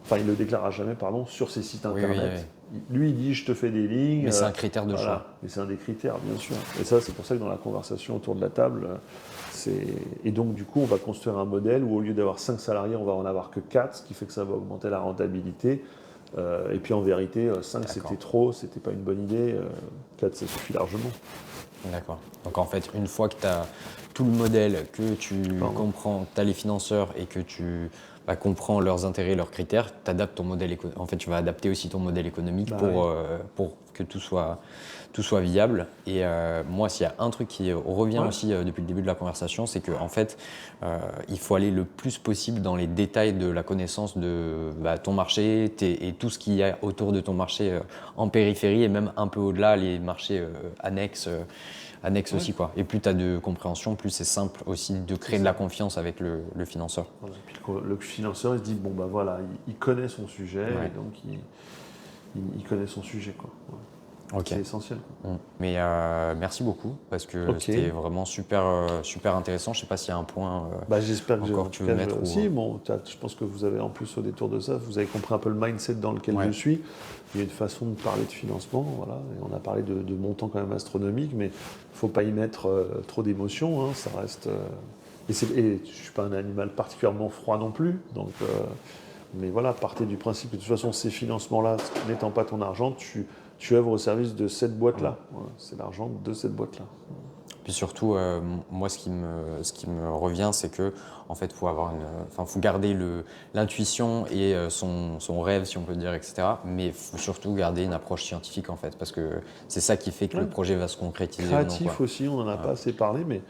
Enfin, il ne le déclarera jamais, sur ses sites internet. Lui, il dit, je te fais des lignes. Mais c'est un critère de choix. Mais c'est un des critères, bien sûr. Et ça, c'est pour ça que dans la conversation autour de la table, et donc, du coup, on va construire un modèle où, au lieu d'avoir 5 salariés, on va en avoir que 4, ce qui fait que ça va augmenter la rentabilité. Et puis, en vérité, 5, c'était trop, c'était pas une bonne idée. 4, ça suffit largement. D'accord. Donc, en fait, une fois que tu as tout le modèle, que tu comprends, tu as les financeurs et que tu comprends leurs intérêts, leurs critères, tu adaptes ton modèle économique. En fait, tu vas adapter aussi ton modèle économique pour que tout soit viable. Et moi, s'il y a un truc qui revient aussi depuis le début de la conversation, c'est qu'en fait, il faut aller le plus possible dans les détails de la connaissance de ton marché et tout ce qu'il y a autour de ton marché en périphérie et même un peu au-delà, les marchés annexes aussi, quoi. Et plus tu as de compréhension, plus c'est simple aussi de créer de la confiance avec le financeur. Voilà. Puis le financeur, il se dit, voilà, il connaît son sujet, et donc il connaît son sujet, quoi. Ouais. C'est essentiel, quoi. Mais merci beaucoup, parce que c'était vraiment super intéressant. Je ne sais pas s'il y a un point j'espère que tu veux mettre. Je pense que vous avez, en plus, au détour de ça, vous avez compris un peu le mindset dans lequel je suis. Il y a une façon de parler de financement, voilà. Et on a parlé de montants quand même astronomiques, mais il ne faut pas y mettre trop d'émotions, hein. Ça reste... Et je ne suis pas un animal particulièrement froid non plus, donc... mais voilà, partez du principe que de toute façon, ces financements-là, n'étant pas ton argent, tu œuvres au service de cette boîte-là. Voilà, c'est l'argent de cette boîte-là. Puis surtout, moi, ce qui me revient, c'est que en fait, faut garder l'intuition et son rêve, si on peut dire, etc. Mais il faut surtout garder une approche scientifique, en fait, parce que c'est ça qui fait que le projet va se concrétiser. Créatif aussi, on n'en a pas assez parlé, mais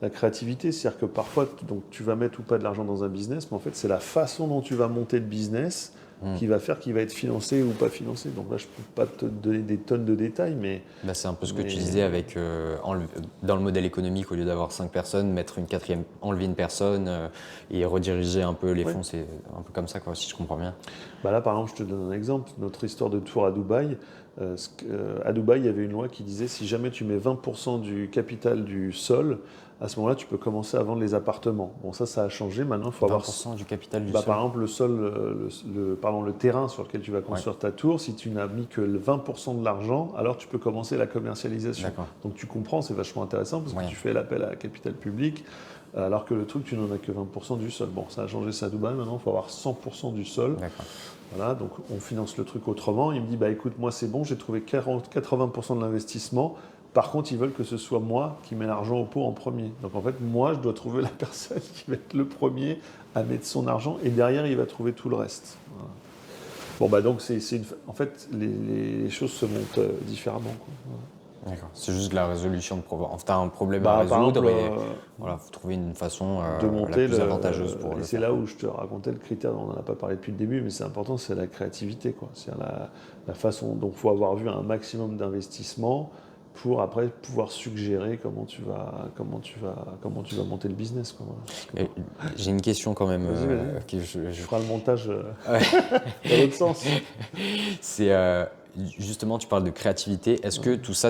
la créativité, c'est-à-dire que parfois, donc, tu vas mettre ou pas de l'argent dans un business, mais en fait, c'est la façon dont tu vas monter le business qui va faire qu'il va être financé ou pas financé. Donc là, je ne peux pas te donner des tonnes de détails, mais... c'est un peu ce que tu disais avec, dans le modèle économique, au lieu d'avoir 5 personnes, mettre une quatrième, enlever une personne et rediriger un peu les fonds, c'est un peu comme ça, quoi, si je comprends bien. Là, par exemple, je te donne un exemple. Notre histoire de tour à Dubaï, à Dubaï, il y avait une loi qui disait si jamais tu mets 20% du capital du sol à ce moment-là, tu peux commencer à vendre les appartements. Bon, ça a changé. Maintenant, il faut avoir 20% du capital du sol. Par exemple, le terrain sur lequel tu vas construire ta tour, si tu n'as mis que le 20% de l'argent, alors tu peux commencer la commercialisation. Donc tu comprends, c'est vachement intéressant parce que tu fais l'appel à la capital public, alors que le truc, tu n'en as que 20% du sol. Bon, ça a changé ça à Dubaï, maintenant il faut avoir 100% du sol. Voilà, donc on finance le truc autrement. Il me dit, écoute, moi c'est bon, j'ai trouvé 80% de l'investissement. Par contre, ils veulent que ce soit moi qui mets l'argent au pot en premier. Donc en fait, moi, je dois trouver la personne qui va être le premier à mettre son argent et derrière, il va trouver tout le reste. Voilà. Bon, donc en fait, les choses se montent différemment, quoi. Voilà. D'accord. C'est juste la résolution de problème. Enfin, tu as un problème à résoudre et voilà, faut trouver une façon de monter la plus avantageuse pour le faire. C'est là où je te racontais le critère, on n'en a pas parlé depuis le début, mais c'est important, c'est la créativité, quoi. C'est la façon. Donc, il faut avoir vu un maximum d'investissement pour après pouvoir suggérer comment tu vas monter le business, quoi. J'ai une question quand même. Vas-y. Je ferai le montage dans l'autre sens. C'est justement, tu parles de créativité. Est-ce que tout ça,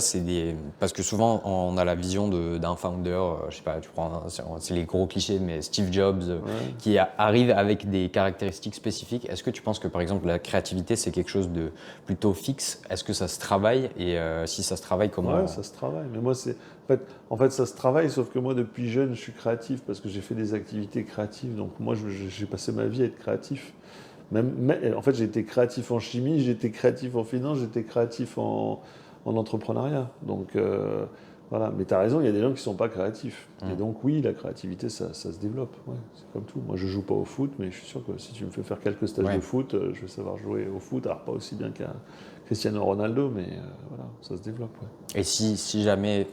parce que souvent, on a la vision d'un founder, je sais pas, c'est les gros clichés, mais Steve Jobs, qui arrive avec des caractéristiques spécifiques. Est-ce que tu penses que, par exemple, la créativité, c'est quelque chose de plutôt fixe? Est-ce que ça se travaille? Et si ça se travaille, comment? Ouais, ça se travaille. Mais moi, en fait, ça se travaille, sauf que moi, depuis jeune, je suis créatif parce que j'ai fait des activités créatives. Donc, moi, j'ai passé ma vie à être créatif. En fait, j'ai été créatif en chimie, j'ai été créatif en finance, j'ai été créatif en entrepreneuriat. Donc, voilà. Mais tu as raison, il y a des gens qui ne sont pas créatifs. Et donc, oui, la créativité, ça se développe. Ouais, c'est comme tout. Moi, je ne joue pas au foot, mais je suis sûr que si tu me fais faire quelques stages de foot, je vais savoir jouer au foot. Alors, pas aussi bien qu'un Cristiano Ronaldo, mais voilà, ça se développe. Ouais. Et si jamais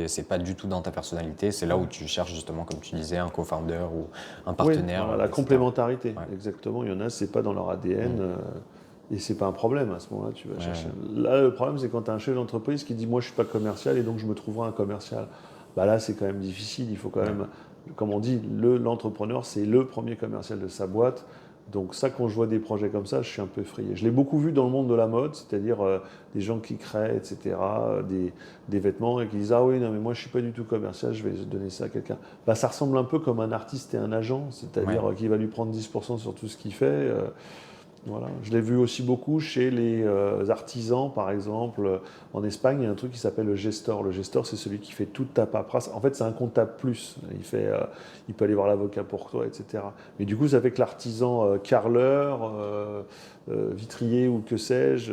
c'est pas du tout dans ta personnalité, c'est là où tu cherches justement, comme tu disais, un co-founder ou un partenaire. Voilà, la complémentarité, exactement. Il y en a, c'est pas dans leur ADN. Et c'est pas un problème à ce moment-là, tu vas chercher. Là, le problème, c'est quand tu as un chef d'entreprise qui dit moi, je suis pas commercial et donc je me trouverai un commercial. Là, c'est quand même difficile. Il faut quand même, comme on dit, l'entrepreneur, c'est le premier commercial de sa boîte. Donc ça, quand je vois des projets comme ça, je suis un peu effrayé. Je l'ai beaucoup vu dans le monde de la mode, c'est-à-dire des gens qui créent, etc., des vêtements et qui disent « Ah oui, non, mais moi, je ne suis pas du tout commercial, je vais donner ça à quelqu'un. » Ça ressemble un peu comme un artiste et un agent, c'est-à-dire qu'il va lui prendre 10% sur tout ce qu'il fait. Voilà. Je l'ai vu aussi beaucoup chez les artisans, par exemple. En Espagne, il y a un truc qui s'appelle le gestor. Le gestor, c'est celui qui fait toute ta paperasse. En fait, c'est un comptable plus. Il peut aller voir l'avocat pour toi, etc. Mais du coup, ça fait que l'artisan carreleur, vitrier ou que sais-je,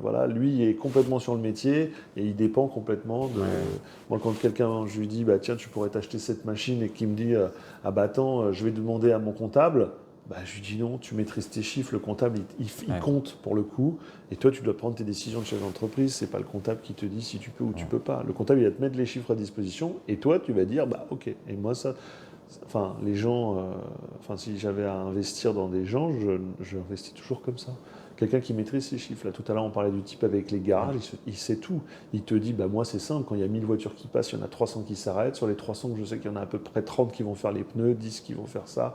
voilà, lui est complètement sur le métier et il dépend complètement de... Moi, quand quelqu'un, je lui dis, tiens, tu pourrais t'acheter cette machine et qu'il me dit, attends, je vais demander à mon comptable. Je lui dis non, tu maîtrises tes chiffres, le comptable il compte pour le coup, et toi tu dois prendre tes décisions de chef d'entreprise, c'est pas le comptable qui te dit si tu peux ou tu peux pas. Le comptable il va te mettre les chiffres à disposition, et toi tu vas dire ok. Et moi ça, les gens, si j'avais à investir dans des gens, je investis toujours comme ça. Quelqu'un qui maîtrise ses chiffres. Là, tout à l'heure, on parlait du type avec les garages, il sait tout. Il te dit, moi, c'est simple, quand il y a 1000 voitures qui passent, il y en a 300 qui s'arrêtent. Sur les 300, je sais qu'il y en a à peu près 30 qui vont faire les pneus, 10 qui vont faire ça,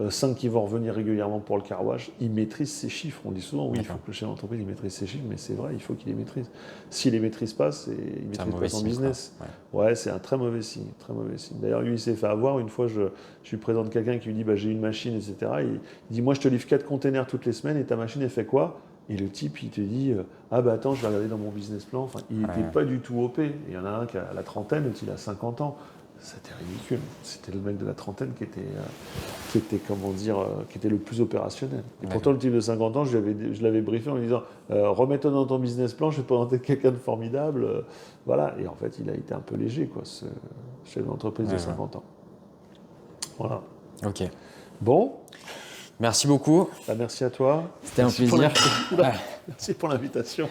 5 qui vont revenir régulièrement pour le car wash. Il maîtrise ses chiffres. On dit souvent, oui, il faut que le chef d'entreprise il maîtrise ses chiffres, mais c'est vrai, il faut qu'il les maîtrise. S'il ne les maîtrise pas, il ne maîtrise pas son business. Ouais, c'est un très mauvais signe. Très mauvais signe. D'ailleurs, lui, il s'est fait avoir. Une fois, je lui présente quelqu'un qui lui dit, j'ai une machine, etc. Il dit, moi, je te livre 4 containers toutes les semaines et ta machine, elle fait quoi ? Et le type, il te dit attends, je vais regarder dans mon business plan. Enfin, il n'était pas du tout OP. Il y en a un qui a la trentaine, l'autre, il a 50 ans. C'était ridicule. C'était le mec de la trentaine qui était le plus opérationnel. Et pourtant, le type de 50 ans, je l'avais briefé en lui disant remets-toi dans ton business plan, je vais te présenter quelqu'un de formidable. Voilà. Et en fait, il a été un peu léger, quoi, ce chef d'entreprise de 50 ans. Voilà. Ok. Bon. Merci beaucoup. Merci à toi. C'était un plaisir. Merci pour l'invitation.